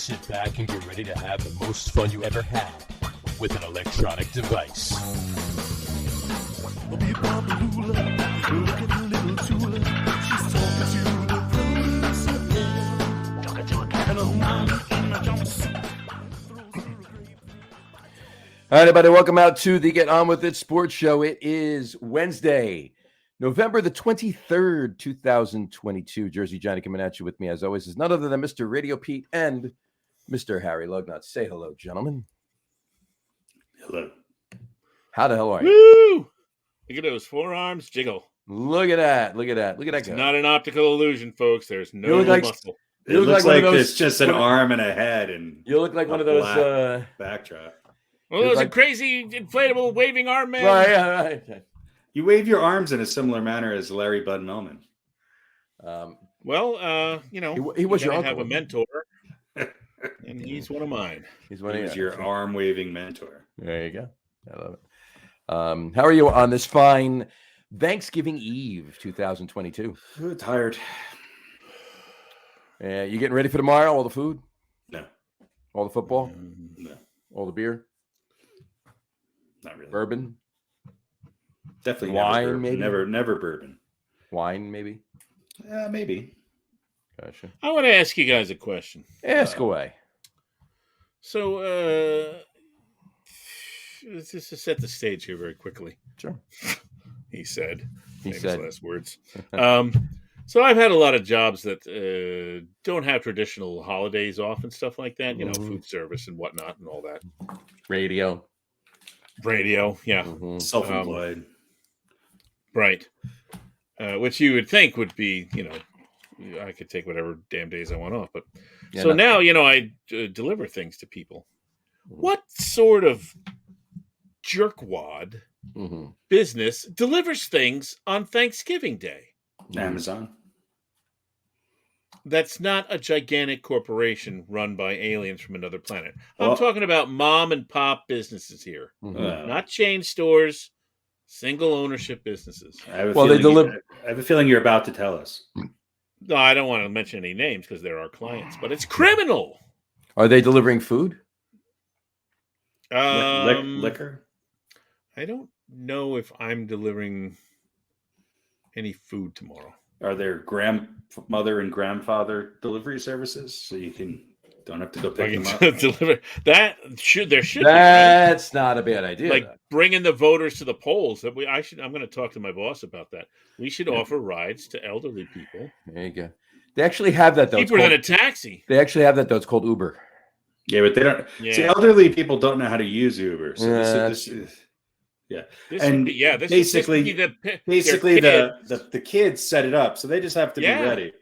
Sit back and get ready to have the most fun you ever had with an electronic device. All right, everybody, welcome out to the Get On With It Sports Show. It is Wednesday, November the 23rd, 2022. Jersey Johnny coming at you with me, as always, is none other than Mr. RadioPete and Mr. Harry Lug Nutz. Say hello, gentlemen. Hello. How the hell are you? Woo! Look at those forearms jiggle. Look at that. Look at that. Look at that It's guy. not an optical illusion, folks. There's no muscle. It looks like there's just an arm and a head, and you look like one of those backdrop. Well, those are crazy inflatable waving arm man. Right. You wave your arms in a similar manner as Larry Bud Millman. He was your uncle. Have a mentor, and he's one of mine. He's one of your arm waving mentor. There you go. I love it. How are you on this fine Thanksgiving Eve, 2022? Tired. You getting ready for tomorrow? All the food? No. All the football? No. All the beer? Not really. Bourbon? Definitely wine, maybe? Never bourbon. Wine, maybe? Maybe. Gotcha. I want to ask you guys a question. Ask away. So, let's just set the stage here very quickly. Sure. He said. He Famous said. last words. So I've had a lot of jobs that don't have traditional holidays off and stuff like that. You know, food service and whatnot and all that. Radio, yeah. Mm-hmm. Self-employed. Right. Which you would think would be, I could take whatever damn days I want off. But now, I deliver things to people. What sort of jerkwad business delivers things on Thanksgiving Day? Amazon. That's not a gigantic corporation run by aliens from another planet. I'm talking about mom and pop businesses here, not chain stores, single ownership businesses. I have a feeling you're about to tell us. No, I don't want to mention any names because they're our clients, but it's criminal. Are they delivering food? Liquor? I don't know if I'm delivering any food tomorrow. Are there grandmother and grandfather delivery services so you don't have to go pick them up? Deliver that there should That's be, right? Not a bad idea. Like bringing the voters to the polls. I'm going to talk to my boss about that. We should offer rides to elderly people. There you go. They actually have that though. Cheaper than a taxi. They actually have that though. It's called Uber. Yeah, but they don't. Yeah. See, elderly people don't know how to use Uber. So this is basically the kids set it up, so they just have to be ready.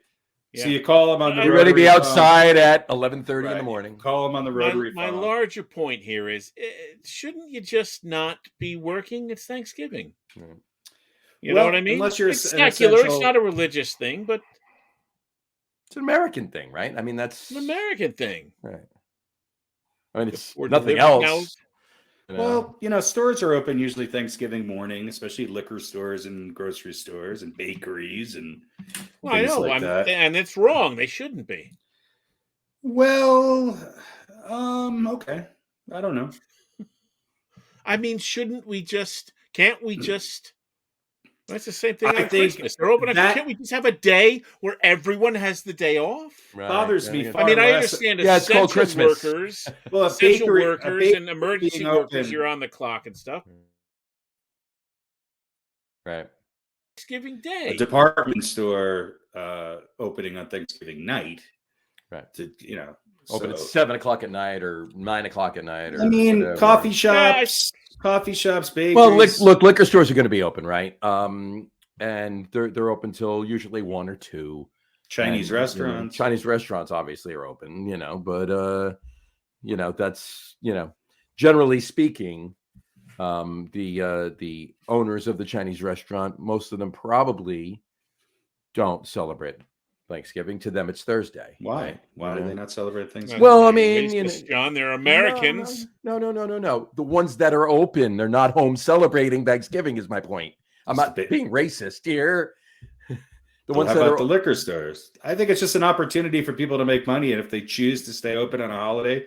Yeah. So you call them on the. You're ready to be outside at 11:30 in the morning. Call them on the rotary phone. My larger point here is, shouldn't you just not be working? It's Thanksgiving. Right. You know what I mean? Unless you're it's secular, it's not a religious thing, but it's an American thing, right? I mean, that's an American thing, right? I mean, it's nothing else. Well, stores are open usually Thanksgiving morning, especially liquor stores and grocery stores and bakeries and things like that. And it's wrong. They shouldn't be. Well, okay. I don't know. I mean, can't we just... That's the same thing on Christmas. They're open. Can't we just have a day where everyone has the day off? Right. Bothers me. I mean, I understand essential workers, essential workers, and emergency workers. You're on the clock and stuff. Right. Thanksgiving Day. A department store opening on Thanksgiving night. Right. Open at 7:00 at night or 9:00 at night. Or whatever. Coffee shops. Coffee shops, bakeries. Well, look, liquor stores are going to be open, right? And they're open till usually 1 or 2. Chinese restaurants. Chinese restaurants obviously are open, but that's generally speaking, the owners of the Chinese restaurant, most of them probably don't celebrate Thanksgiving. To them, it's Thursday. Why? Right? Why do they not celebrate Thanksgiving? Well, I mean, John, they're Americans. No. The ones that are open, they're not home celebrating Thanksgiving. Is my point. I'm not being racist here. The Well, ones how that about are the liquor stores? I think it's just an opportunity for people to make money, and if they choose to stay open on a holiday,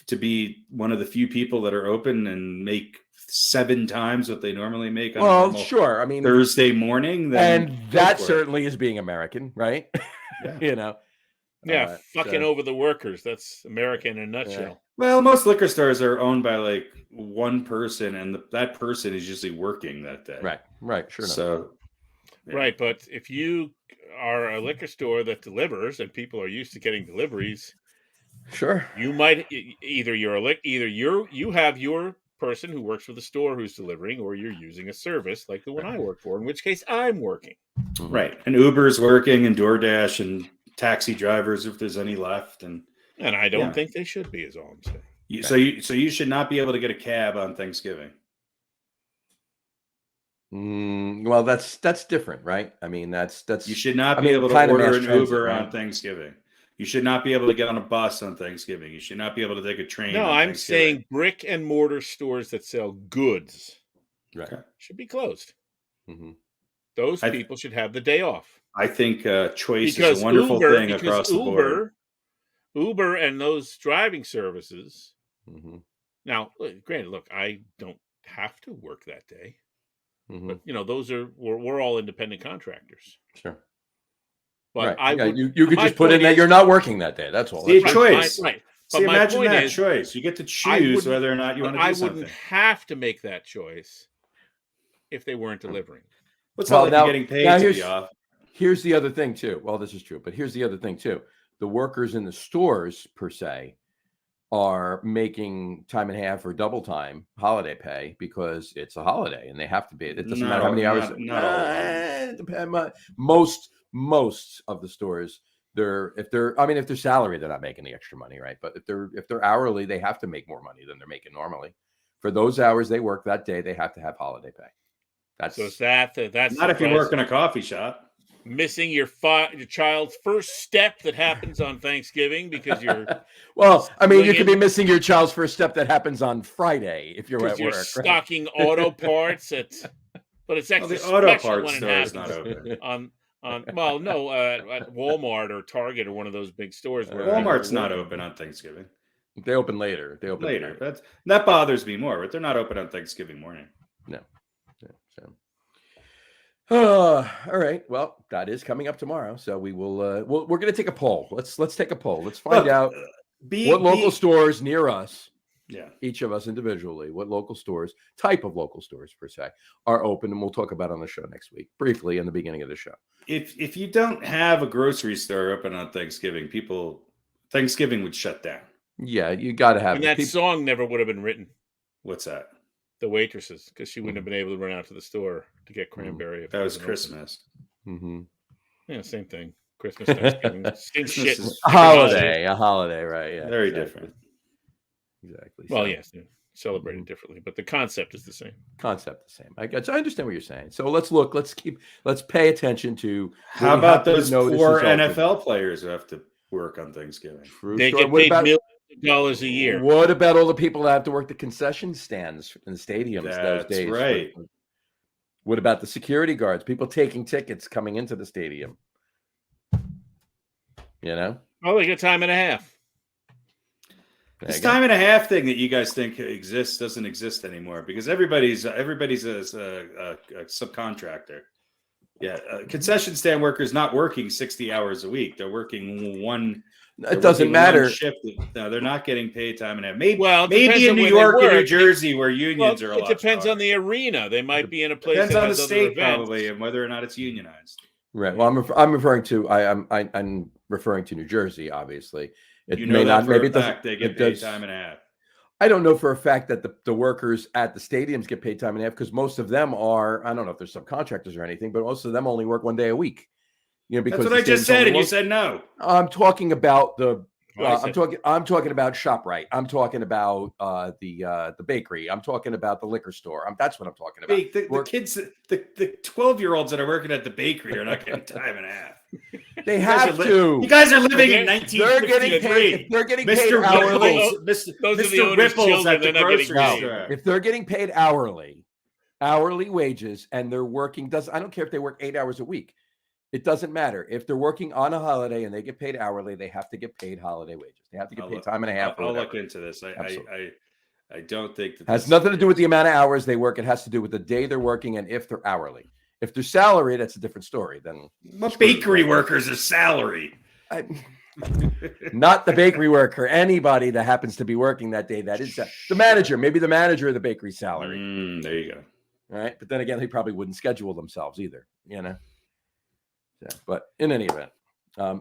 to be one of the few people that are open and make 7 times what they normally make on a normal sure. I mean, Thursday morning, then and that certainly is being American, right? Yeah. Yeah, fucking over the workers. That's American in a nutshell. Well, most liquor stores are owned by like one person, and that person is usually working that day. Right. Sure enough. So, Right, but if you are a liquor store that delivers and people are used to getting deliveries, sure, you might either you have your person who works for the store who's delivering, or you're using a service like the one I work for, in which case I'm working. Right, and Uber's working, and DoorDash, and taxi drivers if there's any left, and I don't think they should be, is all I'm saying. So you should not be able to get a cab on Thanksgiving. Well, that's different, right? I mean, that's you should not be able to order an Uber on Thanksgiving. You should not be able to get on a bus on Thanksgiving. You should not be able to take a train. No, I'm saying brick and mortar stores that sell goods should be closed. Mm-hmm. Those people should have the day off. I think choice is a wonderful thing across the board. Uber and those driving services. Mm-hmm. Now, granted, look, I don't have to work that day. Mm-hmm. But those we're all independent contractors. Sure. But you could just put in that you're not working that day. That's all. See, choice. Right. But imagine that choice. You get to choose whether or not you want to do something. I wouldn't have to make that choice if they weren't delivering. What's all about getting paid to be off? Here's the other thing too. Well, this is true, but here's the other thing too. The workers in the stores per se are making time and a half or double time holiday pay because it's a holiday and they have to be. It doesn't matter how many hours. Most of the stores, if they're salary, they're not making the extra money, right? But if they're hourly, they have to make more money than they're making normally. For those hours they work that day, they have to have holiday pay. That's not if you work in a coffee shop. Missing your child's first step that happens on Thanksgiving because you're well, I mean, you could be missing your child's first step that happens on Friday if you're at work. Stocking auto parts but it's actually the auto parts store is not open. At Walmart or Target or one of those big stores. Walmart's not open on Thanksgiving. They open later. That bothers me more, but they're not open on Thanksgiving morning. No. All right. Well, that is coming up tomorrow, so we will. We're going to take a poll. Let's take a poll. Let's find out what local stores near us. Yeah. Each of us individually, what local stores, type of local stores per se, are open, and we'll talk about it on the show next week, briefly in the beginning of the show. If you don't have a grocery store open on Thanksgiving, Thanksgiving would shut down. Yeah, you got to have. And that song never would have been written. What's that? The waitresses, because she wouldn't have been able to run out to the store to get cranberry. That was Christmas. Mm-hmm. Yeah, same thing. Christmas, Thanksgiving, same shit. A holiday, right? Yeah, very different. Exactly. Well, yes, celebrated differently, but the concept is the same. I understand what you're saying. So let's pay attention to. How about those poor NFL players who have to work on Thanksgiving? They get paid millions of dollars a year. What about all the people that have to work the concession stands in the stadiums those days? That's right. What about the security guards? People taking tickets coming into the stadium. Oh, they get time and a half. This time and a half thing that you guys think exists doesn't exist anymore because everybody's a subcontractor. Yeah, concession stand workers not working 60 hours a week. They're working one. It doesn't matter. Shift. No, they're not getting paid time and a half. Maybe in New York or New Jersey where unions are a lot. It depends on the arena. They might be in a place. Depends that on has the other state events. probably and whether or not it's unionized. Right. Well, I'm referring to I'm referring to New Jersey. Obviously, it may not. Maybe it doesn't. They get paid time and a half. I don't know for a fact that the workers at the stadiums get paid time and a half because most of them are. I don't know if they're subcontractors or anything, but most of them only work one day a week. Because that's what I just said, and you said no. I'm talking about the. I'm talking about ShopRite. I'm talking about the bakery. I'm talking about the liquor store. That's what I'm talking about. The kids, the 12-year-olds that are working at the bakery are not getting time and a half. They have to. You guys are living in 1953. They're getting paid hourly. Mr. Ripples at the grocery store. If they're getting paid hourly wages, and they're working, I don't care if they work 8 hours a week. It doesn't matter. If they're working on a holiday and they get paid hourly, they have to get paid holiday wages. They have to get paid time and a half. I'll look into this. I don't think that has nothing to do with the amount of hours they work. It has to do with the day they're working and if they're hourly. If they're salary, that's a different story. Then bakery workers are salary. Not the bakery worker. Anybody that happens to be working that day, that is the manager. Maybe the manager of the bakery salary. There you go. All right, but then again, they probably wouldn't schedule themselves either. Yeah, but in any event,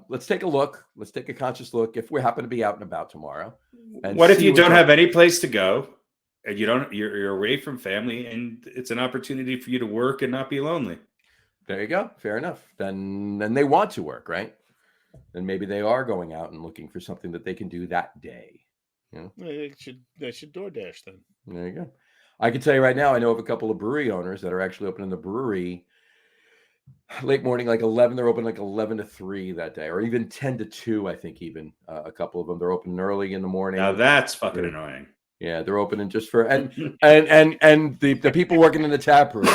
let's take a look. Let's take a conscious look. If we happen to be out and about tomorrow, what if you don't have any place to go, and you're away from family, and it's an opportunity for you to work and not be lonely? There you go. Fair enough. Then they want to work, right? Then maybe they are going out and looking for something that they can do that day. They should DoorDash then. There you go. I can tell you right now, I know of a couple of brewery owners that are actually opening the brewery late morning, like 11. They're open like 11 to 3 that day, or even 10 to 2. I think even a couple of them. They're open early in the morning. Now that's fucking annoying. Yeah, they're opening just for and the people working in the tap room.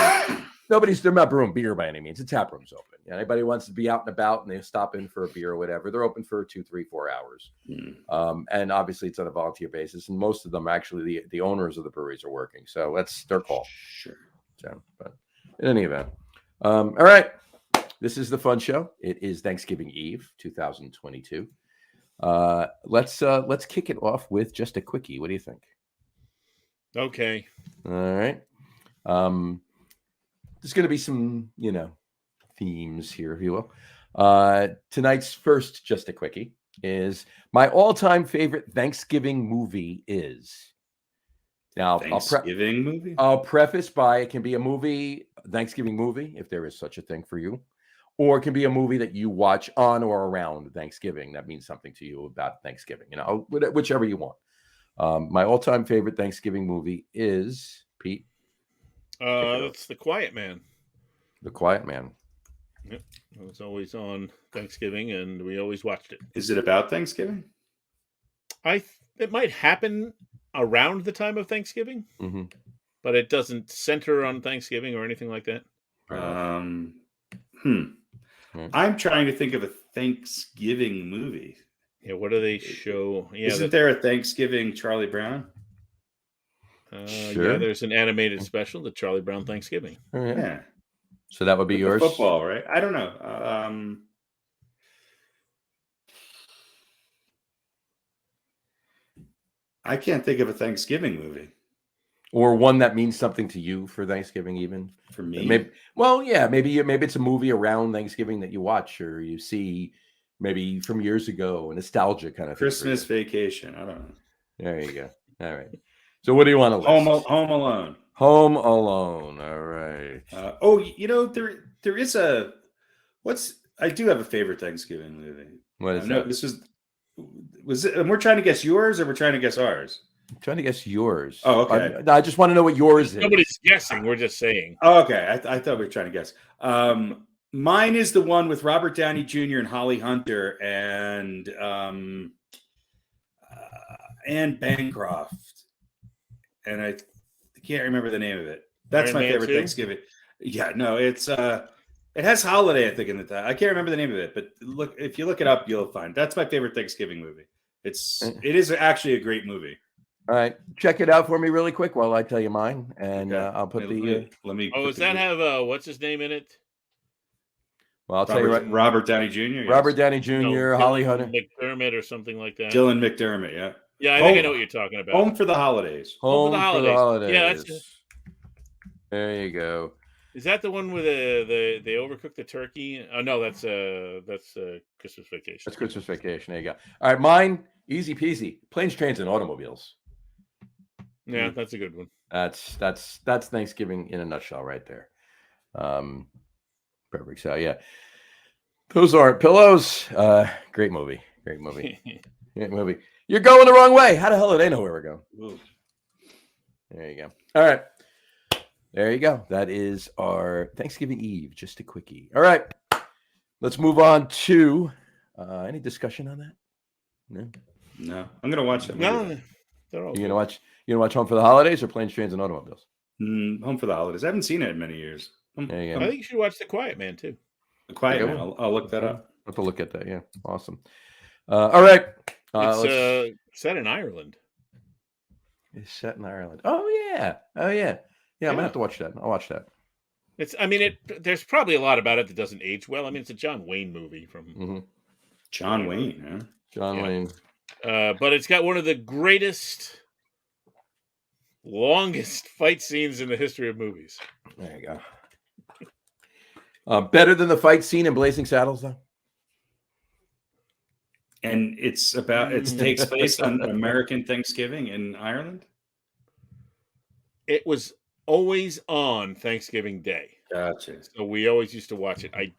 They're not brewing beer by any means. The tap room's open. Anybody wants to be out and about and they stop in for a beer or whatever, they're open for 2, 3, 4 hours. And obviously it's on a volunteer basis. And most of them actually the owners of the breweries are working. So that's their call. Sure. So, but in any event. All right. This is the fun show. It is Thanksgiving Eve, 2022. Let's kick it off with just a quickie. What do you think? Okay. All right. There's going to be some, themes here, if you will. Tonight's first just a quickie is my all-time favorite Thanksgiving movie is. Now, movie? I'll preface by it can be a Thanksgiving movie, if there is such a thing for you, or it can be a movie that you watch on or around Thanksgiving that means something to you about Thanksgiving, whichever you want. My all-time favorite Thanksgiving movie is, Pete? That's The Quiet Man. The Quiet Man. Yep. It was always on Thanksgiving, and we always watched it. Is it about Thanksgiving? It might happen around the time of Thanksgiving, but it doesn't center on Thanksgiving or anything like that. I'm trying to think of a Thanksgiving movie. Yeah, what do they show? Yeah, Isn't there a Thanksgiving Charlie Brown? Sure. Yeah, there's an animated special, the Charlie Brown Thanksgiving. Yeah. So that would be yours? Football, right? I don't know. I can't think of a Thanksgiving movie. Or one that means something to you for Thanksgiving, even for me. Maybe it's a movie around Thanksgiving that you watch or you see, maybe from years ago, a nostalgia kind of Christmas Vacation. I don't know. There you go. All right. So what do you want to list? Home Alone. Home Alone. All right. There is I do have a favorite Thanksgiving movie. What is that? No, was it? And we're trying to guess yours, or we're trying to guess ours? I'm trying to guess yours. Oh, okay. I just want to know what yours is. Nobody's guessing. We're just saying. Oh, okay. I thought we were trying to guess. Mine is the one with Robert Downey Jr. and Holly Hunter and Anne Bancroft. And I can't remember the name of it. That's Iron my Man favorite 2? Thanksgiving. Yeah, no, it's it has holiday, I think, in the title. I can't remember the name of it, but if you look it up, you'll find. That's my favorite Thanksgiving movie. It is actually a great movie. All right, check it out for me really quick while I tell you mine, and I'll put let me. Oh, does that have what's his name in it? Well, I'll tell you right. Robert Downey Jr. Robert Downey Jr. No, Holly Hunter, McDermott, or something like that. Dylan McDermott. Yeah. Yeah, I think I know what you're talking about. Home for the Holidays. Home for the holidays. Yeah, that's it. There you go. Is that the one where they overcook the turkey? Oh no, that's Christmas Vacation. That's Christmas Vacation. There you go. All right, mine, easy peasy. Planes, Trains, and Automobiles. Yeah, that's a good one. That's Thanksgiving in a nutshell, right there. Perfect. So yeah, those aren't pillows. Great movie. Great movie. Great movie. You're going the wrong way. How the hell do they know where we're going? Ooh. There you go. All right. There you go. That is our Thanksgiving Eve. Just a quickie. All right. Let's move on to any discussion on that? No. I'm gonna watch that movie. No, you're gonna watch Home for the Holidays or Planes, Trains, and Automobiles? Home for the Holidays. I haven't seen it in many years. There you go. I think you should watch The Quiet Man too. Quiet Man. I'll look that up. I'll have to look at that. Yeah, awesome. All right. It's set in Ireland. It's set in Ireland. Oh yeah. Yeah. I'm gonna have to watch that. I'll watch that. There's probably a lot about it that doesn't age well. I mean, it's a John Wayne movie from John Wayne, huh? John Wayne. But it's got one of the greatest, longest fight scenes in the history of movies. There you go. Better than the fight scene in Blazing Saddles, though. And it takes place on American Thanksgiving in Ireland. It was always on Thanksgiving Day. Gotcha. So we always used to watch it. I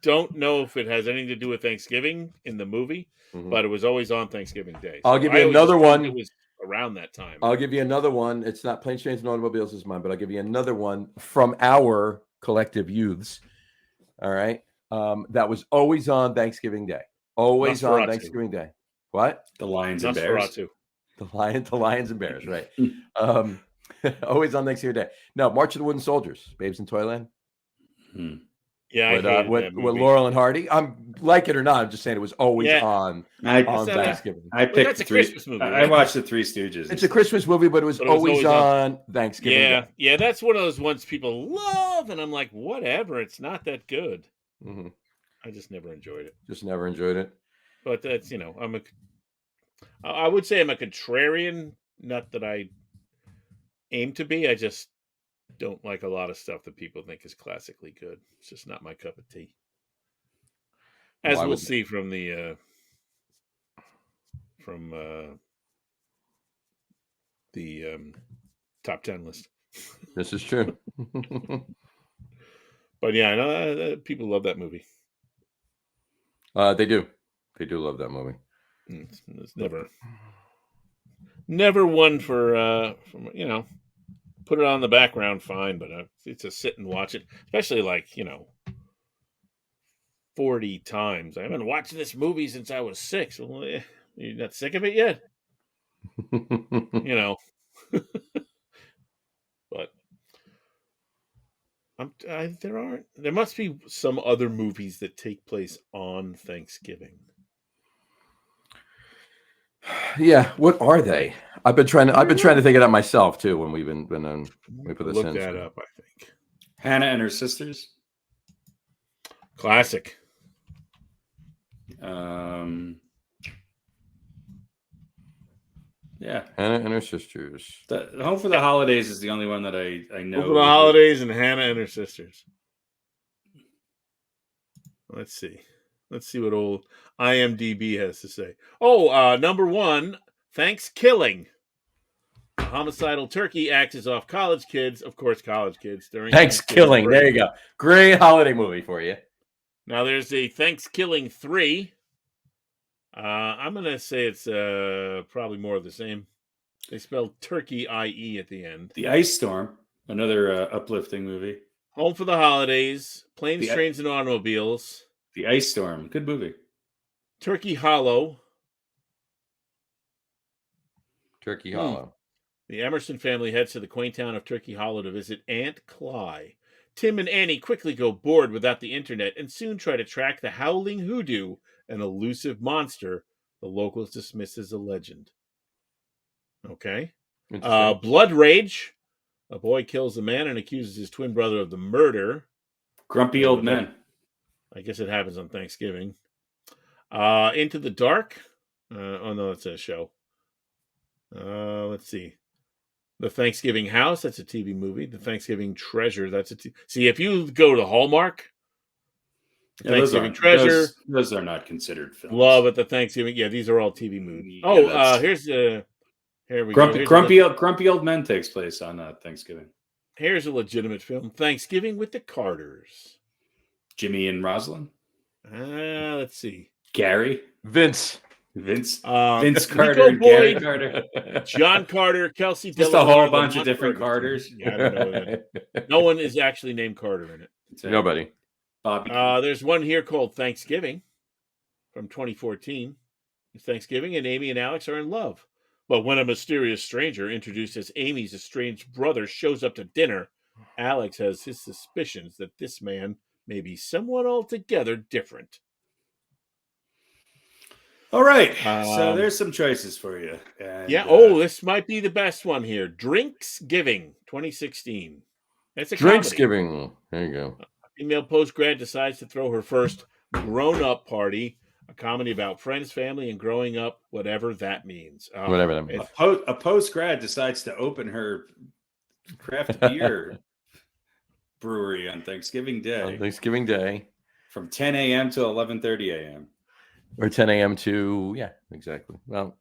don't know if it has anything to do with Thanksgiving in the movie, but it was always on Thanksgiving Day. So I'll give you another one. It was around that time. I'll give you another one. It's not Planes, Trains, and Automobiles is mine, but I'll give you another one from our collective youths. All right. That was always on Thanksgiving Day. Always on Thanksgiving Day. What? The Lions and Bears. The Lions and Bears, right. Always on Thanksgiving Day. No, March of the Wooden Soldiers, Babes in Toyland. Yeah, with Laurel and Hardy. I'm like it or not. I'm just saying it was always on Thanksgiving. I picked the Christmas movie. I watched the Three Stooges. It's a Christmas movie, but it was always on Thanksgiving. Yeah, yeah, that's one of those ones people love, and I'm like, whatever. It's not that good. I just never enjoyed it. But that's I would say I'm a contrarian. Not that I aim to be. I just don't like a lot of stuff that people think is classically good. It's just not my cup of tea. As we'll see from the top 10 list. This is true. But yeah, I know people love that movie. They do love that movie. It's never one for put it on the background, fine, but it's a sit and watch it, especially 40 times. I haven't watched this movie since I was 6. Well, you're not sick of it yet? But there must be some other movies that take place on Thanksgiving. Yeah, what are they? I've been trying to think it out myself too when we put this in. Look that up, I think. Hannah and Her Sisters. Classic. Yeah, Hannah and Her Sisters. The Home for the Holidays is the only one that I know. Home for the Holidays and Hannah and Her Sisters. Let's see what old IMDb has to say. Oh, number 1, Thanksgiving. A homicidal turkey axes off college kids, during Thanksgiving. There you go. Great holiday movie for you. Now there's a Thanksgiving 3. I'm going to say it's probably more of the same. They spelled turkey IE at the end. The Ice Storm, another uplifting movie. Home for the Holidays, Planes, Trains, and Automobiles. The Ice Storm, good movie. Turkey Hollow. The Emerson family heads to the quaint town of Turkey Hollow to visit Aunt Cly. Tim and Annie quickly go bored without the internet and soon try to track the howling hoodoo, an elusive monster the locals dismiss as a legend. Okay. Blood Rage. A boy kills a man and accuses his twin brother of the murder. Grumpy Old Men. I guess it happens on Thanksgiving. Into the Dark. Oh, no, that's a show. Let's see. The Thanksgiving House. That's a TV movie. The Thanksgiving Treasure. That's See, if you go to Hallmark, Thanksgiving Treasure. Those are not considered films. Love it. The Thanksgiving. Yeah, these are all TV movies. Here's the... Here we go. Grumpy Old Men takes place on Thanksgiving. Here's a legitimate film. Thanksgiving with the Carters. Jimmy and Rosalind. Let's see. Gary. Vince Carter and Gary Carter. John Carter, Kelsey. Just a whole bunch of different Carters. Yeah, I don't know that. No one is actually named Carter in it. Nobody. Bobby. There's one here called Thanksgiving from 2014. It's Thanksgiving, and Amy and Alex are in love. But when a mysterious stranger introduced as Amy's estranged brother shows up to dinner, Alex has his suspicions that this man may be someone altogether different. All right. So there's some choices for you. And, this might be the best one here. Drinksgiving 2016. That's a Drinksgiving. There you go. A female post-grad decides to throw her first grown-up party, a comedy about friends, family, and growing up, whatever that means. Whatever that means. A post-grad decides to open her craft beer brewery on Thanksgiving Day. On Thanksgiving Day. From 10 a.m. to 11:30 a.m. Or 10 a.m. to, yeah, exactly. Well,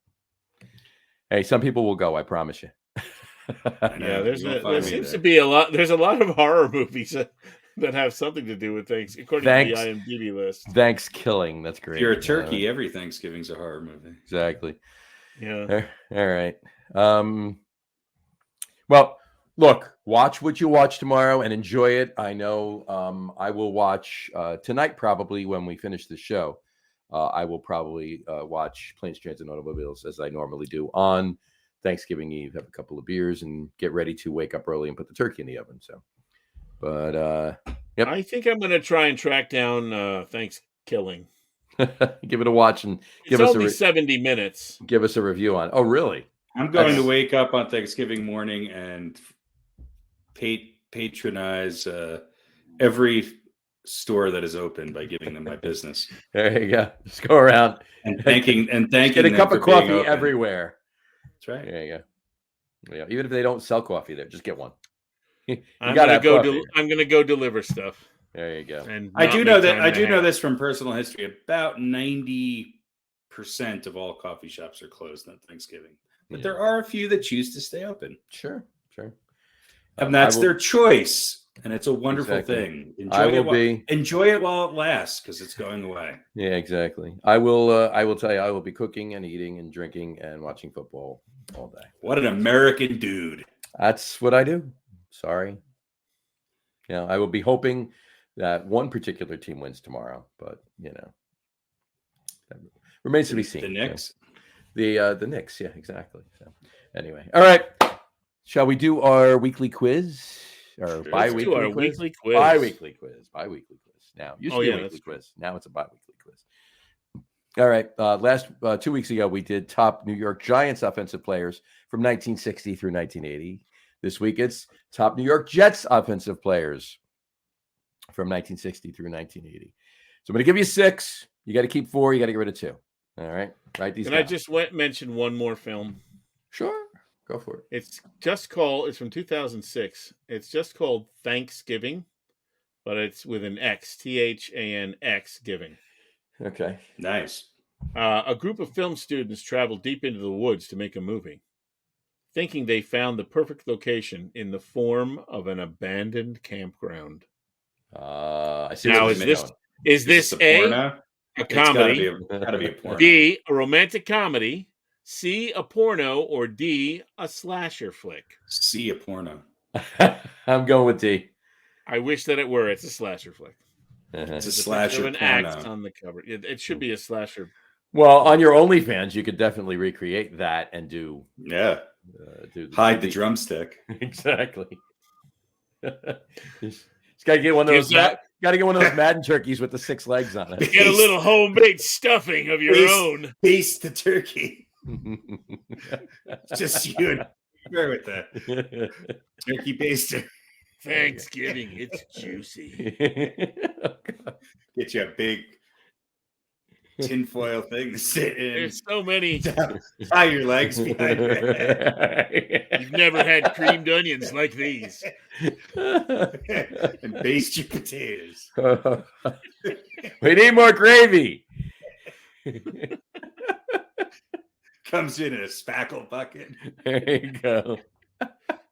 hey, some people will go, I promise you. There seems to be a lot. There's a lot of horror movies that have something to do with things, according to the IMDb list. Thanksgiving. That's great. If you're a turkey, every Thanksgiving's a horror movie. Exactly. Yeah. All right. Well, look, watch what you watch tomorrow and enjoy it. I know I will watch tonight, probably when we finish the show. I will probably watch Planes, Trains, and Automobiles as I normally do on Thanksgiving Eve, have a couple of beers and get ready to wake up early and put the turkey in the oven. So, but yep. I think I'm going to try and track down Thanksgiving. Give it a watch and give us only 70 minutes. Give us a review on. Oh, really? I'm going to wake up on Thanksgiving morning and patronize every store that is open by giving them my business. There you go. Just go around and thanking get a cup of coffee everywhere. That's right. There you go. Yeah, even if they don't sell coffee there, just get one. I'm gonna go deliver stuff. There you go. And I do know this from personal history. About 90% of all coffee shops are closed on Thanksgiving, but there are a few that choose to stay open. Sure. And that's their choice. And it's a wonderful thing. Enjoy it while it lasts, because it's going away. Yeah, exactly. I will tell you, I will be cooking and eating and drinking and watching football all day. What an American dude. That's what I do. Sorry. Yeah, I will be hoping that one particular team wins tomorrow, but that remains to be seen. The Knicks? So, the Knicks, yeah, exactly. So anyway. All right. Shall we do our weekly quiz? Or bi-weekly quiz? Bi-weekly quiz. Now, used to be a weekly quiz. Now it's a bi-weekly quiz. All right. Last 2 weeks ago, we did top New York Giants offensive players from 1960 through 1980. This week, it's top New York Jets offensive players from 1960 through 1980. So I'm going to give you 6. You got to keep 4. You got to get rid of 2. All right. Write these down. Can I just mention one more film? Sure. Go for it. It's from 2006. It's just called Thanksgiving, but it's with an X, THANX giving. Okay. Nice. A group of film students travel deep into the woods to make a movie, thinking they found the perfect location in the form of an abandoned campground. I see. Now, is this a comedy? It's gotta be a porno. B, a romantic comedy? C, a porno, or D, a slasher flick? C, a porno. I'm going with D. I wish that it were. It's a slasher flick. It's a slasher porno. An axe on the cover. It should be a slasher. Well, on your OnlyFans, you could definitely recreate that and do. Yeah. Hide the drumstick. Exactly. Just gotta get one of those. Got to get one of those Madden turkeys with the 6 legs on it. Get a little homemade stuffing of your own. Baste the turkey. Just you and her with the turkey baster. Thanksgiving, it's juicy. Get you a big tinfoil thing to sit in. There's so many. Tie your legs behind your head. You've never had creamed onions like these. And baste your potatoes. We need more gravy. Comes in a spackle bucket. There you go.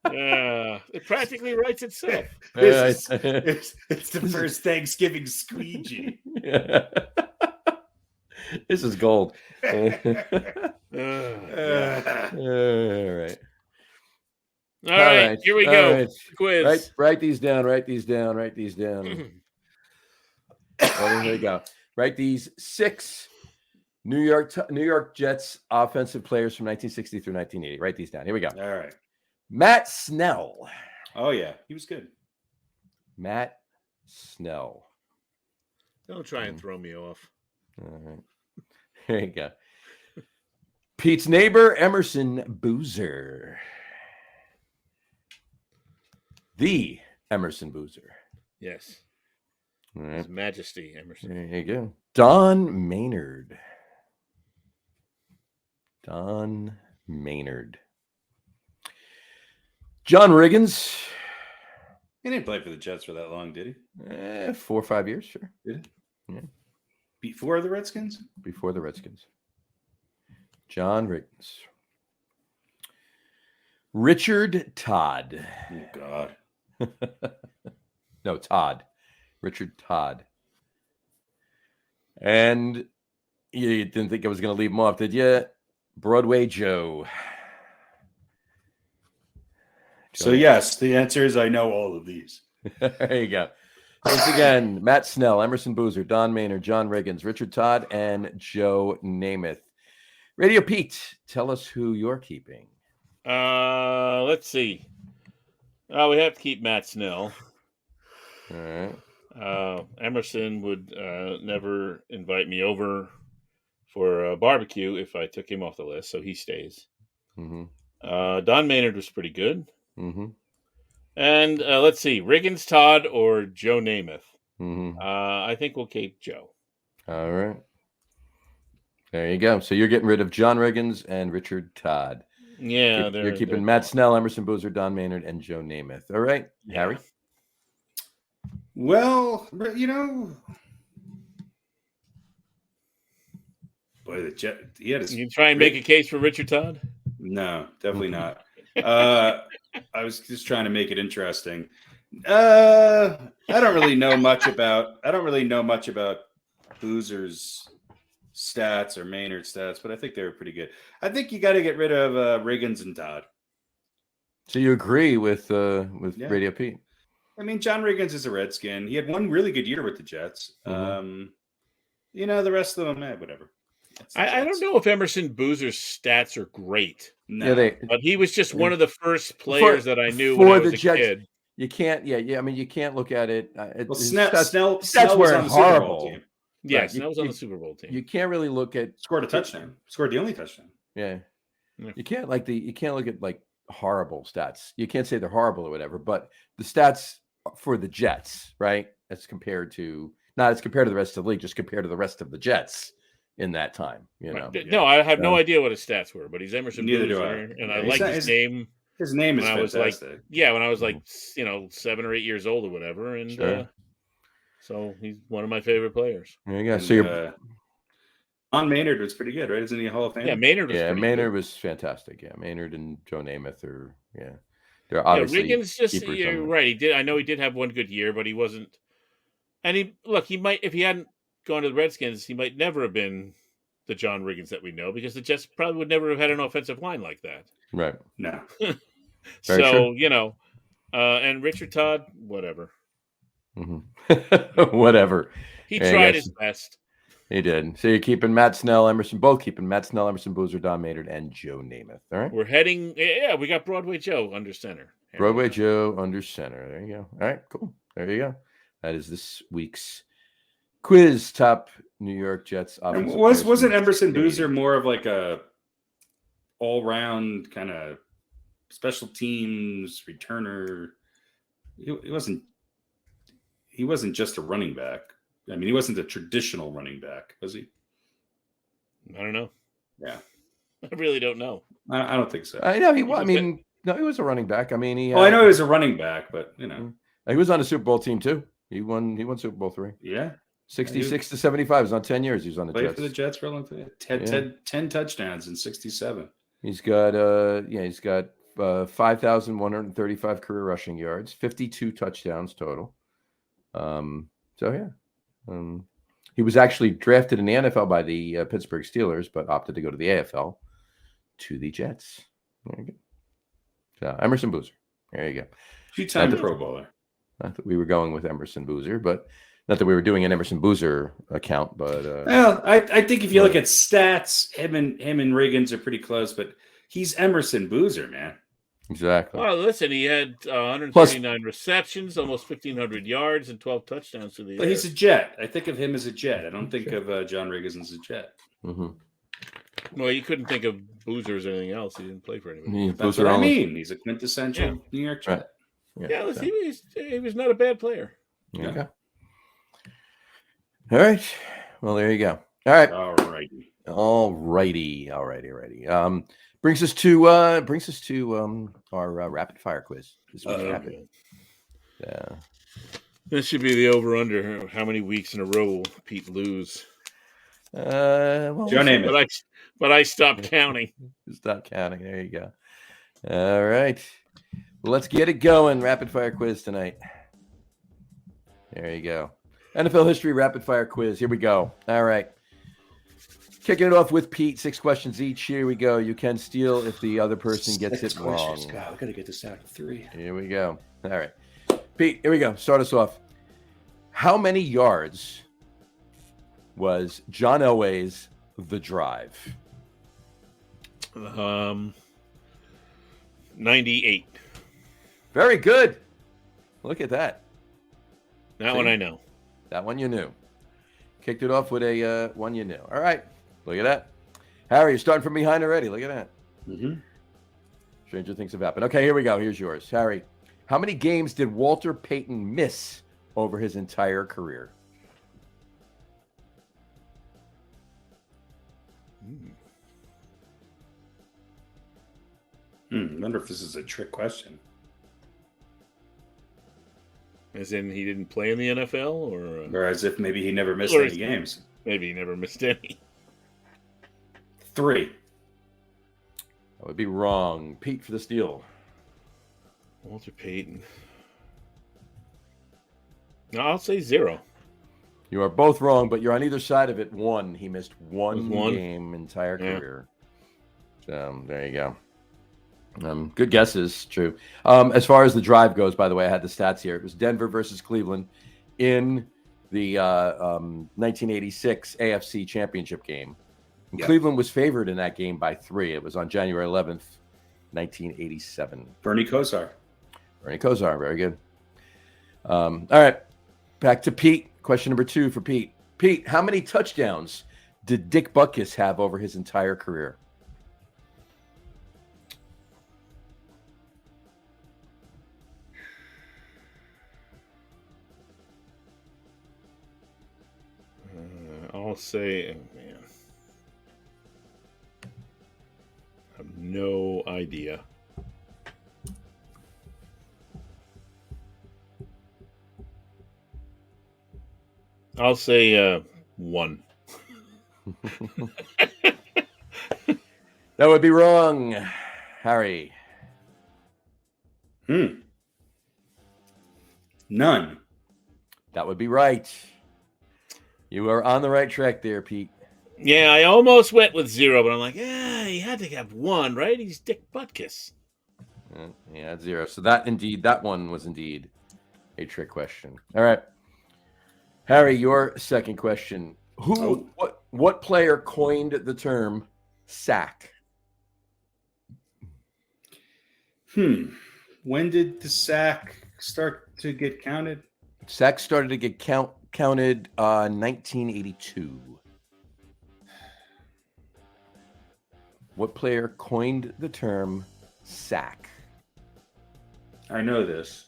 It practically writes itself. It's the first Thanksgiving squeegee. This is gold. All right. Here we go. Right. Quiz. Write these down. Here you go. Write these 6 New York Jets offensive players from 1960 through 1980. Write these down. Here we go. All right. Matt Snell. Oh, yeah. He was good. Matt Snell. Don't try and throw me off. All right. There you go. Pete's neighbor, Emerson Boozer. The Emerson Boozer. Yes. All right. His Majesty Emerson. There you go. Don Maynard. Don Maynard. John Riggins. He didn't play for the Jets for that long, did he? 4 or 5 years, sure. Did he? Yeah. Before the Redskins? Before the Redskins. John Riggins. Richard Todd. Oh, God. No, Todd. Richard Todd. And you didn't think I was going to leave him off, did you? Broadway Joe. So, yes, the answer is I know all of these. There you go. Once again, Matt Snell, Emerson Boozer, Don Maynard, John Riggins, Richard Todd, and Joe Namath. Radio Pete, tell us who you're keeping. Let's see. We have to keep Matt Snell. All right. Emerson would never invite me over for a barbecue if I took him off the list, so he stays. Mm-hmm. Don Maynard was pretty good. Mm-hmm. And let's see, Riggins, Todd, or Joe Namath. Mm-hmm. I think we'll keep Joe. All right. There you go. So you're getting rid of John Riggins and Richard Todd. Yeah. You're keeping Matt Snell, Emerson Boozer, Don Maynard, and Joe Namath. All right, Yeah. Harry? Well, boy, the Jet, he had his... You try and make a case for Richard Todd? No, definitely not. I was just trying to make it interesting. I don't really know much about Boozer's stats or Maynard's stats, but I think they were pretty good. I think you got to get rid of Riggins and Todd. So you agree with Radio Pete? I mean, John Riggins is a Redskin. He had one really good year with the Jets. Mm-hmm. The rest of them, whatever. I don't know if Emerson Boozer's stats are great. No. Yeah, But he was just one of the first players that I knew when I was a kid. You can't, I mean, you can't look at it. Snell stats was were on the Super Bowl horrible. team. Yeah, Right. Snell was on the Super Bowl team. You can't really look at Scored a touchdown. Scored the only touchdown. Yeah. Yeah. You can't look at like horrible stats. You can't say they're horrible or whatever, but the stats for the Jets, right? Not as compared to the rest of the league, just compared to the rest of the Jets in that time, Right. No, I have no idea what his stats were, but he's Emerson Neither do Boozer, I. and I like his name. His name is when I was fantastic. when I was 7 or 8 years old or whatever, and Sure. so he's one of my favorite players. There you go. And, So you're Don Maynard was pretty good, right? Isn't he a Hall of Fame? Yeah, Maynard was pretty Maynard good. was fantastic. Yeah, Maynard and Joe Namath they're obviously Riggins just keepers you're on- right. He did. I know he did have one good year, but he wasn't. And he might, if he hadn't gone to the Redskins, he might never have been the John Riggins that we know, because the Jets probably would never have had an offensive line like that. right. No. Very So true. and Richard Todd, whatever. Mm-hmm. Whatever. He Yeah, I tried guess. his best. He did. So you're keeping Matt Snell, both keeping Matt Snell, Emerson Boozer, Don Maynard, and Joe Namath. All right. We're heading. Yeah, we got Broadway Joe under center. Broadway Joe under center. There you go. All right, cool. There you go. That is this week's quiz. Top New York Jets. And offensive wasn't players. Emerson Boozer more of like a all-round kind of special teams returner? He wasn't just a running back. I mean, he wasn't a traditional running back, was he? I don't know. Yeah. I really don't know. I don't think so. I know he was. I mean, no, he was a running back. I mean, I know he was a running back, but he was on a Super Bowl team too. He won Super Bowl 3. yeah. 66 to 75. He was on 10 years. He was on the Played Jets. for the Jets for a long time. 10 touchdowns in 67. He's got 5,135 career rushing yards, 52 touchdowns total. He was actually drafted in the NFL by the Pittsburgh Steelers, but opted to go to the AFL to the Jets. There you go. So Emerson Boozer. There you go. Two-time Pro Bowler. Not that we were going with Emerson Boozer, but not that we were doing an Emerson Boozer account, but Well, I think if you look at stats, him and Riggins are pretty close, but he's Emerson Boozer, man. Exactly. Well, listen, he had 139 receptions, almost 1,500 yards, and 12 touchdowns to the But air. he's a Jet. I think of him as a Jet. I don't think of John Riggins as a Jet. Mm-hmm. Well, you couldn't think of Boozers or anything else. He didn't play for anybody. That's what I mean. He's a quintessential New York Jet. Right. Yeah, he was not a bad player. Okay. All right. Well, there you go. All right. All righty. Brings us to our rapid fire quiz. This week's rapid. Yeah. This should be the over/under. How many weeks in a row will Pete lose? Name it. But I stopped counting. Stop counting. There you go. All right. Well, let's get it going. Rapid fire quiz tonight. There you go. NFL history rapid fire quiz. Here we go. All right. Kicking it off with Pete. 6 questions each. Here we go. You can steal if the other person gets it wrong. God, we got to get this out of 3. Here we go. All right. Pete, here we go. Start us off. How many yards was John Elway's The Drive? 98. Very good. Look at that. That one I know. That one you knew. Kicked it off with a one you knew. All right. Look at that. Harry, you're starting from behind already. Look at that. Mm-hmm. Stranger things have happened. Okay, here we go. Here's yours. Harry, how many games did Walter Payton miss over his entire career? I wonder if this is a trick question. As in he didn't play in the NFL? Or as if maybe he never missed any games. Maybe he never missed any. 3. That would be wrong. Pete for the steal. Walter Payton. No, I'll say 0. You are both wrong, but you're on either side of it. 1. He missed one game entire career. So there you go. Good guesses. True. As far as the drive goes, by the way, I had the stats here. It was Denver versus Cleveland in the 1986 AFC Championship game. Yep. Cleveland was favored in that game by 3. It was on January 11th, 1987. Bernie Kosar. Very good. All right. Back to Pete. Question number 2 for Pete. Pete, how many touchdowns did Dick Butkus have over his entire career? I'll say, man, I have no idea. I'll say 1. That would be wrong, Harry. None. That would be right. You are on the right track there, Pete. Yeah, I almost went with 0, but I'm like, he had to have 1, right? He's Dick Butkus. Yeah, 0. So that one was indeed a trick question. All right. Harry, your second question. What player coined the term sack? When did the sack start to get counted? Sacks started to get counted 1982. What player coined the term sack? I know this.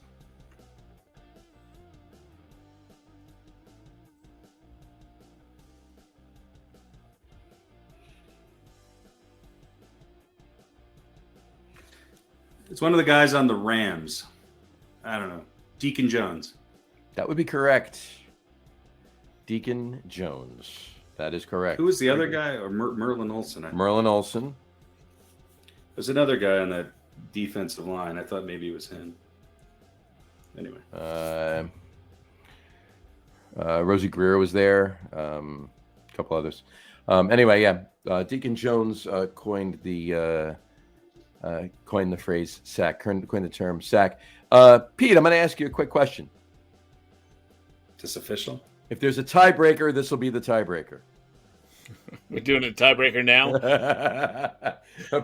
It's one of the guys on the Rams. I don't know. Deacon Jones. That would be correct. Deacon Jones. That is correct. Who was the other guy? Or Merlin Olsen? Merlin Olsen. There's another guy on that defensive line. I thought maybe it was him. Anyway. Rosie Greer was there. A couple others. Anyway, yeah. Deacon Jones coined the phrase sack, coined the term sack. Pete, I'm going to ask you a quick question. Is this official? If there's a tiebreaker, this will be the tiebreaker. We're doing a tiebreaker now. a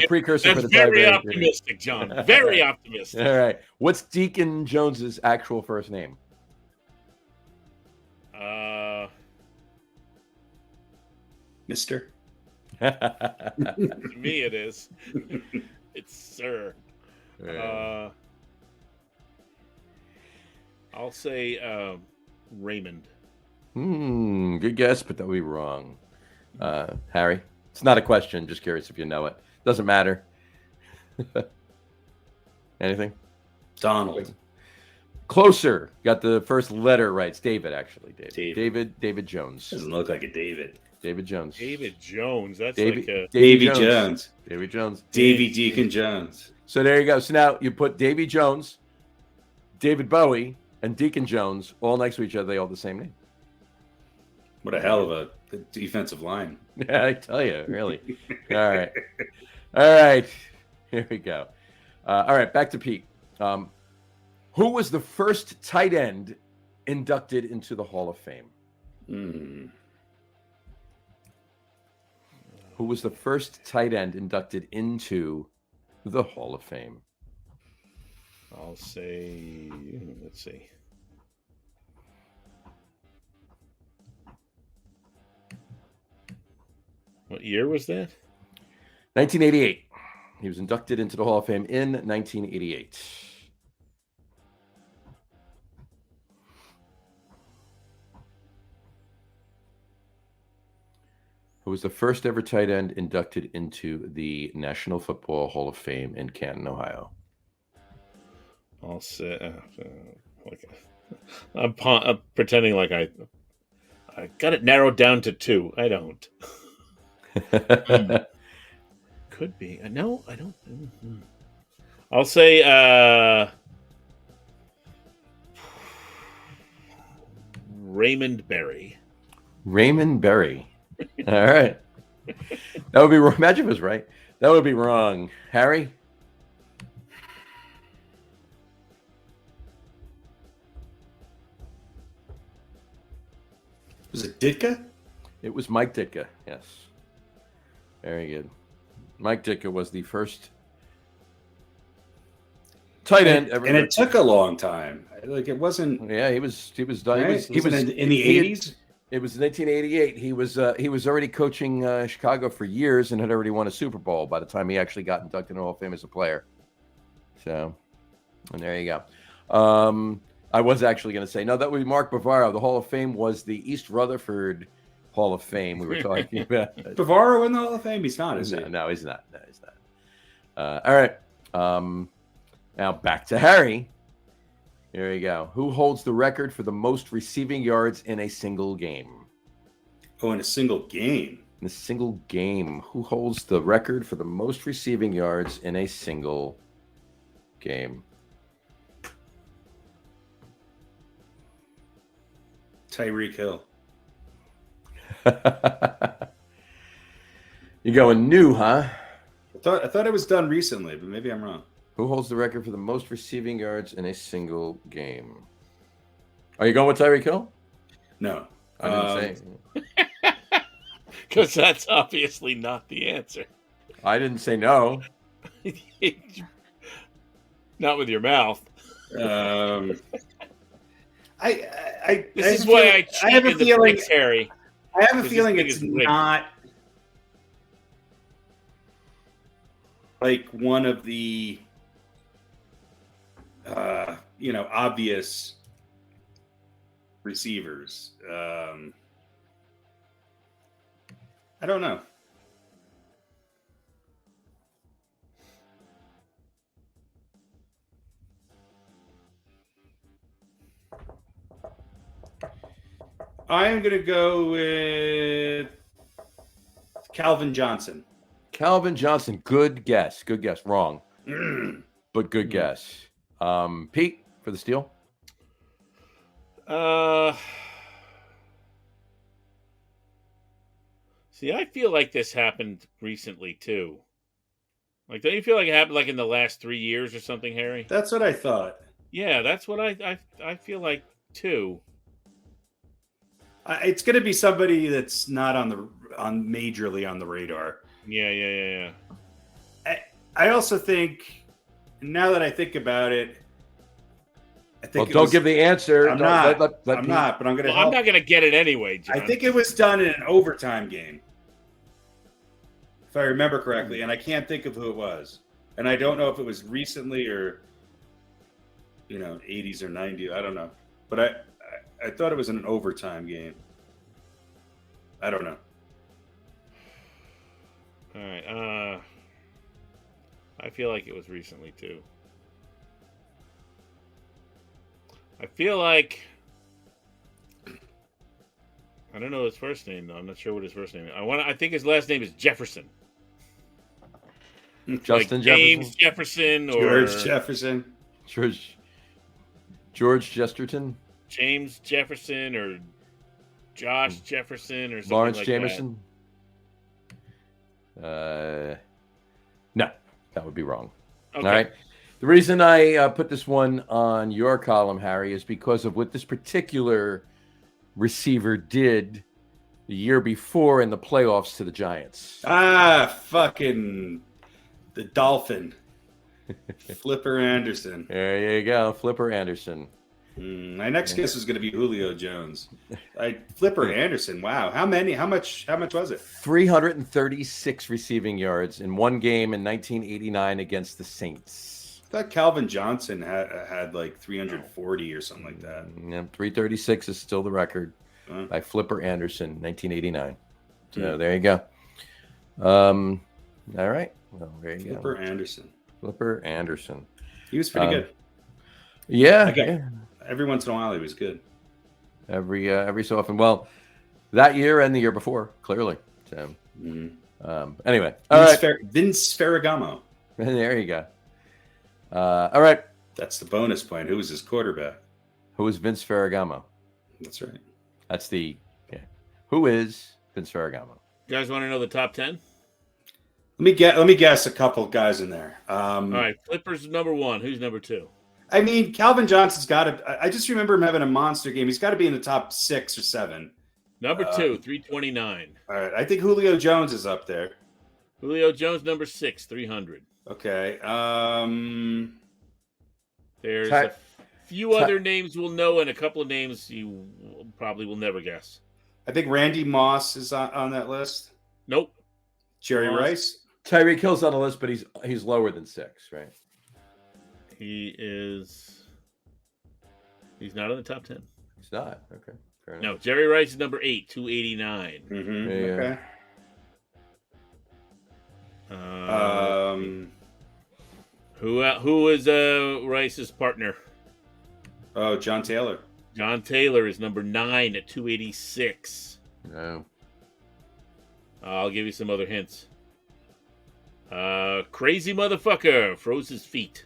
precursor for the very tiebreaker. Optimistic, John. Very optimistic. All right. What's Deacon Jones's actual first name? Mister. To me, it is. It's Sir. Yeah. I'll say Raymond. Good guess, but that would be wrong. Harry, it's not a question. Just curious if you know it. Doesn't matter. Anything? Donald. Closer. Got the first letter right. It's David, actually. David Jones. Doesn't look like a David. David Jones. David Jones. That's Davy like Jones. David Jones. Davy Deacon Jones. So there you go. So now you put Davy Jones, David Bowie, and Deacon Jones all next to each other. They all have the same name. What a hell of a defensive line. Yeah, I tell you, really. All right. All right. Here we go. All right, back to Pete. Who was the first tight end inducted into the Hall of Fame? Who was the first tight end inducted into the Hall of Fame? I'll say, let's see. What year was that? 1988. He was inducted into the Hall of Fame in 1988. Who was the first ever tight end inducted into the National Football Hall of Fame in Canton, Ohio? I'll say, I'm pretending like I got it narrowed down to 2. I don't. Could be. No, I don't. I'll say Raymond Berry. Raymond Berry. All right. That would be wrong. Imagine if it was right. That would be wrong. Harry? Was it Ditka? It was Mike Ditka, yes. Very good. Mike Ditka was the first tight end ever. And it took a long time. Like, it wasn't... Yeah, he was done. Right? He was in the 80s? It was 1988. He was already coaching Chicago for years and had already won a Super Bowl by the time he actually got inducted in the Hall of Fame as a player. So, and there you go. I was actually going to say, no, that would be Mark Bavaro. The Hall of Fame was the East Rutherford Hall of Fame we were talking about. Bavaro in the Hall of Fame? He's not, is he? No, he's not. No, he's not. All right. Now back to Harry. Here we go. Who holds the record for the most receiving yards in a single game? Oh, in a single game? In a single game. Who holds the record for the most receiving yards in a single game? Tyreek Hill. You're going new, huh? I thought it was done recently, but maybe I'm wrong. Who holds the record for the most receiving yards in a single game? Are you going with Tyreek Hill? No. I didn't say. Because that's obviously not the answer. I didn't say no. Not with your mouth. This is why I cheated the picks, Harry. I have a feeling it's not like one of the obvious receivers. I don't know. I'm going to go with Calvin Johnson. Calvin Johnson. Good guess. Good guess. Wrong. But good guess. Pete, for the steal? See, I feel like this happened recently, too. Like, don't you feel like it happened like in the last 3 years or something, Harry? That's what I thought. Yeah, that's what I feel like, too. It's going to be somebody that's not on the majorly on the radar. Yeah. I also think, now that I think about it, I think Don't give the answer. I'm Don't- not. let I'm Pete- not. But I'm going to Well, I'm help. not going to get it anyway, John. I think it was done in an overtime game, if I remember correctly, and I can't think of who it was, and I don't know if it was recently or 80s or 90s. I don't know, but I thought it was in an overtime game. I don't know. All right. I feel like it was recently too. I feel like I don't know his first name though. I'm not sure what his first name is. I think his last name is Jefferson. Justin like James Jefferson or George Jefferson. George Jesterton. James Jefferson or Josh Jefferson or something Lawrence like Jamerson. No, that would be wrong. that. Okay. All right. The reason I put this one on your column, Harry, is because of what this particular receiver did the year before in the playoffs to the Giants. Fucking the Dolphin. Flipper Anderson. There you go, Flipper Anderson. My next guess was going to be Julio Jones. Flipper Anderson. Wow. How much was it? 336 receiving yards in one game in 1989 against the Saints. I thought Calvin Johnson had like 340 or something like that. Yeah, 336 is still the record by Flipper Anderson, 1989. So there you go. All right. Well, there you Flipper go. Anderson. Flipper Anderson. He was pretty good. Yeah. Every once in a while, he was good. Every so often. Well, that year and the year before, clearly. So, anyway, all right. Vince Ferragamo. There you go. All right. That's the bonus point. Who was his quarterback? Who is Vince Ferragamo? That's right. That's Who is Vince Ferragamo? You guys want to know the top 10? Let me guess a couple guys in there. All right, Flipper's number 1. Who's number 2? I mean, Calvin Johnson's got to. I just remember him having a monster game. He's got to be in the top 6 or 7. Number 2, 329. All right, I think Julio Jones is up there. Julio Jones, number 6, 300. Okay. There's a few other names we'll know, and a couple of names you probably will never guess. I think Randy Moss is on that list. Nope. Jerry Rice. Tyreek Hill's on the list, but he's lower than 6, right? He's not in the top 10. He's not. Okay. Fair enough. No, Jerry Rice is number 8, 289. Mm-hmm. Okay. Who is Rice's partner? Oh, John Taylor. John Taylor is number 9 at 286. No. I'll give you some other hints. Crazy motherfucker froze his feet.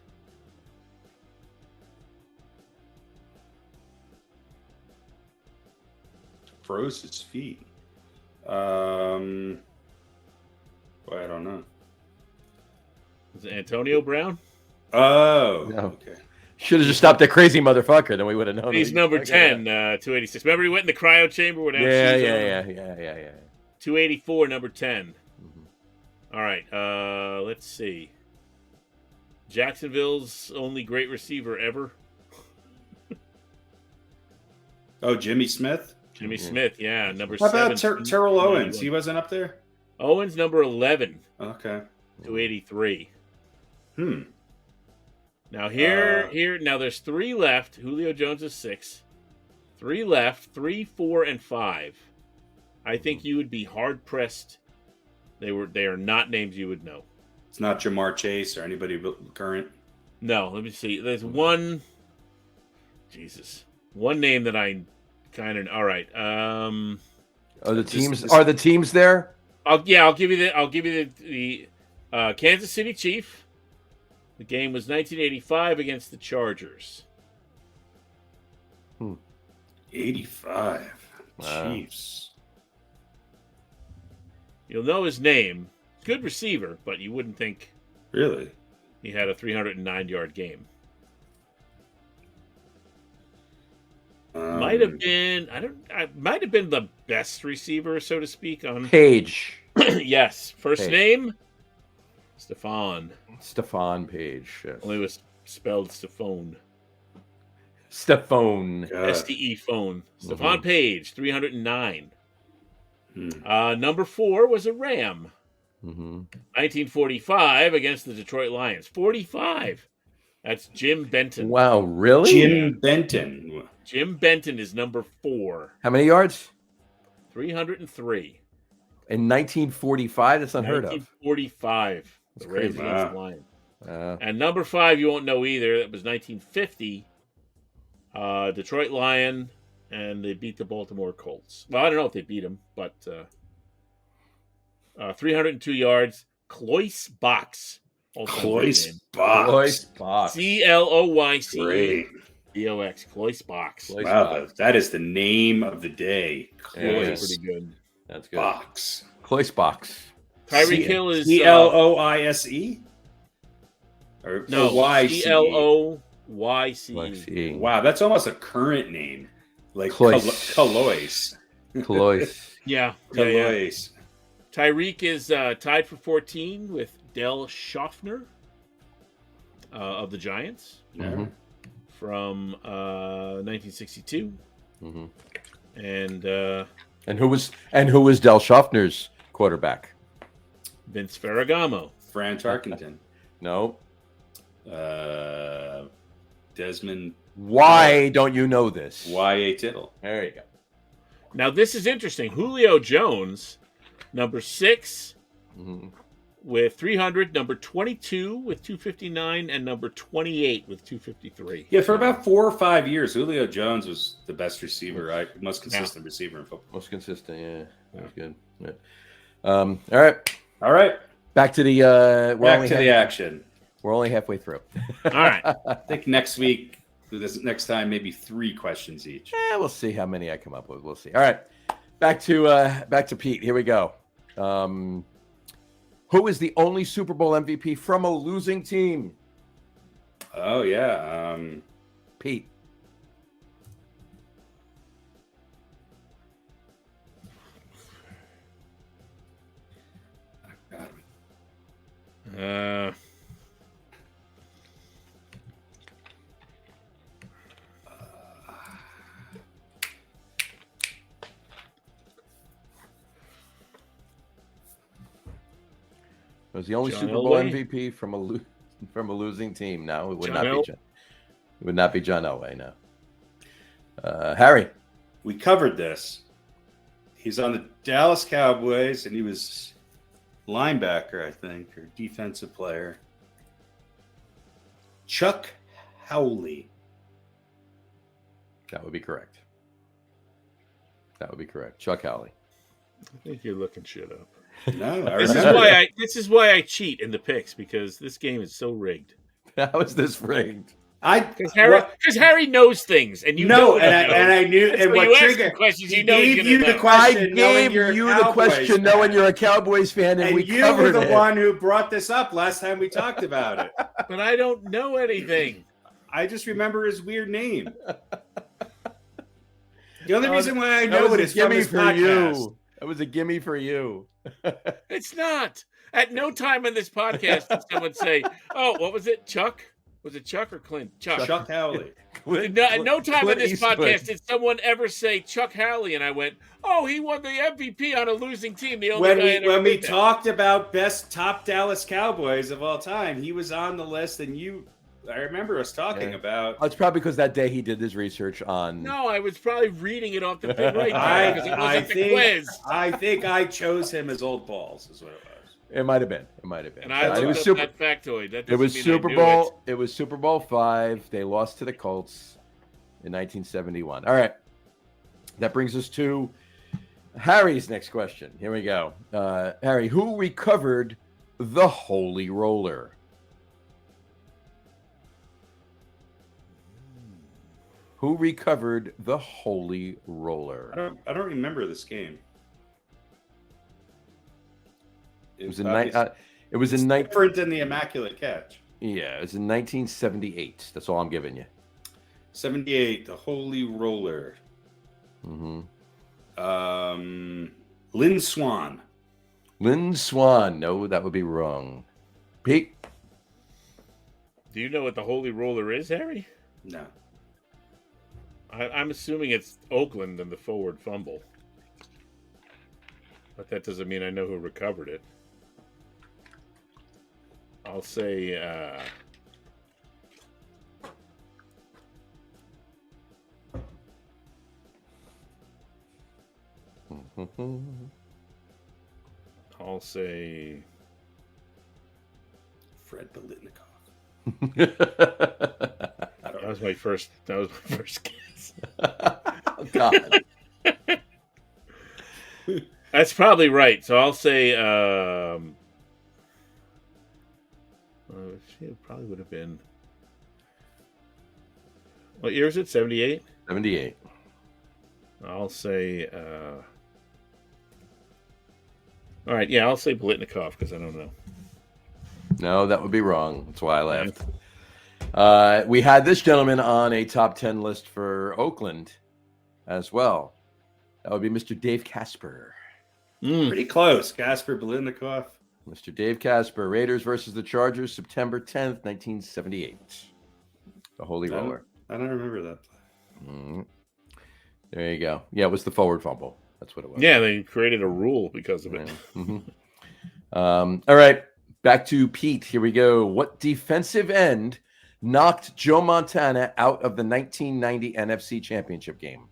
Froze his feet. Well, I don't know. Is it Antonio Brown? Oh, No. okay. Should have just stopped that crazy motherfucker, then we would have known. He's number 10, 286. Remember he went in the cryo chamber with Yeah. 284, number 10. All right, let's see. Jacksonville's only great receiver ever. Oh, Jimmy Smith? Jimmy Smith, yeah, number How 7. about Terrell Owens? He wasn't up there? Owens, number 11, Okay. 283. Now now there's 3 left. Julio Jones is 6. 3 left, 3, 4, and 5. I think you would be hard pressed. They are not names you would know. It's not Jamar Chase or anybody current. No, let me see. There's one name that I kind of. All right. Are the teams there? I'll give you the Kansas City Chief. The game was 1985 against the Chargers. 85. Wow. Chiefs. You'll know his name. Good receiver, but you wouldn't think Really? he had a 309-yard game. Might have been. Might have been the best receiver, so to speak. On Page. yes, first Page. name Stefan. Stefan Page. Yes. Only was spelled Stephone. Stephone. STE phone. Stefan Page, 309. Hmm. Number 4 was a Ram. 1945 against the Detroit Lions. 45. That's Jim Benton. Wow, really? Jim Benton. Jim Benton is number 4. How many yards? 303. In 1945? That's unheard of. 1945. That's The Rams crazy. against the Lions. And number 5, you won't know either. That was 1950. Detroit Lion, and they beat the Baltimore Colts. Well, I don't know if they beat them, but 302 yards. Cloyce Box. Cloyce Box. Cloyce. Great. B-O-X. Cloyce Box. Wow, that is the name of the day. Yeah, That's pretty good. That's good. Box. Cloyce Box. Tyreek Hill is Cloise? Or no, Y-C-E? Cloyce. Wow, that's almost a current name. Like Cloyce. Cloyce. Cloyce. Yeah. Cloyce. Tyreek is tied for 14 with Del Schaffner of the Giants from 1962. And who was Del Schaffner's quarterback? Vince Ferragamo. Fran Tarkenton. No. Desmond. Why don't you know this? Y.A. Tittle. There you go. Now this is interesting. Julio Jones, number 6 with 300, number 22 with 259, and number 28 with 253. Yeah, for about 4 or 5 years, Julio Jones was the best receiver, right? Most consistent receiver in football. Most consistent, yeah. That was good. Yeah. All right. Back to the action. We're only halfway through. All right. I think next time, maybe 3 questions each. We'll see how many I come up with. We'll see. All right. Back to Pete. Here we go. Who is the only Super Bowl MVP from a losing team? Oh, yeah. Pete. Was the only John Super Bowl Elway? MVP from a losing team? No, it would not be John. It would not be John Elway. No. Harry. We covered this. He's on the Dallas Cowboys, and he was linebacker, I think, or defensive player. Chuck Howley. That would be correct. Chuck Howley. I think you're looking shit up. No, I This remember. is why I cheat in the picks, because this game is so rigged. How is this rigged? Because Harry knows things, and you know. I knew. That's And why what you ask triggered? the questions? He You know gave he's you gonna the know. question. I knowing gave you're a you the Cowboys question fan. knowing you're a Cowboys fan, and we you covered were the it. one who brought this up last time we talked about it. But I don't know anything. I just remember his weird name. The only reason why I know it is from his podcast. That was a gimme for you. It's not. At no time in this podcast did someone say, "Oh, what was it, Chuck? Was it Chuck or Clint? Chuck Howley. At no time in Clint this Eastwood. podcast did someone ever say Chuck Howley, and I went, "Oh, he won the MVP on a losing team." The only guy When we talked about best top Dallas Cowboys of all time, he was on the list, and I remember us talking about. Oh, it's probably because that day he did his research on. No, I was probably reading it off the thing right there because it wasn't the quiz. I think I chose him as old balls, is what it was. It might have been. And I looked up that factoid. That It was doesn't mean I Super knew Bowl. It was Super Bowl V. They lost to the Colts in 1971. All right, that brings us to Harry's next question. Here we go. Harry, who recovered the Holy Roller? Who recovered the Holy Roller? I don't remember this game. It was in different than the Immaculate Catch. Yeah, it was in 1978. That's all I'm giving you. 78, the Holy Roller. Mm-hmm. Lynn Swan. Lynn Swan. No, that would be wrong. Pete? Do you know what the Holy Roller is, Harry? No. I'm assuming it's Oakland and the forward fumble. But that doesn't mean I know who recovered it. I'll say... I'll say... Fred Biletnikoff. That was my first guess. Oh, God. That's probably right. So I'll say it probably would have been, what year is it? 78? 78. I'll say all right, yeah, I'll say Biletnikoff because I don't know. No, that would be wrong. That's why I left. We had this gentleman on a top 10 list for Oakland as well. That would be Mr. Dave Casper. Pretty close. Casper Biletnikoff. Mr. Dave Casper, Raiders versus the Chargers, September 10th, 1978. The Holy Roller. I don't remember that. There you go. Yeah, it was the forward fumble. That's what it was. Yeah, they created a rule because of it. Mm-hmm. All right, back to Pete. Here we go. What defensive end knocked Joe Montana out of the 1990 NFC Championship game?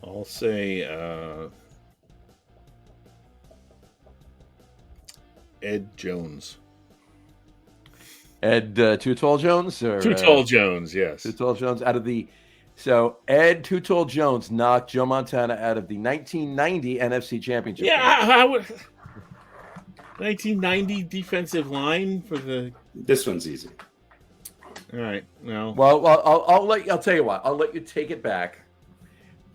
I'll say Ed Jones. Ed Too Tall Jones? Or, Too Tall Jones, yes. Too Tall Jones out of the... So Ed Too Tall Jones knocked Joe Montana out of the 1990 NFC Championship game. I would... 1990 defensive line for the... This one's easy. All right, no. Well, I'll tell you what. I'll let you take it back.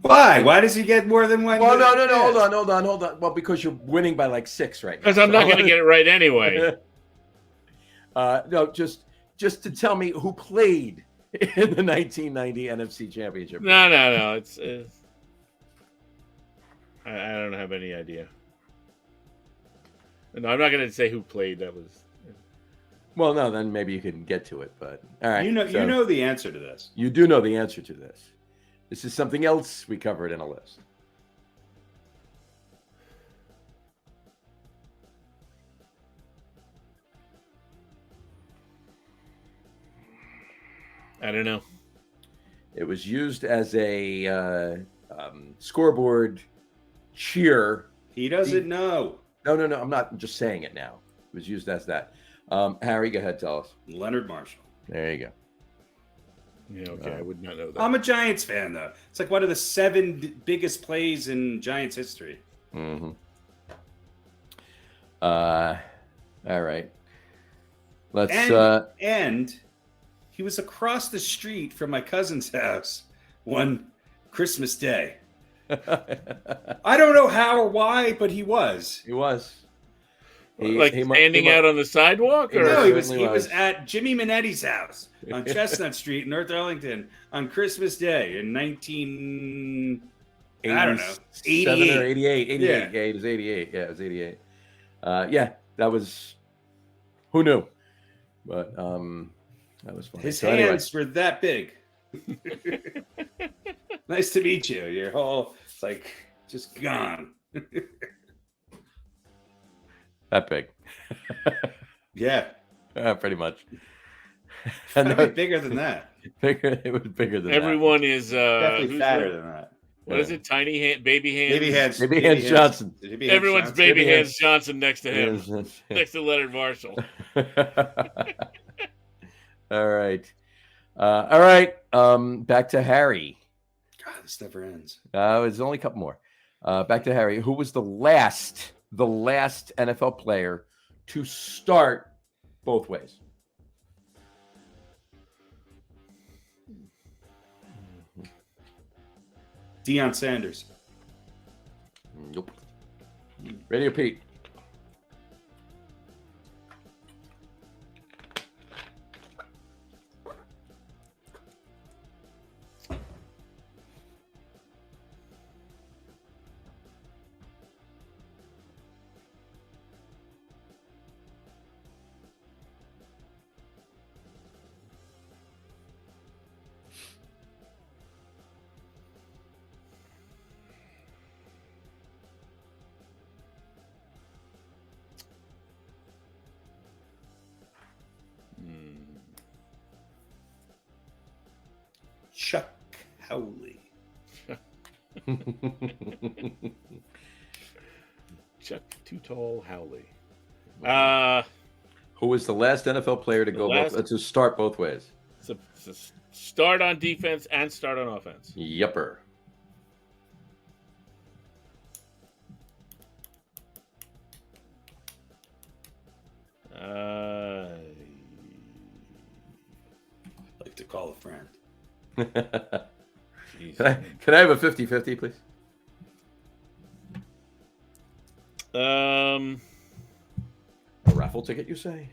Why? Why does he get more than one? Well, no. Hold on. Well, because you're winning by like 6 right now. Because I'm not going to get it right anyway. No, just to tell me who played in the 1990 NFC Championship. No. It's I don't have any idea. No, I'm not going to say who played. That was. Well, no, then maybe you can get to it. But all right, you know the answer to this. You do know the answer to this. This is something else we covered in a list. I don't know. It was used as a scoreboard cheer. He doesn't know. No. I'm not just saying it now. It was used as that. Harry, go ahead, tell us. Leonard Marshall. There you go. Yeah, okay, I would not know that. I'm a Giants fan, though. It's like one of the 7 biggest plays in Giants history. Mm-hmm. All right. Let's. And he was across the street from my cousin's house one Christmas Day. I don't know how or why, but he was. He was. Standing out on the sidewalk? Or? No, he was at Jimmy Minetti's house on Chestnut Street in North Arlington on Christmas Day in 88 or 88. 88. Yeah. It was 88. Yeah, it was 88. That was. Who knew? But that was funny. His hands were that big. Nice to meet you. Your whole like just gone. That big. Yeah. Pretty much. Probably bigger than that. It was bigger than Everyone that. is definitely fatter than that. What is it? Tiny hand, baby hands. Baby hands Johnson. Everyone's baby hands Johnson next to him, next to Leonard Marshall. All right. Back to Harry. God, this never ends. There's only a couple more. Back to Harry. Who was the last NFL player to start both ways. Deion Sanders. Nope. RadioPete. Chuck Howley. Chuck Too Tall Howley. Who was the last NFL player to to start both ways? So start on defense and start on offense. Yupper. Like to call a friend. Can I have a 50-50, please? A raffle ticket, you say?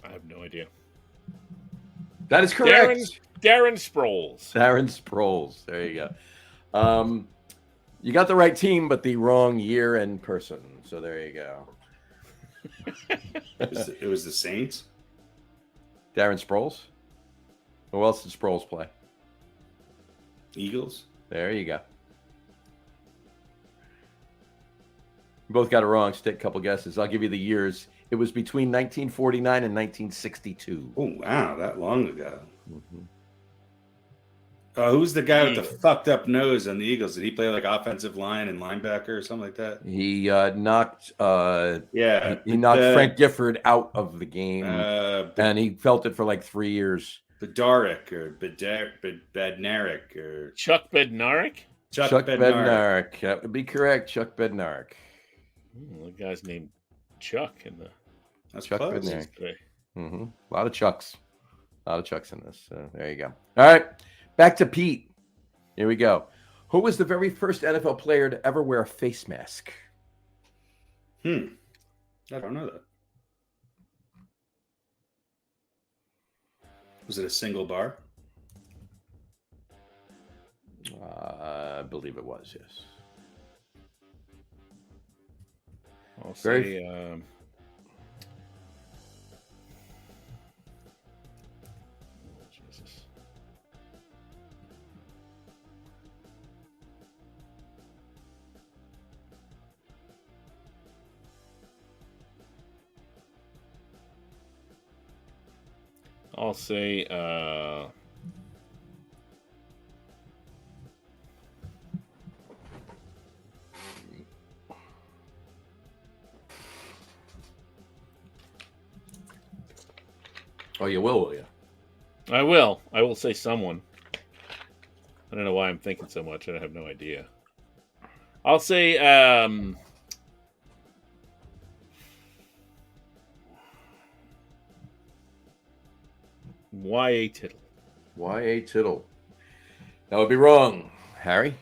I have no idea. That is correct. Darren Sproles. Darren Sproles. There you go. You got the right team, but the wrong year and person. So there you go. It was the Saints. Darren Sproles. Who else did Sproles play? Eagles. There you go. You both got it wrong. So take a couple guesses. I'll give you the years. It was between 1949 and 1962. Oh, wow. That long ago. Mm-hmm. Who's the guy with the fucked up nose on the Eagles? Did he play like offensive line and linebacker or something like that? He knocked he knocked Frank Gifford out of the game, and he felt it for like 3 years. Bednarik or Bednarik or Chuck Bednarik? Chuck Bednarik. That would be correct. Chuck Bednarik. The guy's named Chuck in the. That's Chuck close. Bednarik. Mm-hmm. A lot of Chucks. A lot of Chucks in this. So there you go. All right. Back to Pete. Here we go. Who was the very first NFL player to ever wear a face mask? I don't know that. Was it a single bar? I believe it was, yes. I'll say Jesus. I'll say Oh, you will you? I will. I will say someone. I don't know why I'm thinking so much. I have no idea. I'll say Y.A. Tittle. Y.A. Tittle. That would be wrong. Harry?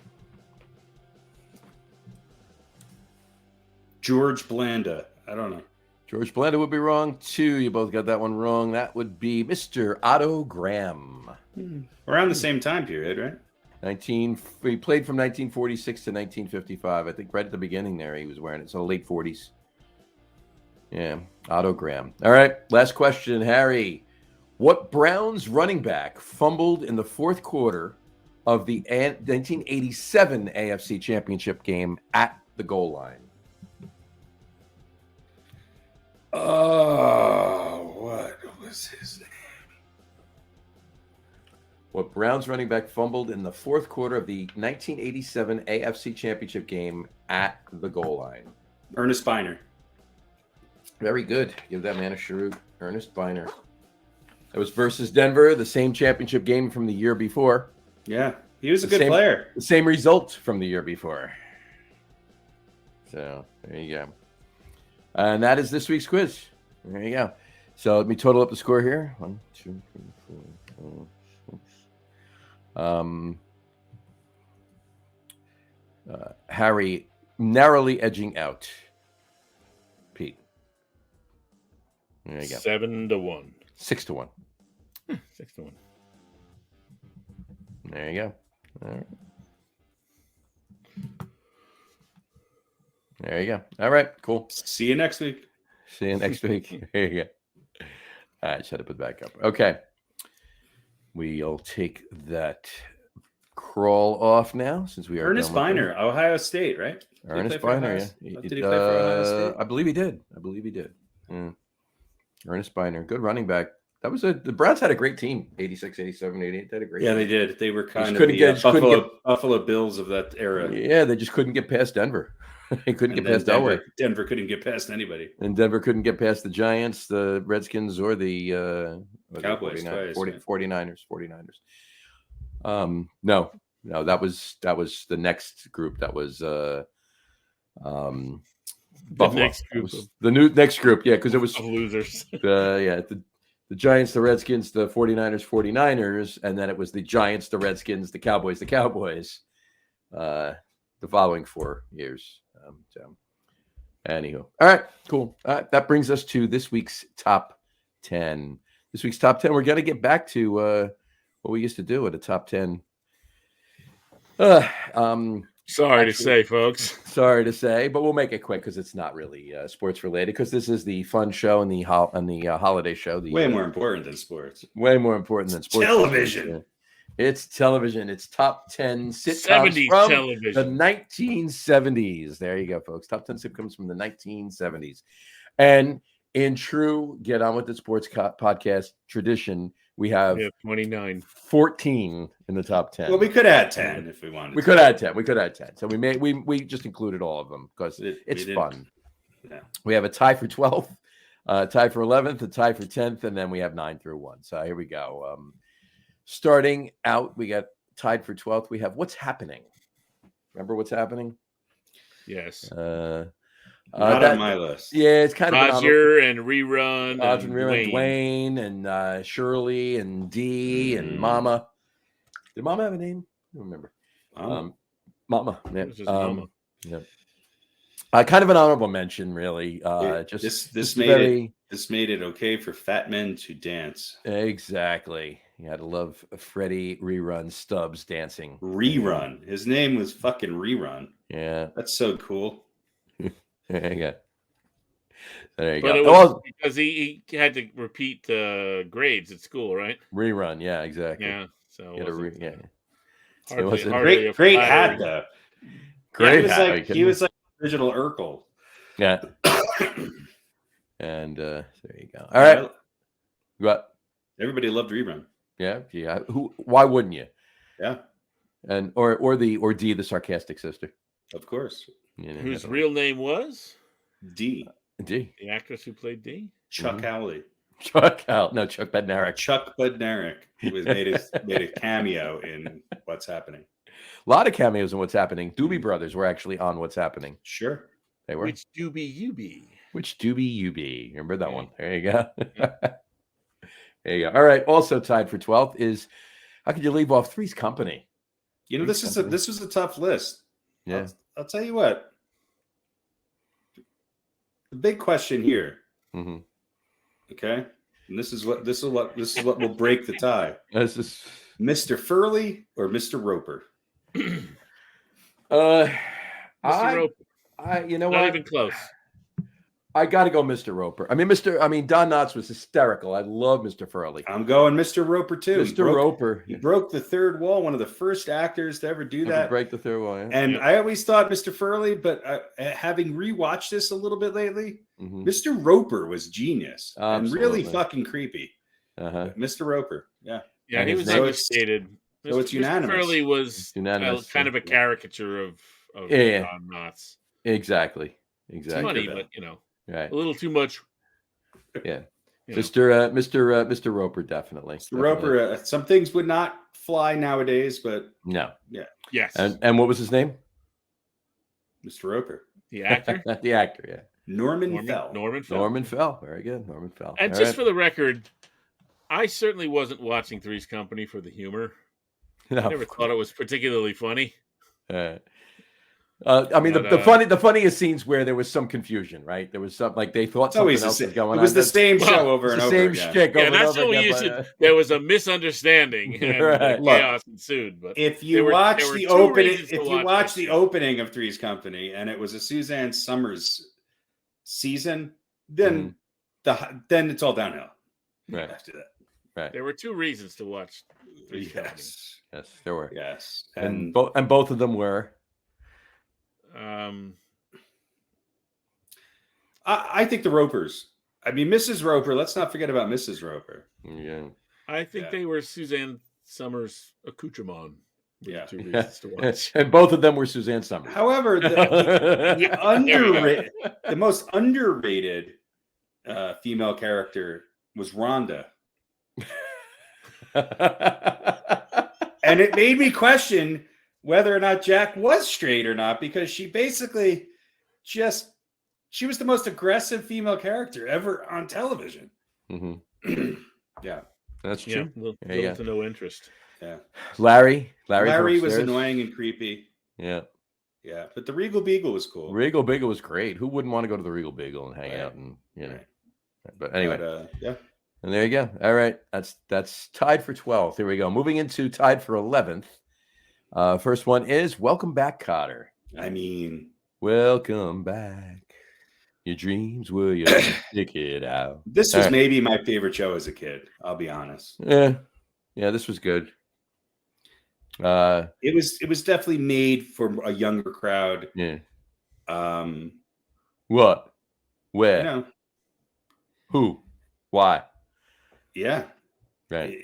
George Blanda. I don't know. George Blanda would be wrong, too. You both got that one wrong. That would be Mr. Otto Graham. Around the same time period, right? He played from 1946 to 1955. I think right at the beginning there he was wearing it. So late 40s. Yeah, Otto Graham. All right, last question, Harry. What Browns running back fumbled in the fourth quarter of the 1987 AFC Championship game at the goal line? Oh, what was his name? What Browns running back fumbled in the fourth quarter of the 1987 AFC Championship game at the goal line? Ernest Biner. Very good. Give that man a salute. Ernest Biner. It was versus Denver, the same championship game from the year before. Yeah. He was a good player. The same result from the year before. So there you go. And that is this week's quiz. There you go. So let me total up the score here. 1, 2, 3, 4, 5, 6. Harry narrowly edging out Pete. There you go. 7-1. 6-1. 6-1. There you go. All right. There you go. All right, cool. See you next week. See you next week. There you go. All right, shut up and back up. Okay. We'll take that crawl off now since we are Ernest Biner, Ohio State, right? Ernest Biner, yeah. Did he play for Ohio State? I believe he did. Yeah. Ernest Biner, good running back. That was the Browns had a great team. 86, 87, 88. They had a great team. They did. They were kind of the Buffalo Bills of that era. Yeah, they just couldn't get past Denver. They couldn't get past Delaware. Denver couldn't get past anybody. And Denver couldn't get past the Giants, the Redskins, or the Cowboys. 49ers. No, that was the next group. That was Buffalo. The new next group, yeah, because it was losers. The Giants, the Redskins, the 49ers, and then it was the Giants, the Redskins, the Cowboys, the following 4 years. Anywho, all right, cool. That brings us to this week's top 10. This week's top 10. We're going to get back to what we used to do at a top 10. Sorry to say, folks. Sorry to say, but we'll make it quick because it's not really sports related. Because this is the fun show and the holiday show. Way more important than sports. Way more important than sports. Television. It's television. It's top 10 sitcoms from television. the 1970s. There you go, folks. Top 10 sitcoms from the 1970s. And in true Get On With It Sports podcast tradition, we have 29. 14 in the top 10. Well, we could add 10 if we wanted. We could add 10. So we just included all of them because it's fun. Yeah. We have a tie for 12th, tie for 11th, a tie for 10th, and then we have 9 through 1. So here we go. Starting out, we got tied for 12th. We have What's Happening. Remember What's Happening? Yes. Not on my list. Yeah, it's kind of Roger and Rerun. Dwayne and Shirley and Dee and Mama. Did Mama have a name? I don't remember. Mama. Yeah. Mama. Yeah. Kind of an honorable mention, really. This made it okay for fat men to dance. Exactly. You had to love Freddie Rerun Stubbs dancing. Rerun. His name was fucking Rerun. Yeah. That's so cool. There you go. There you but go. It was because he had to repeat grades at school, right? Rerun. Yeah, exactly. Yeah. So great hat though. Great hat. He was like original Urkel. Yeah. And there you go. All right. What? Everybody loved Rerun. Yeah. Why wouldn't you? Yeah. And or Dee, the sarcastic sister. Of course. Whose real name was Dee. Dee. The actress who played Dee? Chuck Howley. Chuck Bednarik. Chuck Bednarik, who made a cameo in What's Happening. A lot of cameos in What's Happening. Doobie Brothers were actually on What's Happening. Sure. They were. Which Doobie you be? Which Doobie you be? Remember that one? There you go. There you go. All right. Also tied for 12th is How Could You Leave Off Three's Company? This was a tough list. Yeah. I'll tell you what. The big question here. Mm-hmm. Okay. And this is what will break the tie. This is Mr. Furley or Mr. Roper? Mr. Roper. You know Not what? even close. I got to go Mr. Roper. Don Knotts was hysterical. I love Mr. Furley. I'm going Mr. Roper too. Roper. He broke the third wall. One of the first actors to ever do that. Break the third wall. Yeah. And I always thought Mr. Furley, but having rewatched this a little bit lately, Mr. Roper was genius and really fucking creepy. Mr. Roper. Yeah. Yeah, and he was devastated. So it's unanimous. Mr. Furley was kind of a caricature of Don Knotts. Exactly. It's funny, but right. a little too much. Yeah. Mr. Roper, definitely. Mr. Roper, some things would not fly nowadays, but no. Yeah. Yes. And what was his name? Mr. Roper. The actor? The actor, yeah. Norman Fell. Norman Fell. Very good. Norman Fell. And just for the record, I certainly wasn't watching Three's Company for the humor. I never thought it was particularly funny. I mean, the funniest scenes where there was some confusion, right? There was some they thought something else was going on. It was the same show over and over again. Same shtick over and over again. There was a misunderstanding and chaos ensued. But if you watch the opening of Three's Company and it was a Suzanne Summers season, then it's all downhill. Right after that. Right. There were 2 reasons to watch Three's Company. Yes, there were. Yes, and both of them were. I think the Ropers. I mean, Mrs. Roper. Let's not forget about Mrs. Roper. Yeah. I think they were Suzanne Summers' accoutrement. Yeah. 2 reasons to watch. And both of them were Suzanne Summers. However, the most underrated female character was Rhonda. And it made me question whether or not Jack was straight or not, because she basically she was the most aggressive female character ever on television. Mm-hmm. Yeah. That's true. Little to no interest. Yeah. Larry was annoying and creepy. Yeah. Yeah. But the Regal Beagle was cool. Regal Beagle was great. Who wouldn't want to go to the Regal Beagle and hang out and But anyway. Yeah. And there you go. All right. That's tied for 12th. Here we go. Moving into tied for 11th. First one is Welcome Back, Kotter. I mean, welcome back. Your dreams will you stick it out. This was maybe my favorite show as a kid. I'll be honest. Yeah, this was good. It was definitely made for a younger crowd. Yeah. What? Where? Who? Why? Yeah. Right.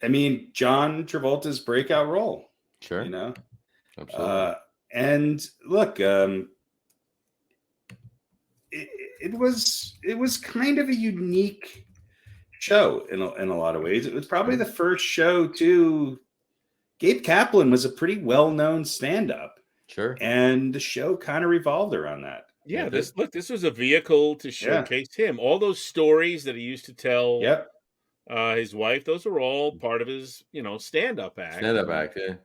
I mean, John Travolta's breakout role. Sure. Absolutely. And look, it was kind of a unique show in a lot of ways. It was probably the first show to. Gabe Kaplan was a pretty well-known stand-up. Sure. And the show kind of revolved around that. Yeah, this was a vehicle to showcase him. All those stories that he used to tell his wife, those are all part of his, stand-up act. Stand-up act, yeah.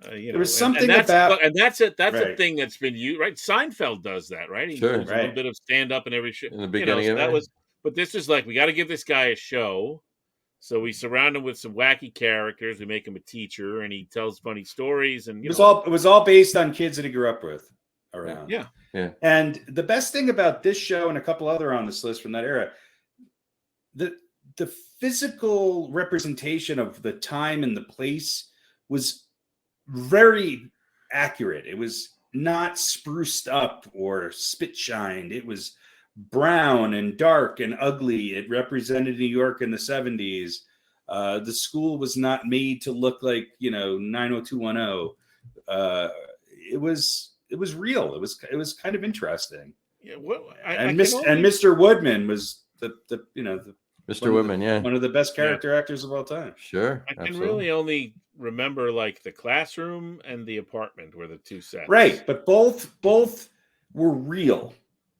There was something that's a thing that's been used, right? Seinfeld does that, right? He does a little bit of stand-up in every show. In the beginning of it. But this is we got to give this guy a show. So we surround him with some wacky characters. We make him a teacher, and he tells funny stories. And it was all based on kids that he grew up with around. Yeah. And the best thing about this show and a couple other on this list from that era, the physical representation of the time and the place was very accurate. It was not spruced up or spit shined. It was brown and dark and ugly. It represented New York in the 70s. The school was not made to look like 90210. It was real. It was kind of interesting. Yeah. Mr. Woodman was the Mr. Woodman, one of the best character actors of all time. Sure. I can really only remember the classroom and the apartment were the 2 sets. Right, but both were real.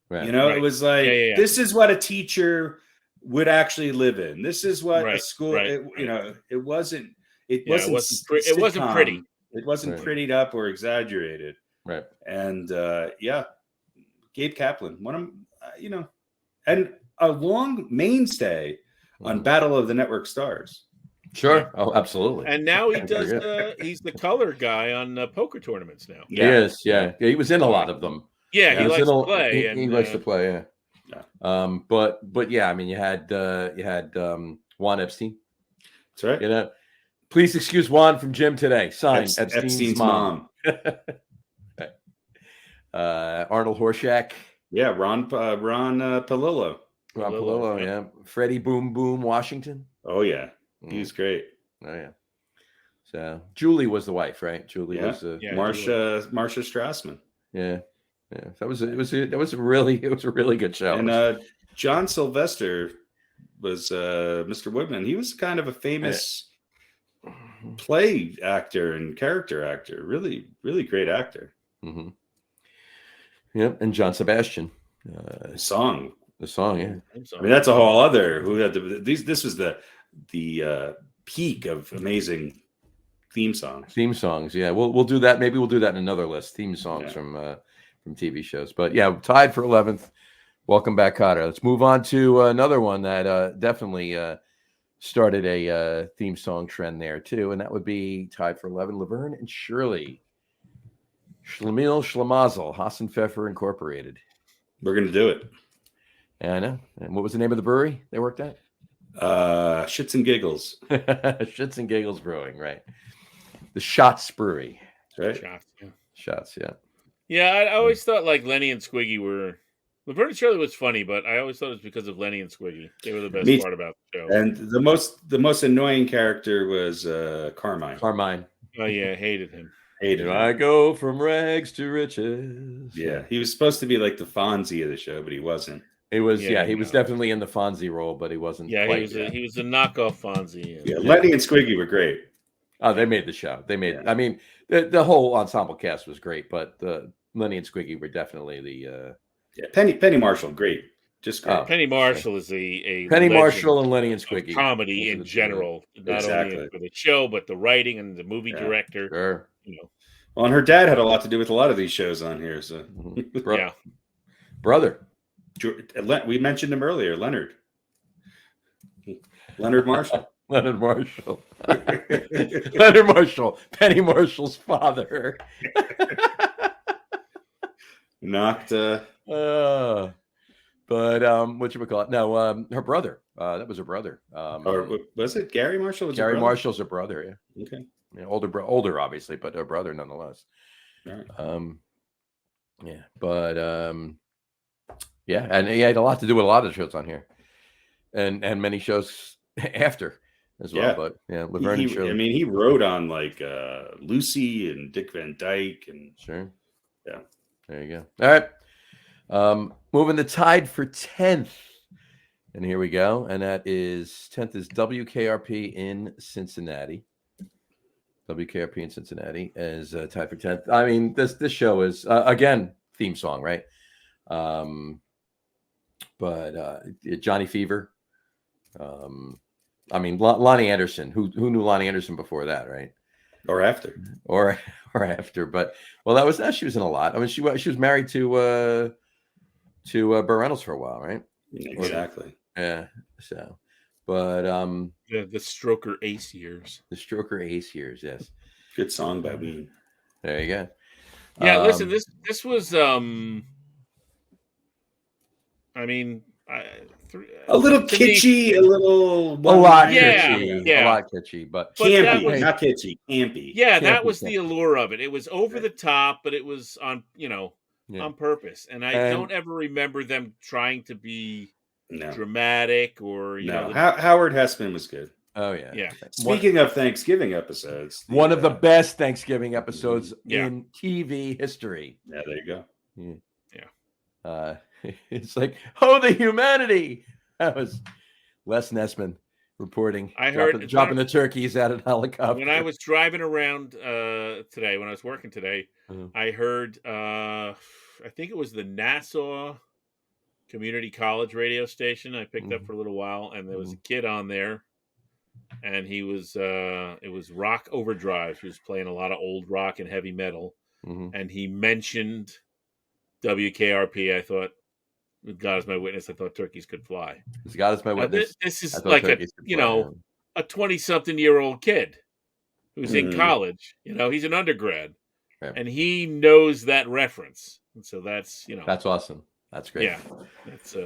Right. It was this is what a teacher would actually live in. This is what a school. It wasn't pretty. It wasn't prettied up or exaggerated. Right. And Gabe Kaplan, one of and a long mainstay on Battle of the Network Stars. Sure. Oh, absolutely. And now he does. He's the color guy on poker tournaments now. Yes. Yeah. He was in a lot of them. Yeah, he likes to play. He likes to play. Yeah. But yeah, I mean, you had Juan Epstein. That's right. Please excuse Juan from gym today. Signed Epstein's mom. Right. Arnold Horshack. Yeah, Ron Palillo. Ron Palillo, yeah. Freddie Boom Boom Washington. Oh yeah, he was great. Oh yeah. So Julie was the wife, right? Julie was Marsha Strassman. Yeah. It was a really good show. And John Sylvester was Mr. Woodman. He was kind of a famous play actor and character actor. Really, really great actor. Mm-hmm. Yep, and John Sebastian. The song, yeah. I mean, that's a whole other. Who had this was the peak of amazing theme songs. Yeah. We'll do that. Maybe we'll do that in another list. Theme songs from TV shows. But yeah, tied for 11th. Welcome back, Cotter. Let's move on to another one that definitely started a theme song trend there too, and that would be tied for 11. Laverne and Shirley. Schlemiel Schlemazel, Hassan Pfeffer Incorporated. We're gonna do it. Yeah, I know. And what was the name of the brewery they worked at? Shits and Giggles. Shits and Giggles Brewing, right? The Shots Brewery, right? Shots, yeah. Yeah, I always thought like Lenny and Squiggy were. Laverne and Shirley was funny, but I always thought it was because of Lenny and Squiggy. They were the best part about the show. And the most annoying character was Carmine. Oh yeah, hated him. I go from rags to riches. Yeah, he was supposed to be like the Fonzie of the show, but he wasn't. He was definitely in the Fonzie role, but he wasn't. Yeah, he was a knockoff Fonzie. Yeah, Lenny and Squiggy were great. Oh, they made the show. I mean, the whole ensemble cast was great, but Lenny and Squiggy were definitely the. Penny Marshall, great. Just great. Penny Marshall is a Penny Marshall and Lenny and Squiggy. Comedy in general, not only for the show, but the writing and the movie director. Sure. Well, and her dad had a lot to do with a lot of these shows on here. So, brother. We mentioned him earlier, Leonard Marshall. Leonard Marshall. Leonard Marshall, Penny Marshall's father. Knocked. But whatchamacallit? No, her brother. That was her brother. Or was it Gary Marshall? Gary Marshall's her brother. Yeah. Okay. Yeah, older, obviously, but her brother nonetheless. Right. And he had a lot to do with a lot of shows on here, and many shows after as well. Yeah. But yeah, Laverne and Shirley. I mean, he wrote on like Lucy and Dick Van Dyke and sure. Yeah. There you go. All right. Moving the tied for 10th. And here we go. And that is 10th is WKRP in Cincinnati. WKRP in Cincinnati is tied for 10th. I mean, this show is again theme song, right? But Johnny Fever. I mean, Lonnie Anderson. Who knew Lonnie Anderson before that, right? Or after, or after. But she was in a lot. I mean, she was married to Burt Reynolds for a while, right? Exactly. Yeah. So, but the Stroker Ace years. The Stroker Ace years, yes. Good song by Ween. There you go. Yeah, listen, this was I mean, a little kitschy, a lot kitschy, but campy, not kitschy, campy. Yeah, campy, that was the allure of it. It was over the top, but it was on purpose. And I don't ever remember them trying to be dramatic or you know. Howard Hessman was good. Oh yeah. Yeah. Speaking of Thanksgiving episodes, one of the best Thanksgiving episodes in TV history. Yeah, there you go. Yeah. It's like, the humanity. That was Les Nessman reporting. I heard dropping the turkeys out of the helicopter. When I was driving around today, when I was working today, I heard I think it was the Nassau Community College radio station I picked up for a little while, and there was a kid on there, and he was it was Rock Overdrive. He was playing a lot of old rock and heavy metal, and he mentioned WKRP. I thought, with God as my witness, I thought turkeys could fly. With God as my witness, this is like a 20-something-year-old kid who's in college. He's an undergrad, and he knows that reference, and so that's that's awesome. That's great. Yeah, that's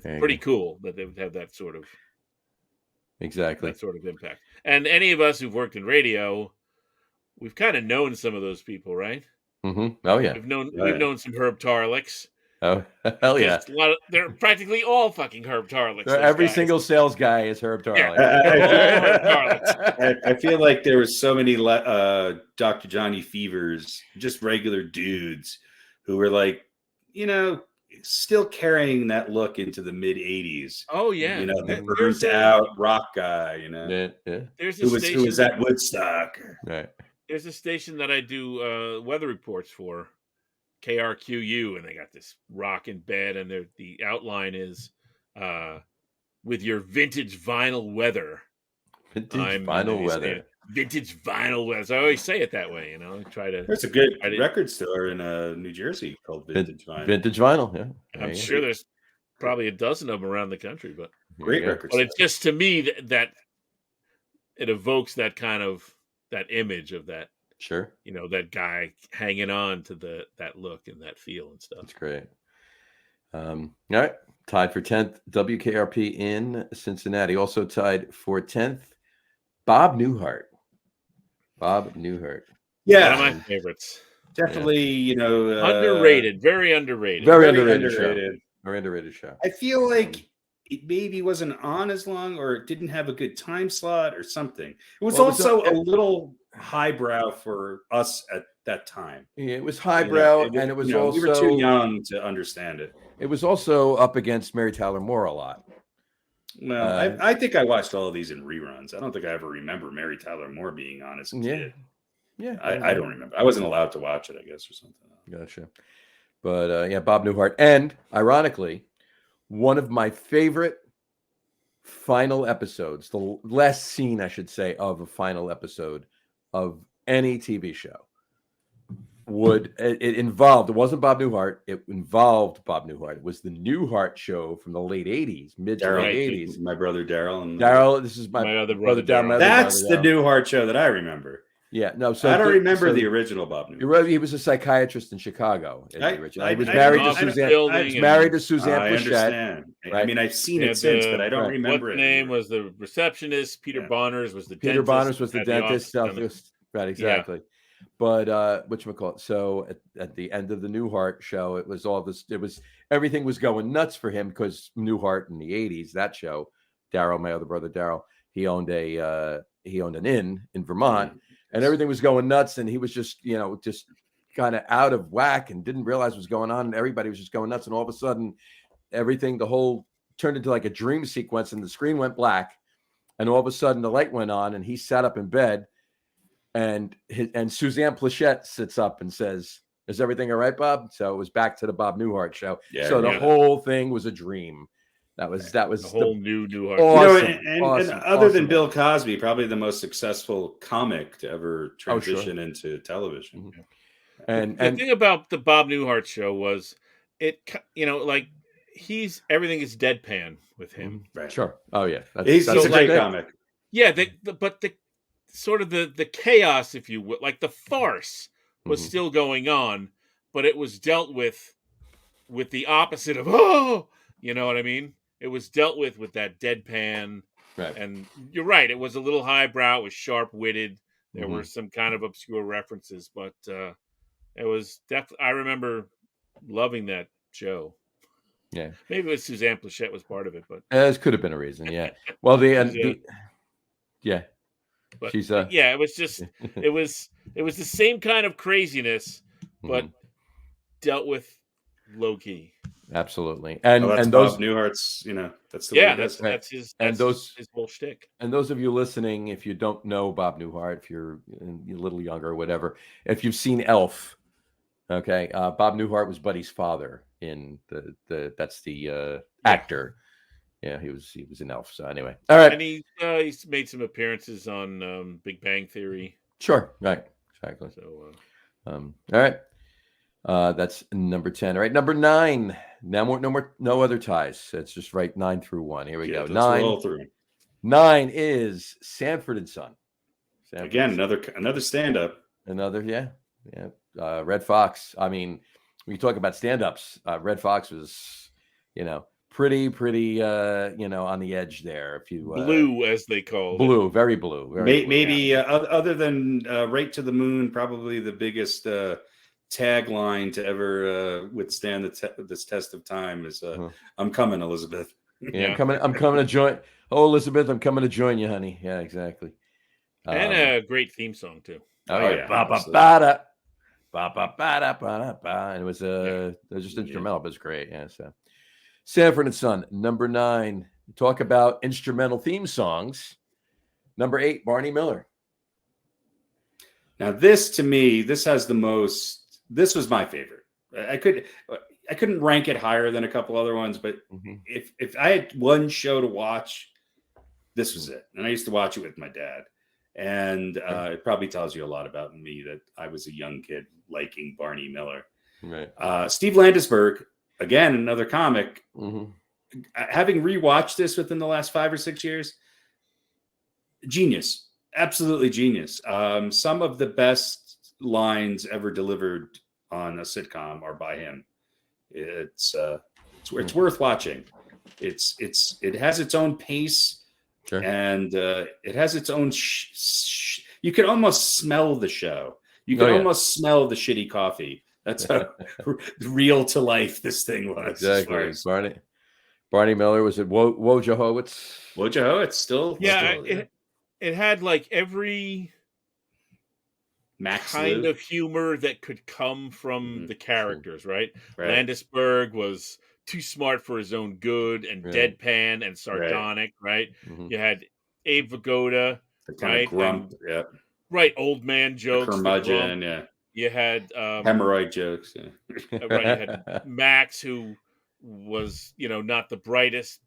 pretty cool that they would have that sort of impact. And any of us who've worked in radio, we've kind of known some of those people, right? Mm-hmm. Oh yeah, we've known some Herb Tarlicks. Oh hell yeah! They're practically all fucking Herb Tarlicks. Every single sales guy is Herb Tarlick. I feel like there was so many Dr. Johnny Fevers, just regular dudes who were like, still carrying that look into the mid 80s. Oh yeah, You know, the there's burnt out rock guy, you know. Yeah. There's a Who station was at Woodstock. Right. There's a station that I do weather reports for, KRQU, and they got this rockin' bed, and the outline is with your vintage vinyl weather. Vinyl weather. Vintage vinyl weather. So I always say it that way, you know. There's a good record store in New Jersey called Vintage Vinyl. Vintage Vinyl, yeah. I'm sure there's probably a dozen of them around the country, but great record but store. it's just, to me, that it evokes that kind of that image of that, sure, you know, that guy hanging on to that look and that feel and stuff. That's great. All right, tied for 10th, WKRP in Cincinnati. Also tied for 10th, Bob Newhart. Yeah, one of my favorites. Definitely, you know, underrated, very underrated. Very underrated show. I feel like it maybe wasn't on as long, or it didn't have a good time slot or something. It was also a little highbrow for us at that time. Yeah, it was highbrow, and it was also, we were too young to understand it. It was also up against Mary Tyler Moore a lot. Well, I think I watched all of these in reruns. I don't think I ever remember Mary Tyler Moore being on as a kid. Yeah. I don't remember. I wasn't allowed to watch it, I guess, or something. Gotcha. But yeah, Bob Newhart. And ironically, one of my favorite final episodes, the last scene, I should say, of a final episode of any TV show it wasn't Bob Newhart. It involved Bob Newhart. It was the Newhart Show from the late 80s, mid to late 80s. My brother Daryl. This is my other brother Daryl. That's the Newhart Show that I remember. Yeah, no. So I don't remember the original Bob Newhart. He was a psychiatrist in Chicago. He was married to Suzanne I understand. Right? I mean, I've seen it since, but I don't remember what it. The name was the receptionist. Peter Bonners was the dentist. Peter Bonners was the dentist. Right, exactly. Yeah. But whatchamacallit? So at the end of the Newhart show, it was all this. It was everything was going nuts for him because Newhart in the 80s, that show, Daryl, my other brother Daryl, he owned an inn in Vermont. And everything was going nuts, and he was just kind of out of whack and didn't realize what was going on. And everybody was just going nuts. And all of a sudden, the whole turned into like a dream sequence, and the screen went black. And all of a sudden, the light went on, and he sat up in bed. And Suzanne Plachette sits up and says, "Is everything all right, Bob?" So it was back to the Bob Newhart show. Yeah, so the whole thing was a dream. That was the whole new Newhart. Awesome, and other than Bill Cosby, probably the most successful comic to ever transition into television. Mm-hmm. And the thing about the Bob Newhart show was everything is deadpan with him. Right. Sure. Oh yeah, he's a great comic. Yeah, but the sort of the chaos, if you will, like the farce was still going on, but it was dealt with the opposite of you know what I mean? It was dealt with that deadpan, right? And you're right; it was a little highbrow. It was sharp-witted. There were some kind of obscure references, but it was definitely. I remember loving that show. Yeah, maybe it was Suzanne Plachette was part of it, but this could have been a reason. Yeah, well, yeah, but she's it was just it was the same kind of craziness, but dealt with low key. Absolutely, and those Newhart's, that's the way that's his whole shtick. And those of you listening, if you don't know Bob Newhart, if you're a little younger or whatever, if you've seen Elf, okay, Bob Newhart was Buddy's father in that's the actor. Yeah, he was in Elf. So anyway, all right, and he's made some appearances on Big Bang Theory. Sure, right, exactly. So, all right. That's number 10. All right, number 9. Now no other ties. It's just right 9 through 1. Here we go. 9 is Sanford and Son. Again, another stand-up. Red Fox. I mean, when you talk about stand-ups, Red Fox was, pretty, on the edge there. If you blue, as they call blue, very blue. Maybe other than Right to the Moon, probably the biggest tagline to ever withstand this test of time is "I'm coming, Elizabeth." Yeah, I'm coming to join. Oh, Elizabeth, I'm coming to join you, honey. Yeah, exactly. And a great theme song too. Oh yeah, ba ba ba da ba da ba, and it was just instrumental, but it's great. Yeah. So Sanford and Son, number 9. Talk about instrumental theme songs. Number 8, Barney Miller. Now, this to me, this has the most. This was my favorite. I couldn't rank it higher than a couple other ones, but if I had one show to watch, this was it. And I used to watch it with my dad, and it probably tells you a lot about me that I was a young kid liking Barney Miller. Right. Steve Landisberg, again, another comic. Having rewatched this within the last 5 or 6 years, genius, absolutely genius. Some of the best lines ever delivered on a sitcom are by him. It's worth watching. It has its own pace, and it has its own. You can almost smell the show. You can almost smell the shitty coffee. That's how real to life this thing was. Exactly. Barney Miller was it Wojciechowicz? Wojciechowicz still. It had like every kind of humor that could come from the characters, right? Landisberg was too smart for his own good and deadpan and sardonic, right? You had Abe Vigoda, right? Grump, old man jokes. Curmudgeon, You had hemorrhoid jokes. You had Max, who was, not the brightest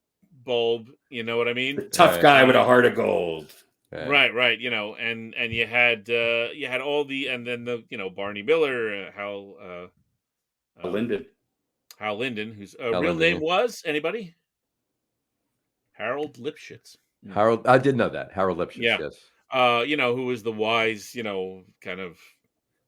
bulb, you know what I mean? The tough guy with a heart of gold. Right. And you had all the, and then the, Barney Miller, Hal Linden, whose real name was anybody? Harold Lipschitz. Harold, I did know that. Harold Lipschitz, yes. Who was the wise, kind of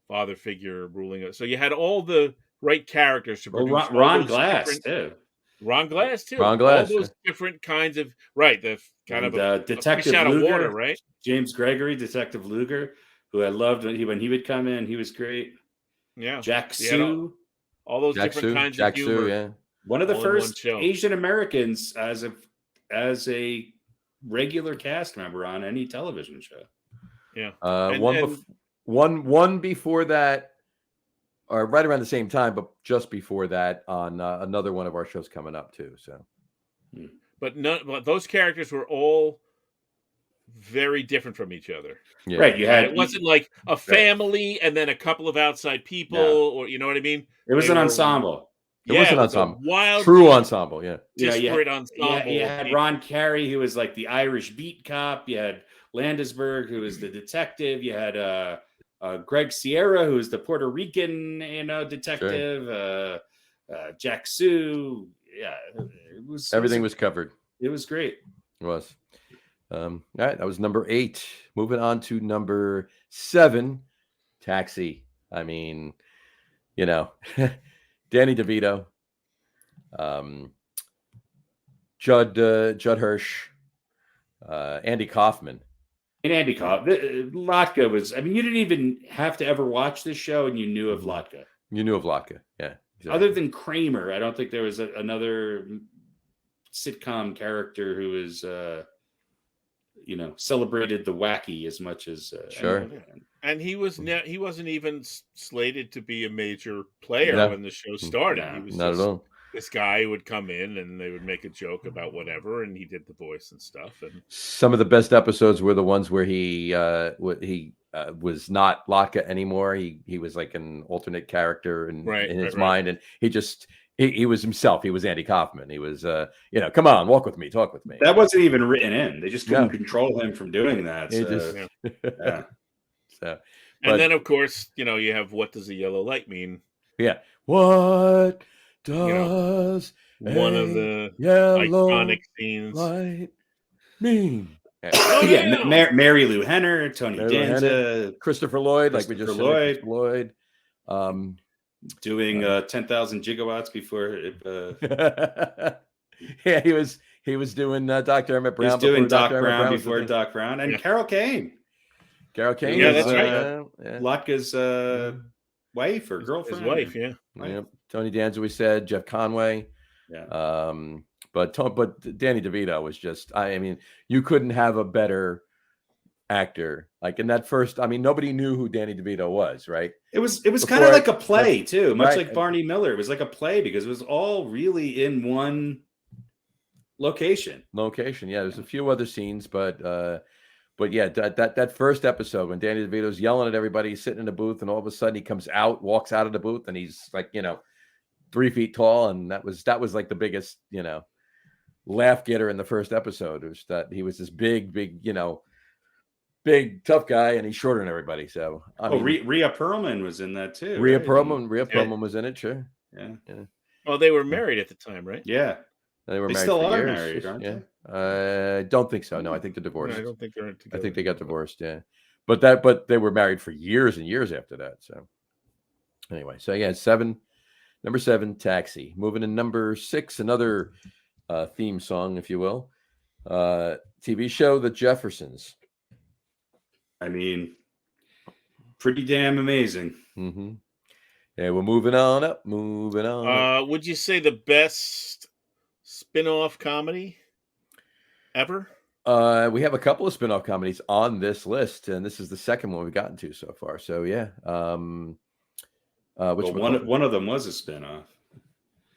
father figure ruling it. So you had all the right characters to produce. Ron Glass, too. Ron Glass, all those different kinds of the kind of Detective a Luger, water, right? James Gregory, Detective Luger, who I loved when he would come in. He was great. Yeah, Jack Sue, all those different kinds of humor. Sue, yeah. One of the first Asian Americans as a regular cast member on any television show. Yeah, one before that. Or right around the same time, but just before that on another one of our shows coming up too. So, but those characters were all very different from each other. Yeah. Right. It wasn't like a family and then a couple of outside people, or you know what I mean? It was an ensemble. It was an ensemble. Wild, true ensemble. Yeah. Disparate ensemble. You had Ron Carey, who was like the Irish beat cop. You had Landisberg, who was the detective. You had Greg Sierra, who was the Puerto Rican, detective. Sure. Jack Sue. Yeah, everything was covered. It was great. It was. All right, that was number 8. Moving on to number 7, Taxi. I mean, Danny DeVito, Judd Hirsch, Andy Kaufman. And Andy Kaufman. Latka was, you didn't even have to ever watch this show and you knew of Latka. You knew of Latka, yeah. Exactly. Other than Kramer, I don't think there was another sitcom character who was, celebrated the wacky as much as sure. And he wasn't even slated to be a major player when the show started. He was not at all. This guy would come in and they would make a joke about whatever, and he did the voice and stuff. And some of the best episodes were the ones where he was not Latka anymore. He was like an alternate character in his mind, and he was himself. He was Andy Kaufman. He was come on, walk with me, talk with me. That wasn't even written in. They just couldn't control him from doing that. And then of course, you have what does a yellow light mean? Yeah. What does one of the iconic scenes light mean? Mary Lou Henner, Tony Danza, Christopher Lloyd, like we just said. Christopher Lloyd. Doing 10,000 gigawatts before it, yeah, he was doing Dr. Emmett Brown. He was doing Doc Brown before Doc Brown, and Carol Kane. Yeah, that's right. Latka's wife or girlfriend. His wife, yeah. Yep. Tony Danza, we said, Jeff Conway. Yeah. But Danny DeVito was just, you couldn't have a better actor. Like in that first, I mean, nobody knew who Danny DeVito was, right? It was kind of like a play too, much like Barney Miller. It was like a play because it was all really in one location. Yeah, there's a few other scenes, but yeah, that first episode when Danny DeVito's yelling at everybody, he's sitting in the booth, and all of a sudden he walks out of the booth, and he's like 3 feet tall, and that was like the biggest laugh getter in the first episode. It was that he was this big big tough guy, and he's shorter than everybody. So Rhea Perlman was in that too. Rhea Perlman was in it, sure. Yeah. Well, they were married at the time, right? Yeah. They were married still for are years. married, aren't they? I don't think so. No, I think they're divorced. No, I don't think they're together. I think they got divorced. Yeah, but they were married for years and years after that. So anyway, so yeah, number 7, Taxi. Moving to number 6, another theme song, if you will. TV show The Jeffersons. I mean, pretty damn amazing. Mm-hmm. Yeah, we're moving on up. Would you say the best spin-off comedy ever? We have a couple of spin-off comedies on this list, and this is the second one we've gotten to so far. So yeah. Which one of them was a spin-off.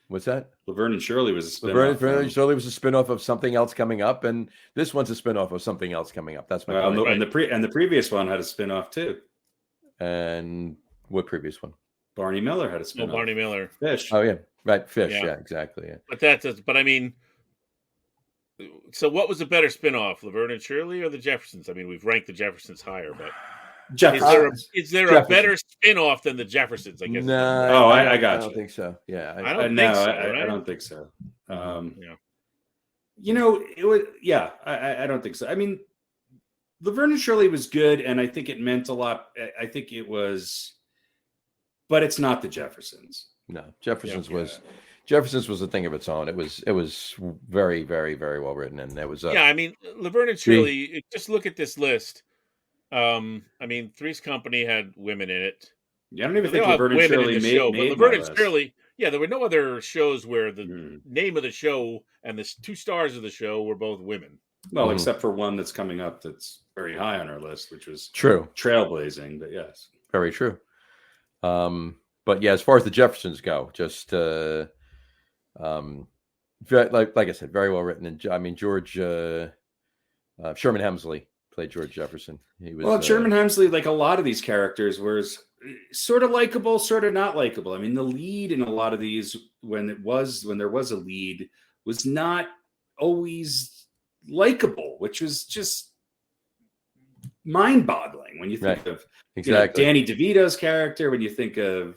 What's that? Laverne and Shirley was a spin-off. Laverne and Shirley was a spin-off of something else coming up, and this one's a spin-off of something else coming up. That's my point. And the previous one had a spin-off too. And what previous one? Barney Miller had a spin-off. Barney Miller. Fish. Oh yeah, right. Fish. Yeah, exactly. Yeah. But I mean, so what was a better spin-off, Laverne and Shirley or the Jeffersons? I mean, we've ranked the Jeffersons higher, but is there a better spin-off than the Jeffersons? I guess. No. I got you. I don't think so. Yeah. I don't think so. I don't think so. Yeah. It was. Yeah. I don't think so. I mean, Laverne and Shirley was good, and I think it meant a lot. I think it was, but it's not the Jeffersons. No, Jeffersons was a thing of its own. It was very, very, very well written, and there was I mean, Laverne and Shirley. Just look at this list. I mean, Three's Company had women in it. Yeah, I don't even think Laverne and Shirley made Laverne and Shirley. Yeah, there were no other shows where the name of the show and the 2 stars of the show were both women. Well, except for one that's coming up that's very high on our list, which was true, trailblazing. But yes, very true. But yeah, as far as the Jeffersons go, just like I said, very well written. And I mean, Sherman Hemsley played George Jefferson. He was Sherman Hemsley, like a lot of these characters, was sort of likable, sort of not likable. I mean, the lead in a lot of these, when there was a lead, was not always likable, which was just mind-boggling when you think of Danny DeVito's character, when you think of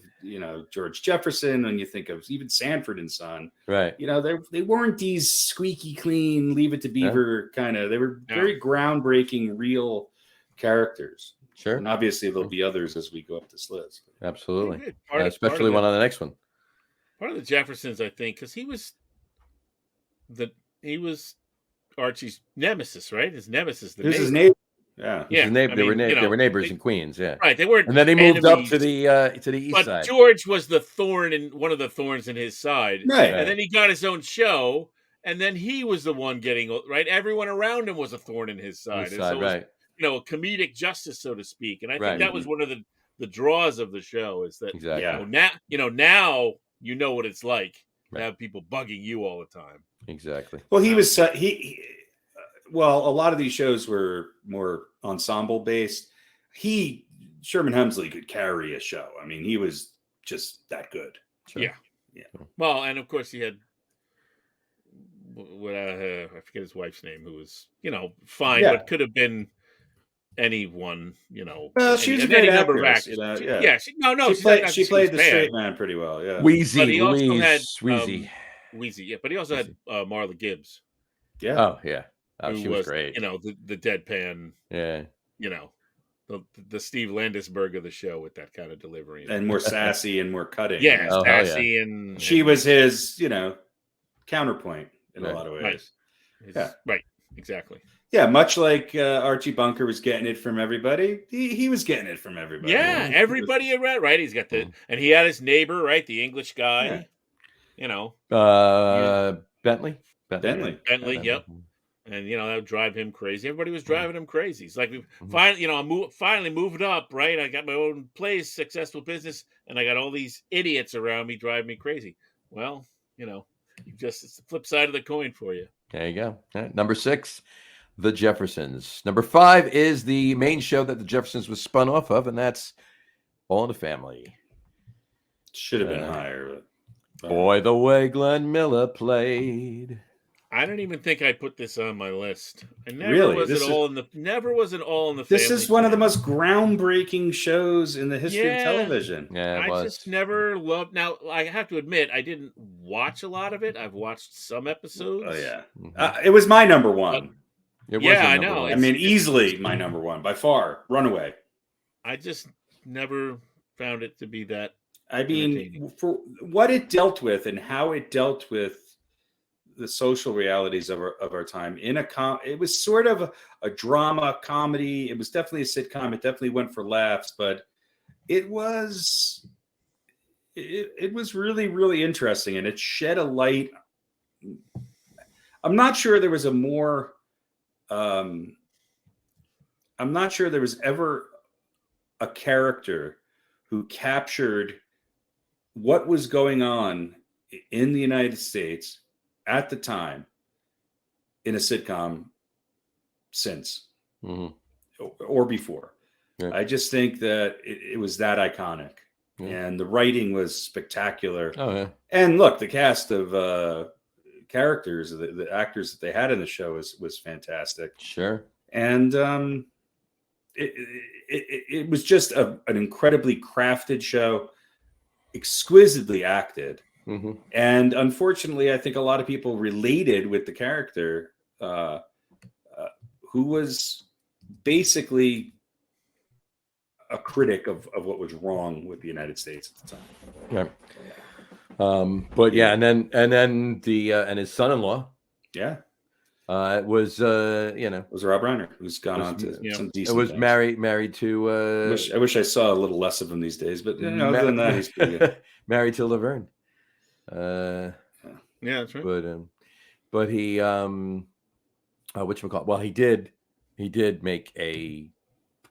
George Jefferson, when you think of even Sanford and Son, right? They weren't these squeaky clean, Leave It to Beaver kind of. They were very groundbreaking, real characters. Sure, and obviously there'll be others as we go up this list. Absolutely, especially one on the next one. Part of the Jeffersons, I think, because he was Archie's nemesis, right? His nemesis. His neighbor. Yeah. His neighbor. They were neighbors in Queens. Yeah. Right. They weren't. And then they moved up to the east side. But George was one of the thorns in his side. Right. And then he got his own show, and then he was the one getting right. Everyone around him was a thorn in his side. Right. A comedic justice, so to speak. And I think that was one of the draws of the show is that now you know what it's like to have people bugging you all the time. Exactly. Well, he was well, a lot of these shows were more ensemble based. Sherman Hemsley could carry a show. I mean, he was just that good. Sure. Yeah. Well, and of course he had I forget his wife's name, who was fine, but could have been anyone. Well, she was a great actress. She played the straight man pretty well. Yeah. Wheezy. Yeah, but he also had Marla Gibbs. Yeah. Oh yeah. Oh, she was great. The deadpan. Yeah. The Steve Landisberg of the show with that kind of delivery and more sassy and more cutting. Yeah, sassy and she was his, counterpoint in a lot of ways. Right. Exactly. Yeah, much like Archie Bunker was getting it from everybody, he was getting it from everybody. Yeah, everybody around, right? He's got and he had his neighbor, right? The English guy. Bentley. Yep. And that would drive him crazy. Everybody was driving him crazy. It's like finally, I finally moved up, right? I got my own place, successful business, and I got all these idiots around me driving me crazy. Well, it's the flip side of the coin for you. There you go. All right, number 6, The Jeffersons. Number 5 is the main show that The Jeffersons was spun off of, and that's All in the Family. Should have been higher. But... Boy, the way Glenn Miller played. I don't even think I put this on my list. Never was it All in the Family. This is one of the most groundbreaking shows in the history of television. Yeah, I just never loved. Now I have to admit, I didn't watch a lot of it. I've watched some episodes. Oh yeah, it was my number one. I know. One. I mean, easily my number one by far. Runaway. I just never found it to be that. I mean, for what it dealt with and how it dealt with the social realities of our time it was sort of a drama comedy. It was definitely a sitcom. It definitely went for laughs, but it was really, really interesting, and it shed a light. I'm not sure there was ever a character who captured what was going on in the United States at the time in a sitcom since or before. Yeah. I just think that it was that iconic, and the writing was spectacular. Oh, yeah. And look, the cast of characters, the actors that they had in the show was fantastic. Sure. And it was just an incredibly crafted show, exquisitely acted. Mm-hmm. And unfortunately, I think a lot of people related with the character who was basically a critic of what was wrong with the United States at the time. Yeah. But yeah, and then and his son-in-law. Yeah. It was was Rob Reiner, who's gone on to some decent. It was things. Married to. I wish I saw a little less of him these days, but other than that, he's pretty good. Married to Laverne. Yeah, that's right. But he whatchamacallit? Well, he did make a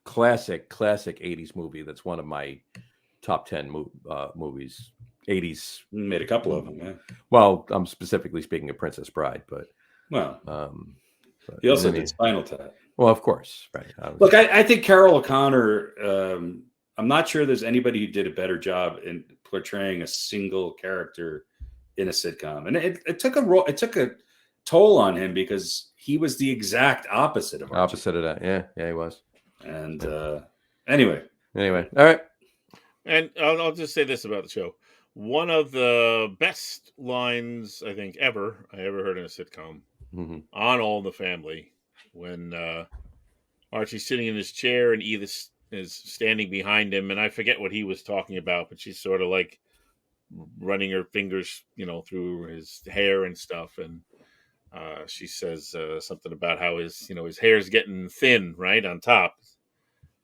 classic 80s movie that's one of my top 10 movies. 80s. Made a couple of them, yeah. Well, I'm specifically speaking of Princess Bride, but he also did Spinal Tap. Well, of course, right. Look, I think Carol O'Connor. I'm not sure there's anybody who did a better job in portraying a single character in a sitcom, and it took a toll on him because he was the exact opposite of that. Yeah, he was. And anyway, all right. And I'll just say this about the show: one of the best lines I think I ever heard in a sitcom on All in the Family, when Archie's sitting in his chair and Edith is standing behind him, and I forget what he was talking about, but she's sort of like running her fingers, through his hair and stuff, and she says something about how his hair's getting thin right on top,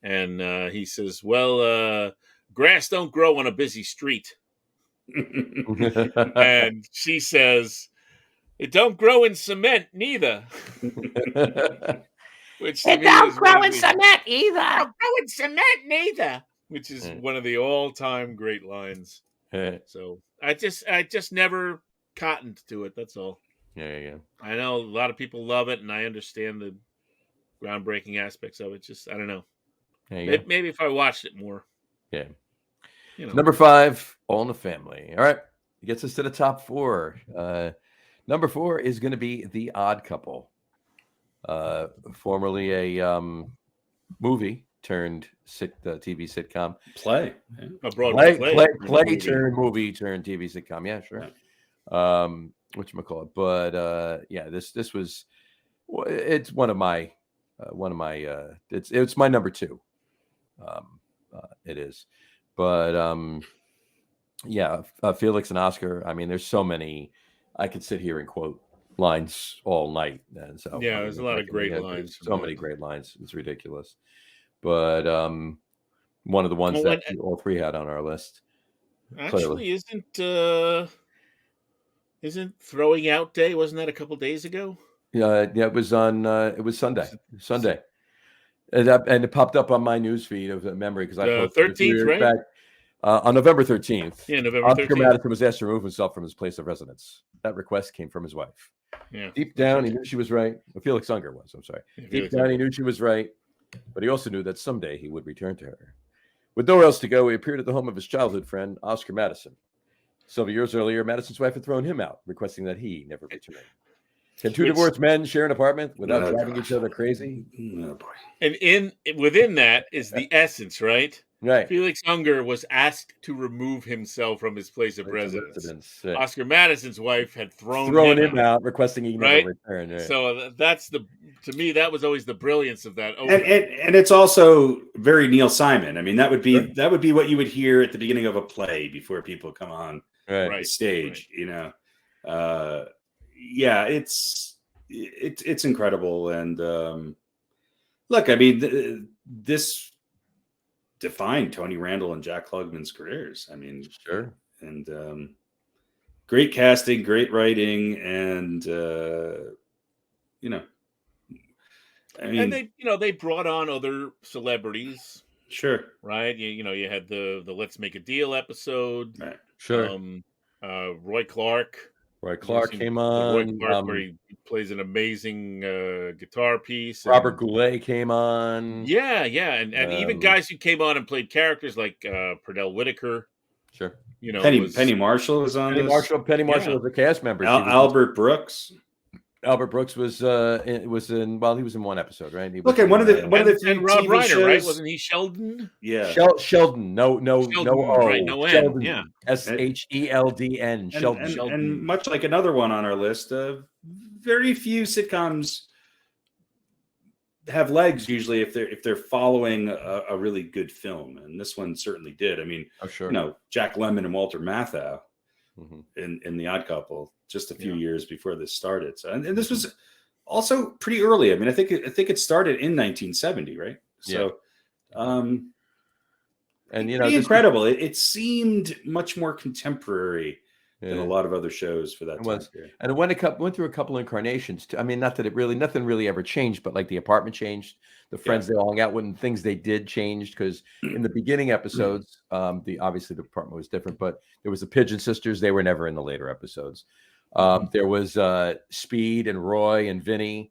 and he says, "Well, grass don't grow on a busy street," and she says, "It don't grow in cement neither." Which it don't grow in cement either. Don't grow in cement neither. Which is one of the all-time great lines. So I just never cottoned to it. That's all. Yeah. I know a lot of people love it, and I understand the groundbreaking aspects of it. Just I don't know. Maybe if I watched it more. Yeah. Number 5, All in the Family. All right, it gets us to the top 4. Number 4 is going to be The Odd Couple. Formerly a movie turned TV sitcom. Play turned movie turned TV sitcom. Yeah, sure. Whatchamacallit? But this was, it's one of my it's my number 2. It is. But Felix and Oscar. I mean, there's so many. I could sit here and quote lines all night, and so there's a lot of great lines. So many great lines. It's ridiculous. But one of the ones that all 3 had on our list. Actually, isn't Throwing Out Day? Wasn't that a couple days ago? Yeah, it was on. It was Sunday, and it popped up on my news feed of memory because I posted it a few 13th, years right? back. On November 13th, Yeah, November Oscar 13th. Madison was asked to remove himself from his place of residence. That request came from his wife. Yeah. Deep down, he knew she was right. Well, Felix Unger was. I'm sorry. Deep down, he knew she was right, but he also knew that someday he would return to her. With nowhere else to go, he appeared at the home of his childhood friend, Oscar Madison. Several years earlier, Madison's wife had thrown him out, requesting that he never return. Can two divorced men share an apartment without driving each other crazy? Oh, boy. And within that is the essence, right? Right. Felix Unger was asked to remove himself from his place of residence. Oscar Madison's wife had thrown him out, requesting he never return. Right. So to me, that was always the brilliance of that. And it's also very Neil Simon. I mean, that would be what you would hear at the beginning of a play before people come on the stage. Right. You know, yeah, it's incredible. And look, I mean, this defined Tony Randall and Jack Klugman's careers. I mean, sure. And great casting, great writing, and you know, I mean, and they brought on other celebrities. Sure. Right. You had the Let's Make a Deal episode. Right. Sure. Roy Clark. Roy Clark came on. Roy Clark, where he plays an amazing guitar piece. Robert Goulet came on. Yeah, and even guys who came on and played characters like Pernell Whitaker. Sure. Penny Marshall was on. Penny Marshall was a cast member. Albert Brooks. Albert Brooks was in one episode, right? Look, and one of the and Rob TV Reiner, shows, right? Wasn't he Sheldon? Yeah, Sheldon. No, right? No N. Sheldon. Yeah, Sheldon. Sheldon. And much like another one on our list, very few sitcoms have legs usually if they're following a really good film, and this one certainly did. I mean, sure. Jack Lemmon and Walter Matthau in The Odd Couple just a few years before this started. So, and this was also pretty early. I mean, I think it started in 1970, right? So, and pretty incredible. It seemed much more contemporary than a lot of other shows for that time period. And it went through a couple incarnations too. I mean, not that nothing really ever changed, but like the apartment changed, the friends they all hung out with, and things they did changed, because in the beginning episodes, obviously the apartment was different, but there was the Pigeon Sisters. They were never in the later episodes. There was Speed and Roy and Vinny.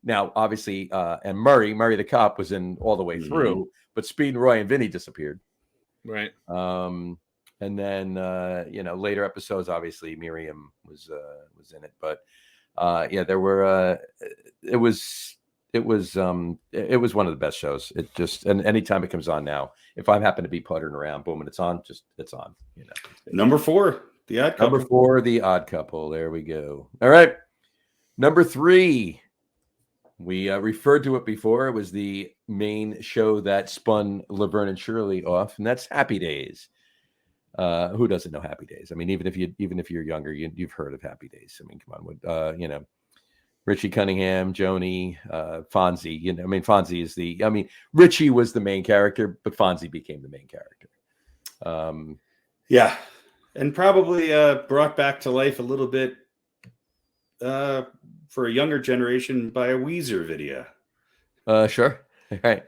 Now, obviously, and Murray the cop was in all the way through, but Speed and Roy and Vinny disappeared. Right. And then later episodes, obviously Miriam was in it, but there were it was one of the best shows. It just, and anytime it comes on now, if I happen to be puttering around, boom, and it's on. Number 4, The Odd Couple. Number 4, The Odd Couple. There we go. All right. Number 3. We referred to it before. It was the main show that spun Laverne and Shirley off, and that's Happy Days. Who doesn't know Happy Days? I mean, even if you're younger, you've heard of Happy Days. I mean, come on, Richie Cunningham, Joni, Fonzie. Fonzie is Richie was the main character, but Fonzie became the main character. And probably brought back to life a little bit for a younger generation by a Weezer video. Sure. Right.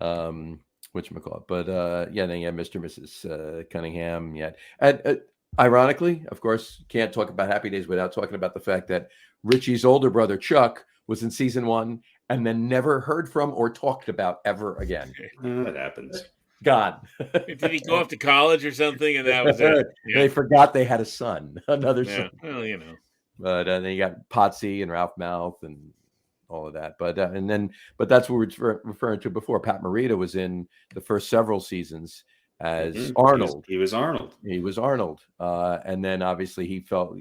Whatchamacallit. But then Mr. and Mrs. Cunningham. Yeah. And ironically, of course, can't talk about Happy Days without talking about the fact that Richie's older brother, Chuck, was in season 1 and then never heard from or talked about ever again. That happens. Gone. Did he go off to college or something? And that was it. Yeah. They forgot they had a son, another son. Well, But then you got Potsy and Ralph Mouth and all of that. But that's what we're referring to before. Pat Morita was in the first several seasons as Arnold. He was Arnold. And then obviously he felt,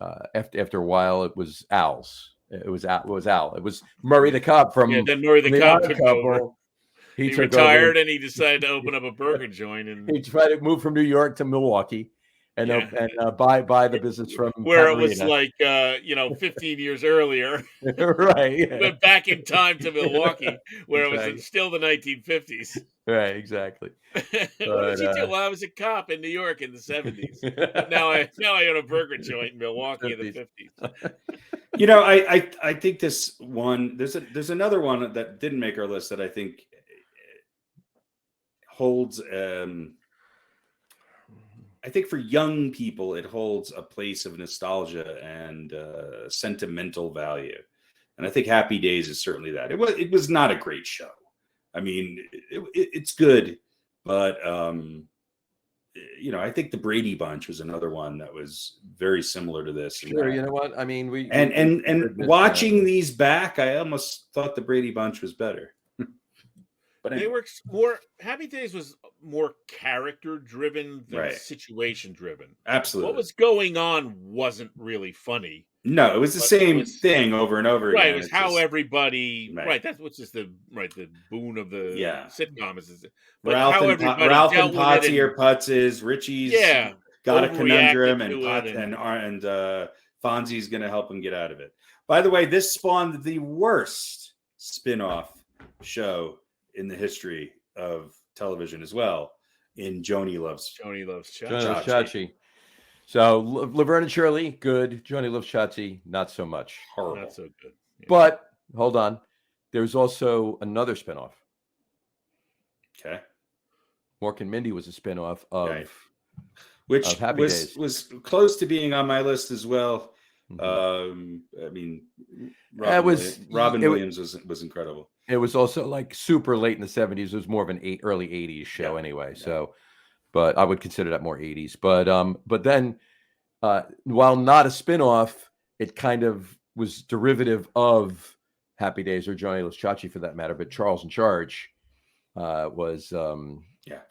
after a while it was Al's. It was Al. It was Murray the cop from then Murray the cop took over. He retired over. And he decided to open up a burger joint. And he tried to move from New York to Milwaukee. And buy the business from where Pat it was Morita. like 15 years earlier, right? Yeah. Went back in time to Milwaukee, where it was still the 1950s. Right, exactly. What did you do? Well, I was a cop in New York in the 70s. Now I own a burger joint in Milwaukee in the 50s. I think this one. There's another one that didn't make our list that I think holds. I think for young people, it holds a place of nostalgia and sentimental value, and I think Happy Days is certainly that. It was not a great show. I mean, it's good, but I think the Brady Bunch was another one that was very similar to this. Sure, you know what? I mean, we watching these back, I almost thought the Brady Bunch was better. But they were more. Happy Days was more character driven than situation driven. Absolutely. What was going on wasn't really funny. No, it was the same thing over and over again. Right, it was how everybody. Right, that's what's just the boon of the sitcom is. But Ralph and Potsy are putzes. Richie's got a conundrum, and Fonzie's going to help him get out of it. By the way, this spawned the worst spin-off show in the history of television as well. In Joni Loves Chachi. So Laverne and Shirley, good. Joni Loves Chachi, not so much. Horrible. Not so good. Yeah. But hold on, there's also another spinoff. Okay. Mork and Mindy was a spinoff of Happy Days. Was close to being on my list as well. Mm-hmm. I mean, Robin Williams was incredible. It was also like super late in the 70s. It was more of an early 80s show anyway. Yeah. So, but I would consider that more 80s. But then, while not a spinoff, it kind of was derivative of Happy Days or Johnny Loves Chachi for that matter. But Charles in Charge was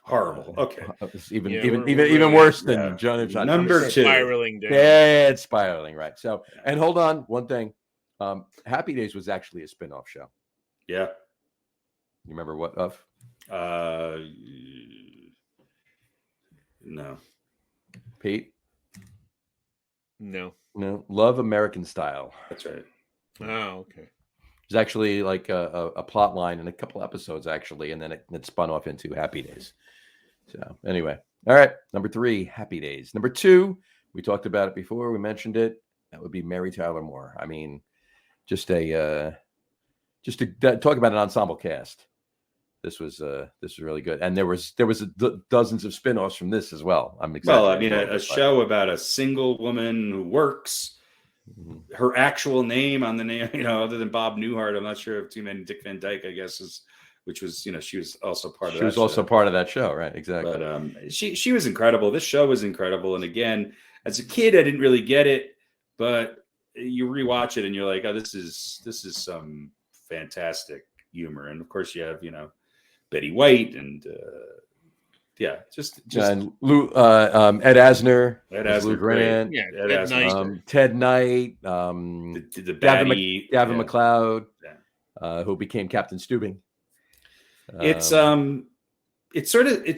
horrible. Okay, even worse than Johnny Loves Chachi. Number 2, spiraling down. Yeah, it's spiraling, right? So, and hold on, one thing. Happy Days was actually a spinoff show. Yeah. You remember what of? No. Pete? No. Love American Style. That's right. Oh, okay. It's actually like a plot line in a couple episodes, actually, and then it spun off into Happy Days. So anyway, all right. Number 3, Happy Days. Number 2, we talked about it before. We mentioned it. That would be Mary Tyler Moore. I mean, just to talk about an ensemble cast. This was really good, and there was dozens of spinoffs from this as well. I'm excited. Well, I mean, a show about a single woman who works. Her actual name on the name, other than Bob Newhart, I'm not sure of too many. Dick Van Dyke, I guess, which was, she was also part of that. She was also part of that show, right? Exactly. But she was incredible. This show was incredible, and again, as a kid, I didn't really get it, but you rewatch it and you're like, oh, this is some fantastic humor, and of course you have Betty White and just and Lou, Ed Asner, Lou Grant, Ed Asner, Ted Knight, the baddie, Gavin McLeod, who became Captain Steubing. It's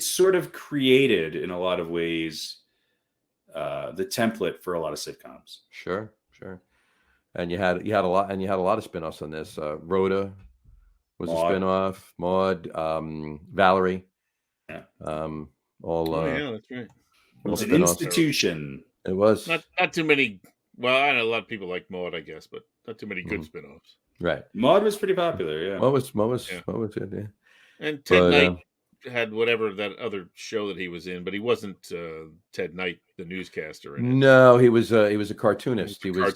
sort of created in a lot of ways the template for a lot of sitcoms. Sure. And you had a lot of spinoffs on this. Rhoda was Maude. A spinoff. Maude, Valerie. Yeah. That's right. It was an institution. It was not too many. Well, I know a lot of people like Maude, I guess, but not too many good spinoffs. Right. Maude was pretty popular. Yeah. What was it? Yeah. And Ted Knight had whatever that other show that he was in, but he wasn't Ted Knight, the newscaster. No, he was a cartoonist. He was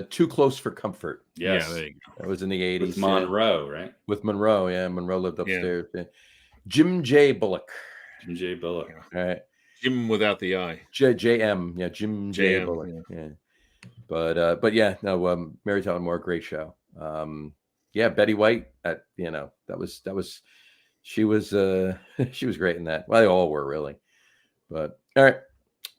Too Close for Comfort. Yes. Yeah, there you go. That was in the 80s. With Monroe, right? With Monroe, yeah. Monroe lived upstairs. Yeah. Jim J. Bullock. All right. Jim without the I. JM. Yeah, Jim J. Bullock. Yeah. But yeah, no, Mary Tyler Moore, great show. Betty White, that was she was great in that. Well, they all were really. But all right.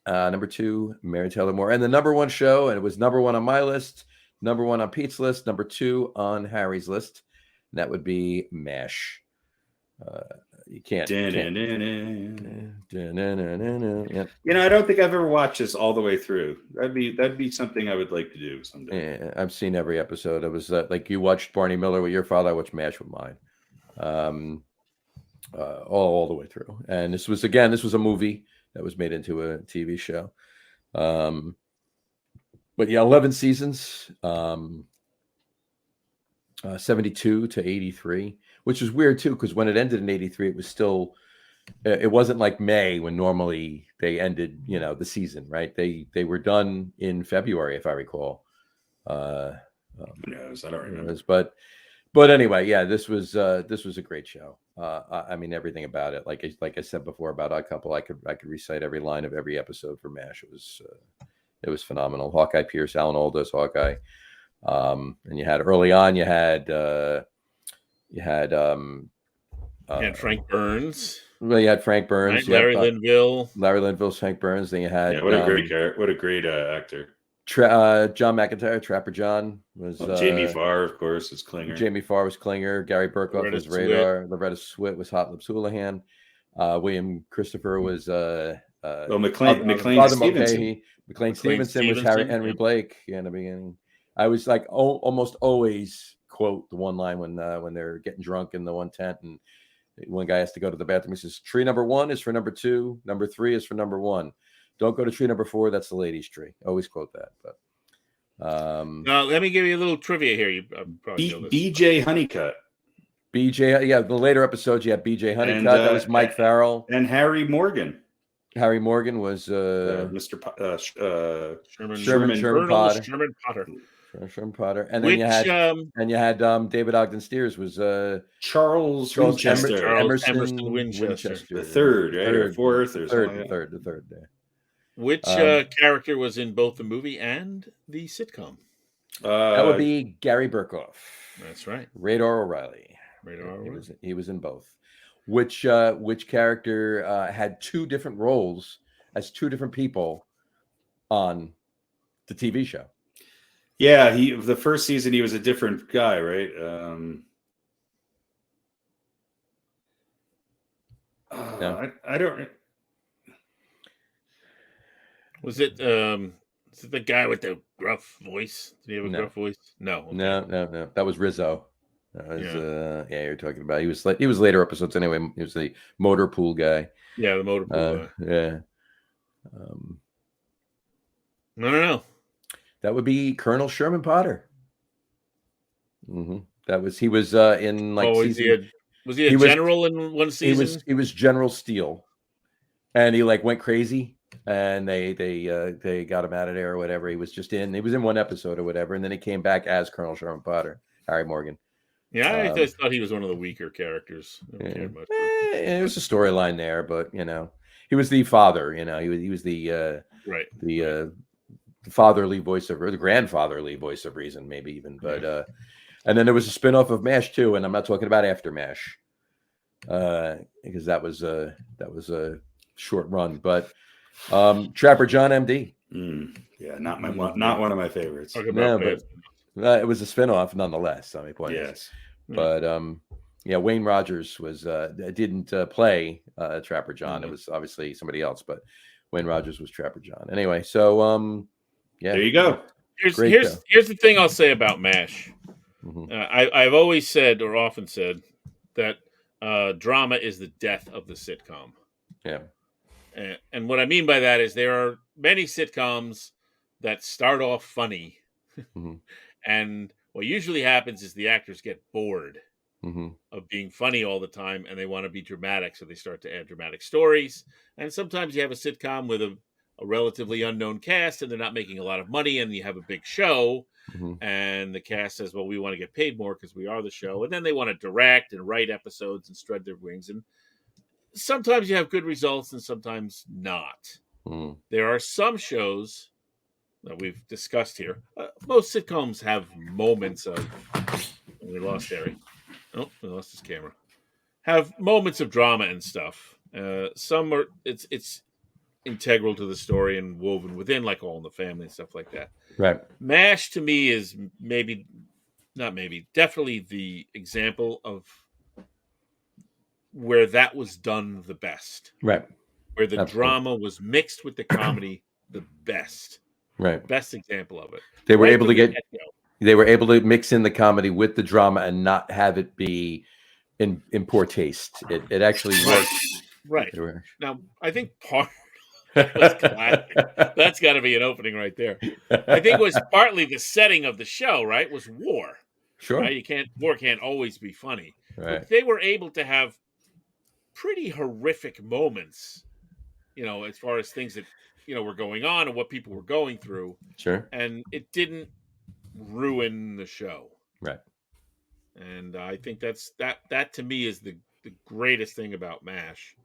Number 2, Mary Tyler Moore. And the number 1 show, and it was number 1 on my list, number 1 on Pete's list, number 2 on Harry's list. And that would be MASH. You can't. I don't think I've ever watched this all the way through. That'd be something I would like to do someday. Yeah, I've seen every episode. It was like you watched Barney Miller with your father. I watched MASH with mine. All the way through. And this was a movie that was made into a TV show. But yeah, 11 seasons, 72 to 83, which is weird too, because when it ended in 83, it was still, it wasn't like May when normally they ended, the season, right? They were done in February, if I recall. Who knows? I don't remember. But anyway, yeah, this was a great show. I mean, everything about it. Like I said before about Odd Couple, I could recite every line of every episode for MASH. It was phenomenal. Hawkeye Pierce, Alan Alda's Hawkeye, and you had early on. You had Frank Burns. Well, you had Frank Burns, right? Larry Linville, Frank Burns. Then you had what a great character! What a great actor. John McIntyre, Trapper John was Jamie Farr, of course, was Klinger. Jamie Farr was Klinger. Gary Burkhoff was Radar. Loretta Swit was Hot Lips Houlihan. William Christopher was McLean Stevenson. McLean Stevenson was Henry Blake in the beginning. I was like almost always quote the one line when they're getting drunk in the one tent and one guy has to go to the bathroom. He says, "Tree number 1 is for number 2. Number 3 is for number 1. Don't go to tree number 4. That's the ladies' tree." Always quote that. But now let me give you a little trivia here. You probably know this. BJ Honeycutt. BJ, yeah, the later episodes, you had BJ Honeycutt. That was Mike Farrell and Harry Morgan. Harry Morgan was Mr. Sherman Potter. Sherman Potter, and then you had David Ogden Steers was Charles Winchester. Emerson Winchester. The third, right? Or fourth, or the third. Yeah. Which character was in both the movie and the sitcom? That would be Gary Burkhoff. That's right. Radar O'Reilly. He was in both. Which character had 2 different roles as 2 different people on the TV show? Yeah, the first season he was a different guy, right? Yeah. I don't. Was it the guy with the gruff voice? Did he have a gruff voice? No. Okay. No. That was Rizzo. That was, you're talking about. He was later episodes anyway. He was the motor pool guy. Yeah, the motor pool guy. Yeah. No. That would be Colonel Sherman Potter. Mm-hmm. He was in like. Oh, season, was he a general in one season? He was General Steele, and he like went crazy, and they got him out of there or whatever. He was in one episode or whatever, and then he came back as Colonel Sherman Potter, Harry Morgan. Yeah, I just thought he was one of the weaker characters. I don't care much. There was a storyline there, but he was the father. He was the fatherly voice of, or the grandfatherly voice of reason, maybe even. But and then there was a spinoff of MASH too, and I'm not talking about after MASH, because that was a short run. But Trapper John MD, not one of my favorites. But it was a spinoff nonetheless. I mean, yes. But Wayne Rogers didn't play Trapper John. It was obviously somebody else, but Wayne Rogers was Trapper John. Anyway, so there you go. Here's the thing I'll say about MASH. Mm-hmm. I've always said, or often said, that drama is the death of the sitcom. Yeah. And what I mean by that is there are many sitcoms that start off funny, mm-hmm. and what usually happens is the actors get bored mm-hmm. of being funny all the time, and they want to be dramatic, so they start to add dramatic stories. And sometimes you have a sitcom with a relatively unknown cast, and they're not making a lot of money, and you have a big show, mm-hmm. and the cast says, well, we want to get paid more because we are the show. And then they want to direct and write episodes and spread their wings. And sometimes you have good results and sometimes not. Mm-hmm. There are some shows that we've discussed here. Most sitcoms have moments of... We lost Harry. Oh, we lost his camera. Have moments of drama and stuff. Some are... It's integral to the story and woven within, like All in the Family and stuff like that. Right. MASH to me is definitely the example of where that was done the best. Right. Where the drama was mixed with the comedy the best. Right. Best example of it. They were able to mix in the comedy with the drama and not have it be in poor taste. It actually worked. Right. Now, I think That was classic. That's got to be an opening right there. I think it was partly the setting of the show, right? Was war. Sure. Right? War can't always be funny. Right. But they were able to have pretty horrific moments, as far as things that, were going on and what people were going through. Sure. And it didn't ruin the show. Right. And I think that to me is the greatest thing about MASH.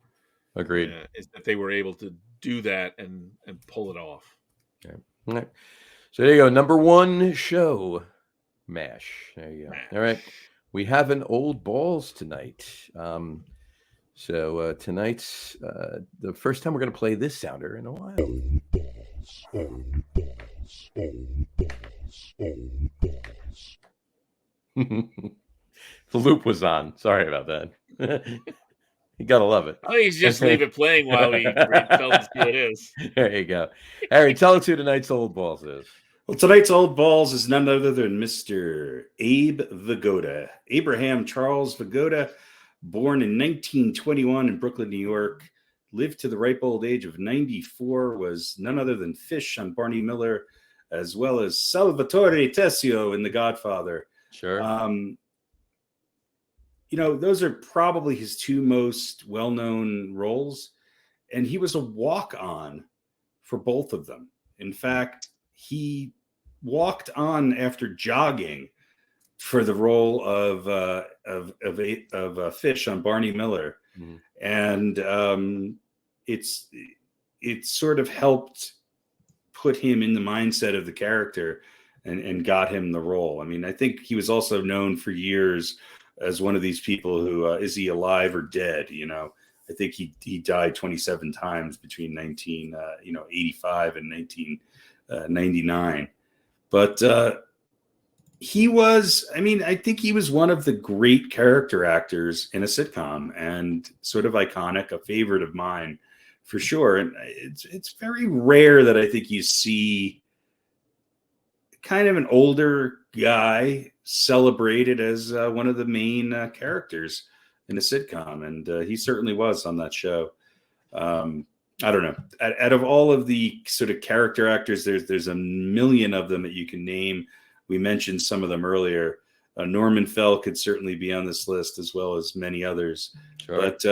Agreed. Is that they were able to do that and pull it off. Okay. All right. So there you go. Number one show, MASH. There you go. MASH. All right. We have an old balls tonight. So tonight's the first time we're going to play this sounder in a while. Old balls, old balls, old balls, old balls. The loop was on. Sorry about that. You gotta love it. I think he's just leave it playing while we tell us who it is. There you go. Harry, tell us who tonight's old balls is. Well, tonight's old balls is none other than Mr. Abe Vigoda. Abraham Charles Vigoda, born in 1921 in Brooklyn, New York, lived to the ripe old age of 94, was none other than Fish on Barney Miller, as well as Salvatore Tessio in The Godfather. Sure. Those are probably his two most well-known roles, and he was a walk-on for both of them. In fact, he walked on after jogging for the role of Fish on Barney Miller, and it sort of helped put him in the mindset of the character and got him the role. I mean, I think he was also known for years as one of these people who is he alive or dead? I think he died 27 times between 1985 and 1999. But he was, I think he was one of the great character actors in a sitcom and sort of iconic, a favorite of mine for sure. And it's very rare that I think you see kind of an older guy celebrated as one of the main characters in a sitcom, and he certainly was on that show. I don't know. Out of all of the sort of character actors, there's a million of them that you can name. We mentioned some of them earlier. Norman Fell could certainly be on this list, as well as many others. Sure. But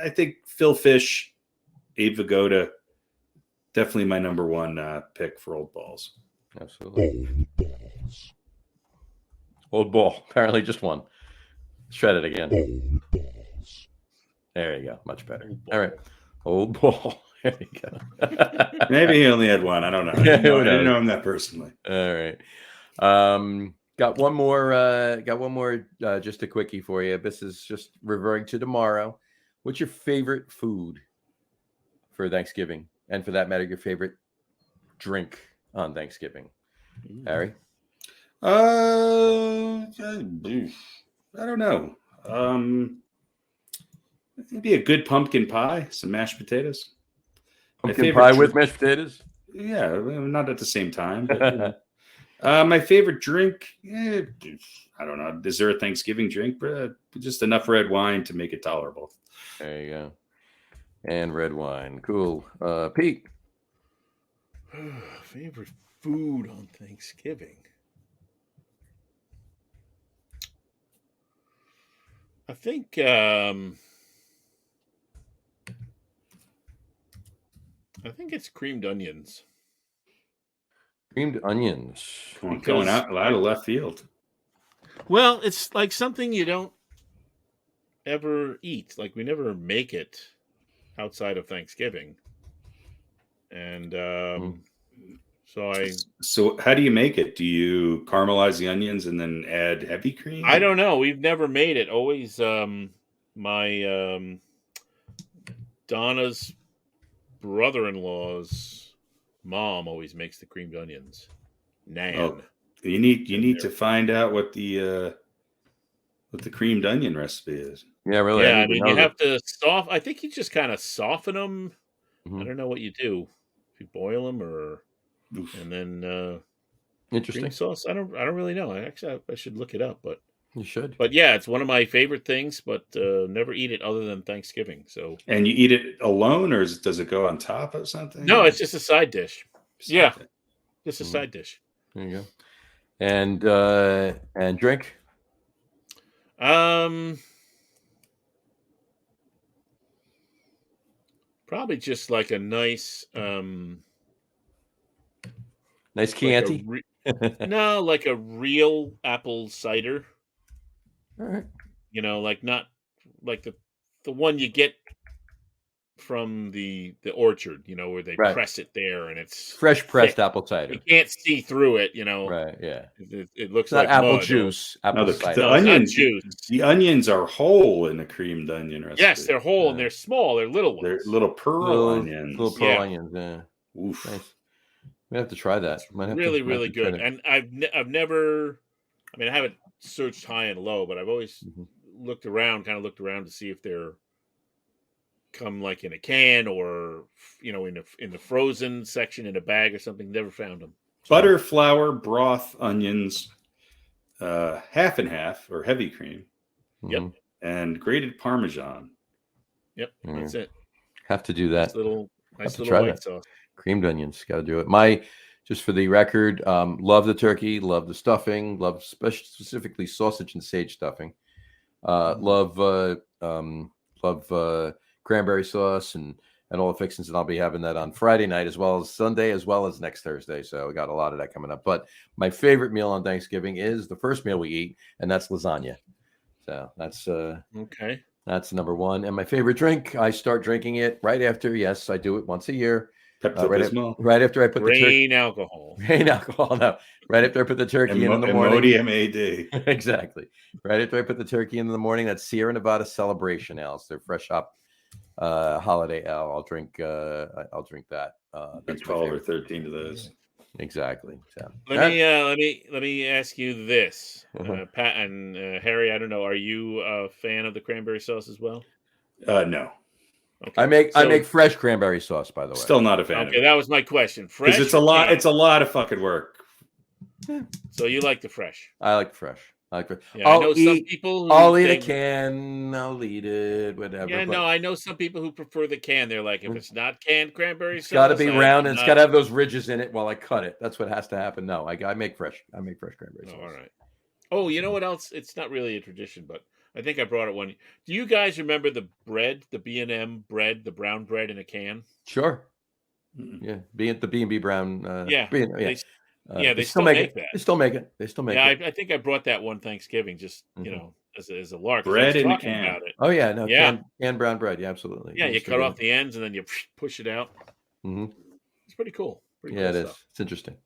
I think Phil Fish, Abe Vigoda, definitely my number one pick for old balls. Absolutely. Old balls. Old ball. Apparently just one. Shred it again. Old balls. There you go. Much better. All right. Old ball. There you go. Maybe he only had one. I don't know. I didn't know him that personally. All right. Got one more. Just a quickie for you. This is just reverting to tomorrow. What's your favorite food for Thanksgiving? And for that matter, your favorite drink on Thanksgiving? Harry? I don't know. Maybe a good pumpkin pie, some mashed potatoes. Pumpkin pie with mashed potatoes? Yeah, not at the same time. But, my favorite drink, I don't know. Is there a Thanksgiving drink? Just enough red wine to make it tolerable. There you go. And red wine. Cool. Pete? Favorite food on Thanksgiving? I think it's creamed onions. Creamed onions. Going out of left field. Well, it's like something you don't ever eat. Like we never make it outside of Thanksgiving. And So how do you make it? Do you caramelize the onions and then add heavy cream? I don't know. We've never made it. Always my Donna's brother-in-law's mom always makes the creamed onions. Nan. Oh, you need to find out what the creamed onion recipe is. Yeah, really. Yeah, I mean you have to I think you just kind of soften them. Mm-hmm. I don't know what you do. If you boil them or and then interesting cream sauce. I don't really know. I should look it up, but You should. But yeah, it's one of my favorite things, but never eat it other than Thanksgiving. So. And you eat it alone, or does it go on top of something? No, it's just a side dish. Yeah, just a side dish. There you go. And drink. Probably just like a nice nice Chianti. No, like a real apple cider. All right. You know, like not like the one you get from the orchard, you know, where they press it there and it's fresh pressed thick. Apple cider. You can't see through it, you know. Right, yeah. It looks not like apple mud juice. No, Apple cider. the onions, the onions are whole in the creamed onion recipe. Yes, they're whole and they're small. They're little ones. They're little pearl onions. Little pearl onions, yeah. Oof. Nice. We have to try that. Really good. And I've never, I mean, I haven't searched high and low, but I've always looked around to see if they're come like in a can or, you know, in the frozen section in a bag or something. Never found them. Butter, flour, broth, onions, half and half or heavy cream. Yep. And grated Parmesan. Yep. That's it. Have to do that. Nice little white sauce. Creamed onions. Got to do it. Just for the record, love the turkey, love the stuffing, love specifically sausage and sage stuffing. Love cranberry sauce and all the fixings, and I'll be having that on Friday night as well as Sunday as well as next Thursday. So we got a lot of that coming up. But my favorite meal on Thanksgiving is the first meal we eat, and that's lasagna. So that's okay. That's number one. And my favorite drink, I start drinking it right after. Yes, I do it once a year. Right after I put the turkey. Rain alcohol. No, right after I put the turkey in the morning. MOD. Exactly. Right after I put the turkey in the morning. That's Sierra Nevada Celebration Ale. It's their fresh hop holiday ale. I'll drink that. That's 12 or 13 of those. Exactly. So let me ask you this, Pat and Harry. I don't know. Are you a fan of the cranberry sauce as well? No. Okay. I make fresh cranberry sauce, by the way. Still not a fan. Okay, that was my question. Fresh. It's a lot. It's a lot of fucking work. So you like the fresh? I like the fresh. Yeah, I know some people. I'll eat a can. I'll eat it. Whatever. Yeah, no, I know some people who prefer the can. They're like, if it's not canned cranberry sauce, it's got to be round and it's got to have those ridges in it while I cut it. That's what has to happen. No, I make fresh. I make fresh cranberry sauce. All right. Oh, you know what else? It's not really a tradition, but I think I brought it one. Do you guys remember the bread, the B&M bread, the brown bread in a can? Sure. Yeah, the B&B brown. They still make that. They still make it. Yeah, I think I brought that one Thanksgiving, just you know, as a lark. Bread in a can. About it. Oh yeah, no, canned brown bread. Yeah, absolutely. Yeah, you cut off the ends and then you push it out. Mm-hmm. It's pretty cool. It is. It's interesting.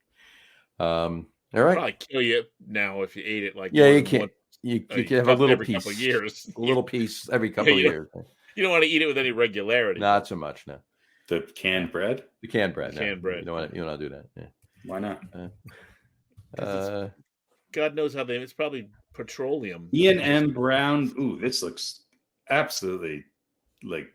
All right. Probably kill you now if you ate it like. Yeah, you can't. You can have a little piece. Couple of years. A little piece every couple of years. You don't want to eat it with any regularity. Not so much. No. The canned bread. The canned bread. Canned bread. You don't want to do that. Yeah. Why not? God knows how it's probably petroleum. B&M brown. Ooh, this looks absolutely like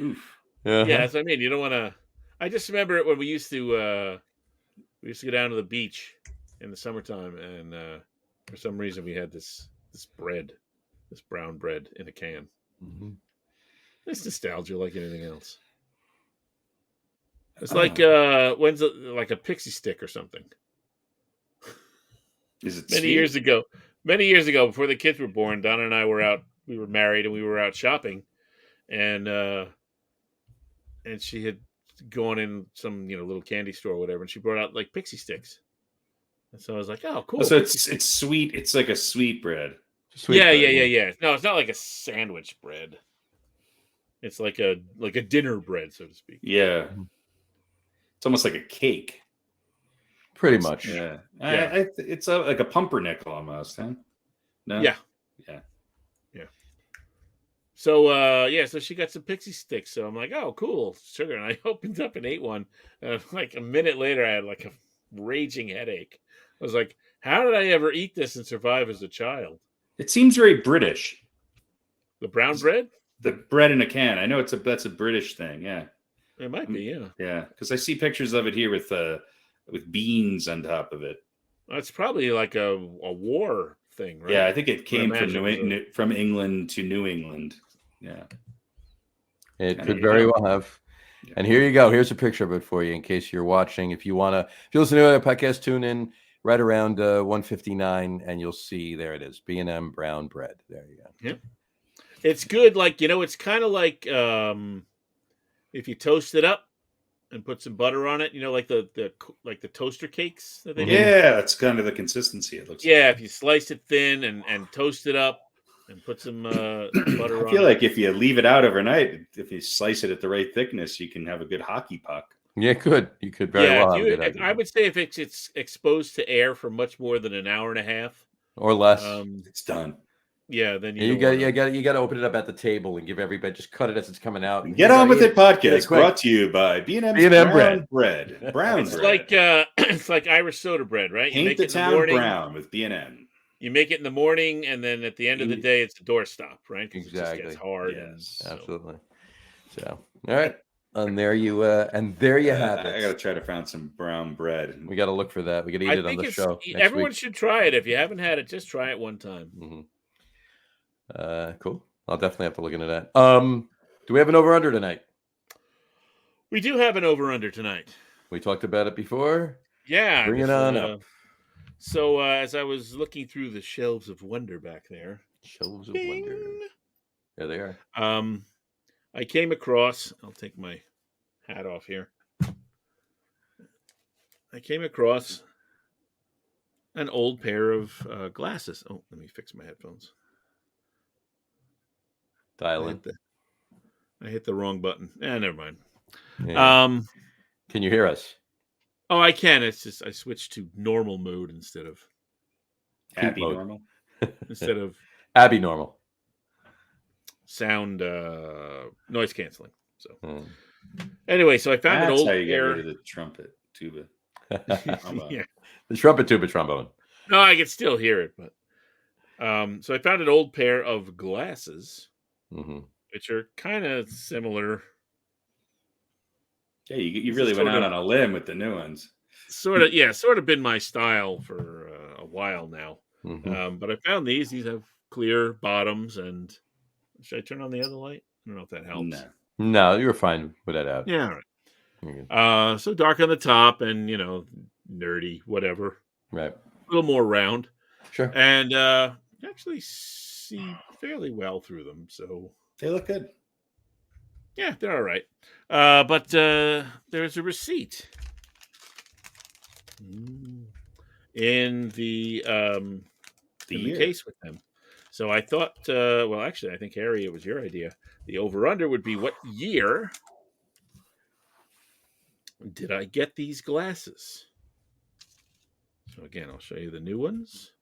oof. Yeah, that's what I mean. You don't want to. I just remember it when we used to go down to the beach in the summertime, and for some reason we had this bread, this brown bread in a can. Mm-hmm. It's nostalgia like anything else. It's like like a pixie stick or something. Is it many years ago, before the kids were born, Donna and I were out. We were married and we were out shopping, and she had gone in some little candy store or whatever, and she brought out like pixie sticks. And so I was like, "Oh, cool!" So it's sweet. It's like a sweet bread. Yeah. No, it's not like a sandwich bread. It's like a dinner bread, so to speak. Yeah, it's almost like a cake. Pretty much. Yeah. It's like a pumpernickel almost, huh? No. Yeah. So so she got some pixie sticks. So I'm like, oh, cool, sugar. And I opened up and ate one. Like a minute later, I had like a raging headache. I was like, how did I ever eat this and survive as a child? It seems very British. The brown bread? The bread in a can. I know that's a British thing. Yeah. It might be. Yeah. Yeah, because I see pictures of it here with beans on top of it. It's probably like a war thing, right? Yeah, I think it came from imagine from England to New England. Yeah. It And could here very you well have. Yeah. And here you go. Here's a picture of it for you in case you're watching. If you listen to a podcast, tune in right around 1:59, and you'll see there it is. B&M brown bread. There you go. Yeah. It's good. Like, it's kind of like if you toast it up and put some butter on it, like the toaster cakes that they make. Yeah, that's kind of the consistency it looks like. Yeah, if you slice it thin and toast it up and put some butter on it. I feel like if you leave it out overnight, if you slice it at the right thickness, you can have a good hockey puck. Yeah, good. You could very well have a good idea. I would say if it's exposed to air for much more than an hour and a half or less, it's done. Yeah, then you got to open it up at the table and give everybody, just cut it as it's coming out. Get on with it podcast brought to you by B&M brown bread. Brown it's bread. It's like Irish soda bread, right? Paint the town brown with B&M. You make it in the morning, and then at the end of the day, it's a doorstop, right? Exactly. It just gets hard. Yes, absolutely. So, all right, and there you have it. I got to try to find some brown bread. We got to look for that. We got to eat it on the show. Everyone should try it. If you haven't had it, just try it one time. Mm-hmm. Cool. I'll definitely have to look into that. Do we have an over/under tonight? We do have an over/under tonight. We talked about it before. Yeah, bring it on up. So as I was looking through the shelves of wonder back there, shelves of wonder, there they are. I came across. I'll take my hat off here. I came across an old pair of glasses. Oh, let me fix my headphones. Dial in. I hit the wrong button. Never mind. Yeah. Can you hear us? Oh, I can. It's just I switched to normal mode instead of Abby normal. Instead of Abby normal. Sound noise canceling. So anyway, so I found an old how you pair. Get rid of the trumpet tuba. Yeah, the trumpet tuba trombone. No, I can still hear it, but so I found an old pair of glasses, which are kind of similar. Yeah, you really went out on a limb with the new ones. Sort of been my style for a while now. But I found these. These have clear bottoms, and should I turn on the other light? I don't know if that helps. No, you were fine with that out. Yeah, all right. So dark on the top, and nerdy, whatever. Right. A little more round. Sure. And actually see fairly well through them. So they look good. Yeah, they're all right. But there's a receipt in the case with them. So I thought, well, actually, I think, Harry, it was your idea. The over-under would be, what year did I get these glasses? So again, I'll show you the new ones.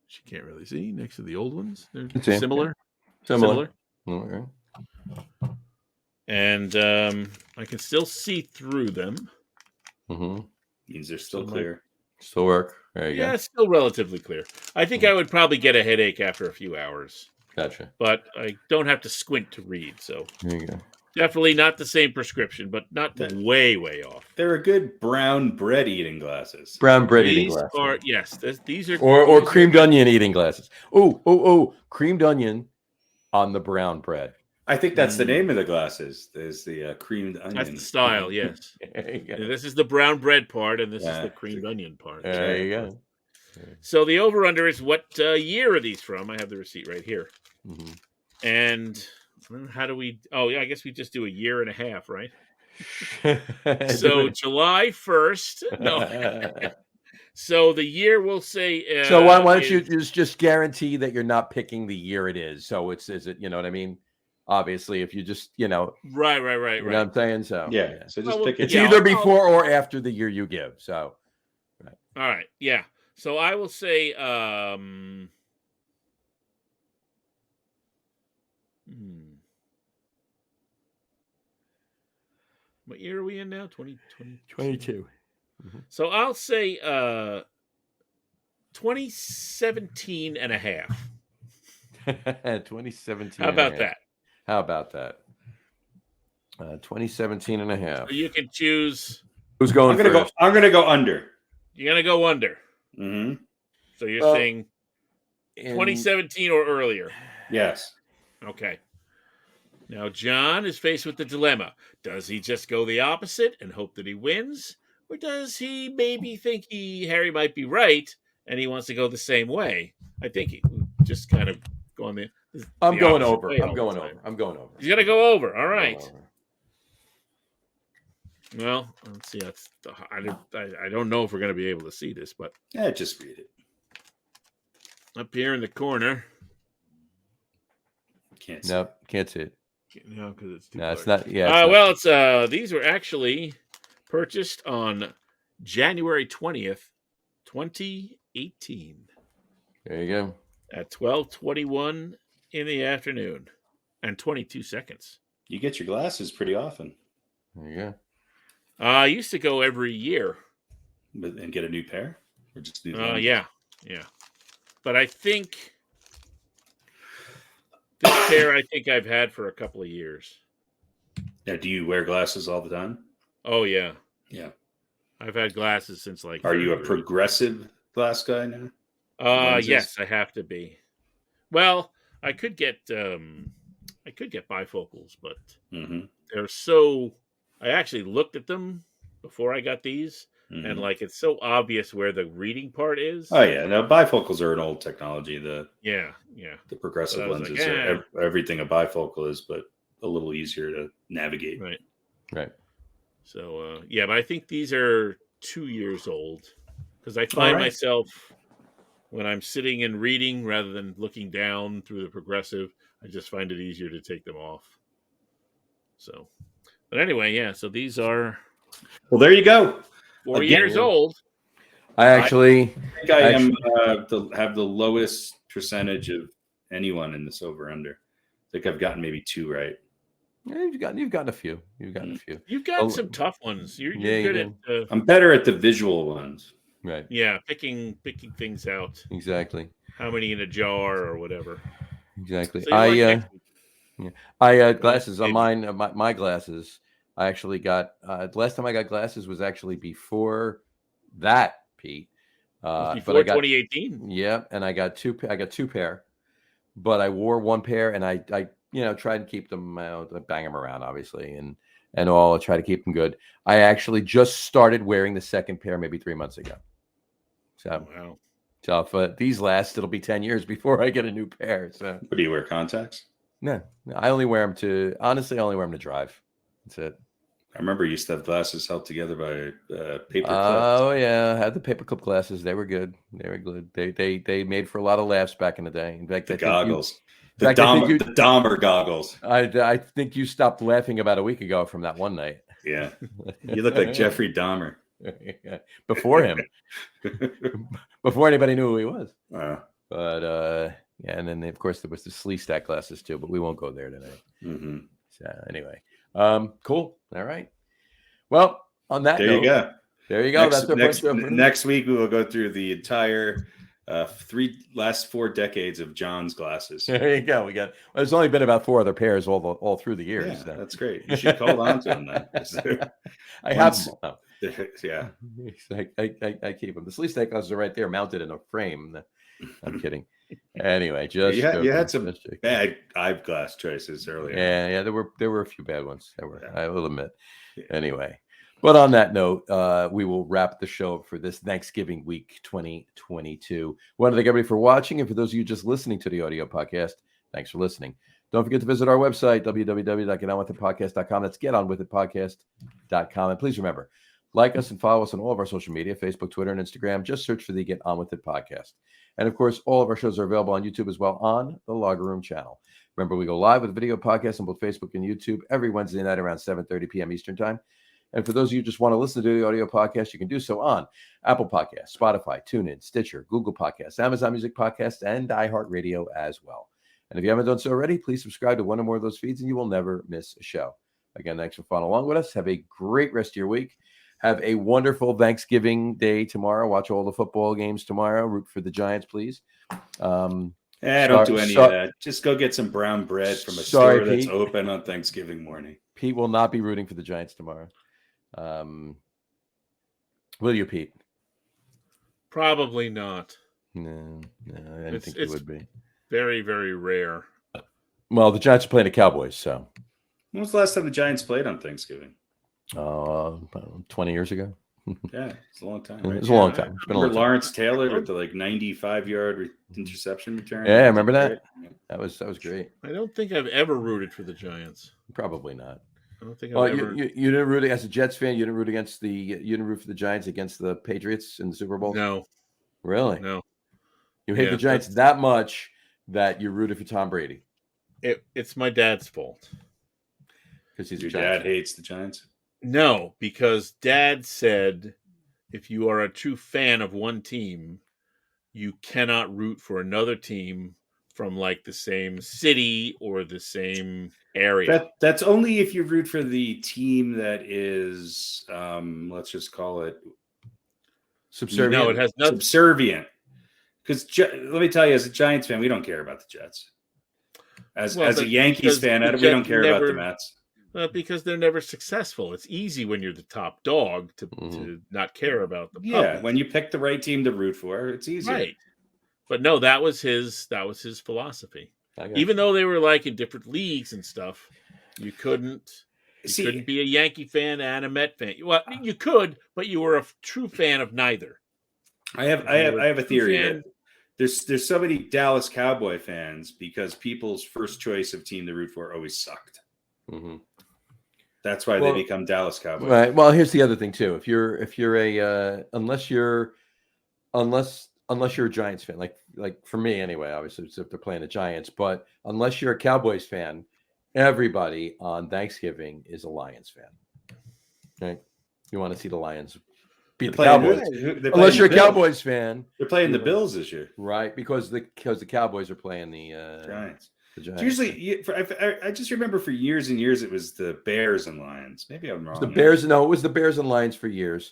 You can't really see next to the old ones. They're similar. Okay. And I can still see through them. Means they're still clear. Still work. There you go. Yeah, it's still relatively clear. I think I would probably get a headache after a few hours. Gotcha. But I don't have to squint to read, so there you go. Definitely not the same prescription, but not way off. They're a good brown bread eating glasses. Brown bread eating glasses. These are or creamed onion eating glasses. Oh, creamed onion on the brown bread. I think that's the name of the glasses. There's the creamed onion. That's the style, yes. This is the brown bread part, and this is the creamed onion part. There you go. So the over-under is what year are these from? I have the receipt right here. And how do we... Oh, yeah, I guess we just do a year and a half, right? So July 1st. No. So the year we'll say... so why don't you just guarantee that you're not picking the year it is? So is it, you know what I mean? Obviously, if you just, Right. You know what I'm saying? So yeah. So just pick it. It's either before or after the year you give. So, right. All right. Yeah. So I will say, what year are we in now? 2022. So I'll say 2017 and a half. 2017. How about that? How about that? 2017 and a half. So you can choose. Who's going first? I'm going to go under. You're going to go under. So you're saying 2017 or earlier? Yes. Okay. Now, John is faced with the dilemma. Does he just go the opposite and hope that he wins? Or does he maybe think Harry might be right and he wants to go the same way? I think he just kind of going the I'm going opposite over. way I'm all going the over. time. I'm going over. He's going to go over. All I'm right. going over. Well, let's see. I don't know if we're going to be able to see this, but Yeah, just read it. up here in the corner. Can't see. No, can't see it. No, because it's too No, it's large. not. Yeah. Well, it's these were actually purchased on January 20th, 2018. There you go. At 12:21 in the afternoon and 22 seconds. You get your glasses pretty often. There you go. I used to go every year. And get a new pair? Or just new Yeah. But I think this pair I've had for a couple of years. Now, do you wear glasses all the time? Oh, yeah. Yeah. I've had glasses since like... Are you a progressive glass guy now? Yes, I have to be. Well, I could get bifocals, but they're so... I actually looked at them before I got these, and like it's so obvious where the reading part is. Oh yeah, now bifocals are an old technology. The progressive lenses are everything a bifocal is, but a little easier to navigate. Right. So but I think these are 2 years old because I find myself when I'm sitting and reading rather than looking down through the progressive, I just find it easier to take them off. So. But anyway, so these are... Well, there you go. 4 years old. I think I have the lowest percentage of anyone in this over-under. I think I've gotten maybe 2 right. Yeah, you've gotten a few. You've got some tough ones. You're good at... I'm better at the visual ones. Right. Yeah, picking things out. Exactly. How many in a jar or whatever. Exactly. So glasses on mine. My glasses. I actually got the last time I got glasses was actually before that, Pete. Before but I got 2018. Yeah, and I got two pair, but I wore one pair, and I tried to keep them, bang them around, obviously, and all. I try to keep them good. I actually just started wearing the second pair maybe 3 months ago. So wow. So if these last, it'll be 10 years before I get a new pair. So. What do you wear, contacts? No, I only wear them to drive. That's it. I remember you used to have glasses held together by paper clips. Oh yeah, I had the paperclip glasses. They were good. They made for a lot of laughs back in the day. In fact, the goggles, the Dahmer goggles. I think you stopped laughing about a week ago from that one night. Yeah, you look like Jeffrey Dahmer. Before him, before anybody knew who he was. But and then of course there was the Slee Stack glasses too, but we won't go there today. So anyway, cool. All right. Well, on that note, there you go. Next week we will go through the entire last 4 decades of John's glasses. There you go. There's only been about 4 other pairs all through the years. Yeah, that's great. You should hold on to them then. I have them. Oh. Yeah, I keep them. The Slee Stack glasses are right there, mounted in a frame. I'm kidding. Anyway, you had some bad eyeglass choices earlier. Yeah, there were a few bad ones. I will admit. Yeah. Anyway, but on that note, we will wrap the show up for this Thanksgiving week 2022. I want to thank everybody for watching, and for those of you just listening to the audio podcast, thanks for listening. Don't forget to visit our website, www.getonwithitpodcast.com. That's getonwithitpodcast.com. And please remember, like us and follow us on all of our social media, Facebook, Twitter, and Instagram. Just search for the Get On With It podcast. And of course, all of our shows are available on YouTube as well on the Logger Room channel. Remember, we go live with video podcasts on both Facebook and YouTube every Wednesday night around 7:30 p.m. Eastern time. And for those of you who just want to listen to the audio podcast, you can do so on Apple Podcasts, Spotify, TuneIn, Stitcher, Google Podcasts, Amazon Music Podcasts, and iHeartRadio as well. And if you haven't done so already, please subscribe to one or more of those feeds and you will never miss a show. Again, thanks for following along with us. Have a great rest of your week. Have a wonderful Thanksgiving Day tomorrow. Watch all the football games tomorrow. Root for the Giants, please. Don't do any of that. Just go get some brown bread from a store that's open on Thanksgiving morning. Pete will not be rooting for the Giants tomorrow. Will you, Pete? Probably not. No, I didn't think it would be. Very, very rare. Well, the Giants are playing the Cowboys, so. When was the last time the Giants played on Thanksgiving? 20 years ago. Yeah, it's a long time. Right? It's a long time. It's been a long time. Lawrence Taylor with the 95-yard interception return. Yeah, remember that? Yeah. That was great. I don't think I've ever rooted for the Giants. Probably not. I don't think I've ever. You didn't root as a Jets fan. You didn't root for the Giants against the Patriots in the Super Bowl. No, really. No, you hate the Giants that much that you rooted for Tom Brady. It's my dad's fault because your dad hates the Giants. No, because Dad said if you are a true fan of one team, you cannot root for another team from like the same city or the same area. That's only if you root for the team that is, let's just call it subservient. No, it has nothing. Subservient. Because let me tell you, as a Giants fan, we don't care about the Jets. As a Yankees fan, we don't care about the Mets. Because they're never successful. It's easy when you're the top dog to not care about the public. Yeah, when you pick the right team to root for, it's easier. Right. But no, that was his philosophy. Even though they were like in different leagues and stuff, you couldn't be a Yankee fan and a Met fan. Well, you could, but you were a true fan of neither. I have a theory here. There's so many Dallas Cowboy fans because people's first choice of team to root for always sucked. Mm-hmm. That's why they become Dallas Cowboys. Right. Well, here's the other thing too. If you're a unless you're a Giants fan, like for me anyway, obviously if they're playing the Giants, but unless you're a Cowboys fan, everybody on Thanksgiving is a Lions fan. Right? You want to see the Lions beat the Cowboys. Unless you're a Cowboys fan, they're playing the Bills this year, right? Because the Cowboys are playing the Giants. Usually, I just remember for years and years it was the Bears and Lions. Maybe I'm wrong. It was the Bears and Lions for years.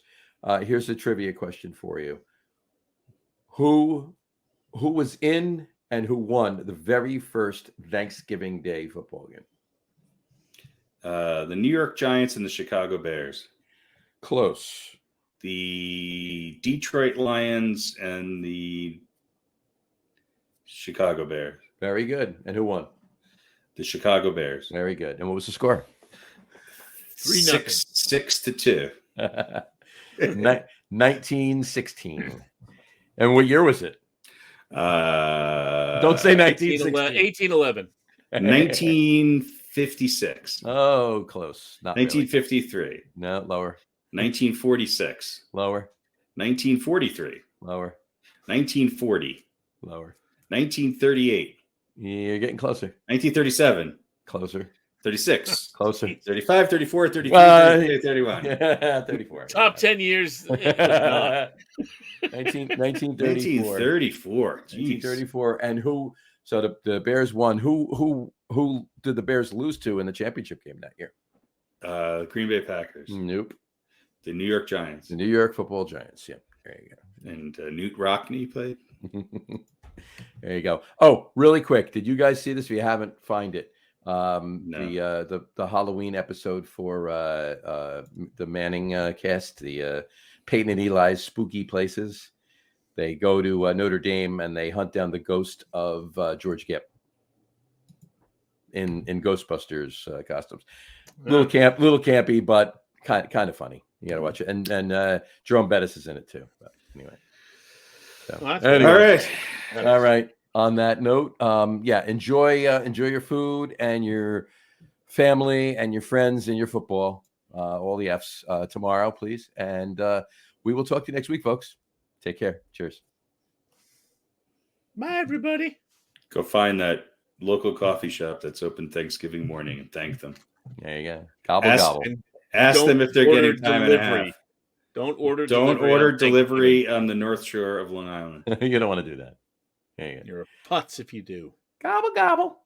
Here's a trivia question for you: Who was in and who won the very first Thanksgiving Day football game? The New York Giants and the Chicago Bears. Close. The Detroit Lions and the Chicago Bears. Very good. And who won? The Chicago Bears. Very good. And what was the score? 6-2. 1916. And what year was it? Don't say 1916. 1811. 1956. Oh, close. Not 1953. Really. No, lower. 1946. Lower. 1943. Lower. 1940. Lower. 1938. You're getting closer. 1937. Closer. 36. Closer. 35, 34, 33, 31. Yeah, 34. Top 10 years. It was not. 1934. 1934. And who? So the Bears won. Who did the Bears lose to in the championship game that year? Green Bay Packers. Nope. The New York Giants. The New York Football Giants. Yep. There you go. And Newt Rockne played. There you go. Oh, really quick. Did you guys see this? If you haven't, find it. No. The Halloween episode for the Manning cast, the Peyton and Eli's Spooky Places. They go to Notre Dame and they hunt down the ghost of George Gipp in Ghostbusters costumes. Little campy, but kind of funny. You got to watch it. And Jerome Bettis is in it too. But anyway. So, anyway. All right. On that note, enjoy your food and your family and your friends and your football, all the F's tomorrow, please. And we will talk to you next week, folks. Take care. Cheers. Bye, everybody. Go find that local coffee shop that's open Thanksgiving morning and thank them. There you go. Gobble. Ask them if they're getting time delivery. and a half. Don't order delivery on the North Shore of Long Island. You don't want to do that. You're a putz if you do. Gobble, gobble.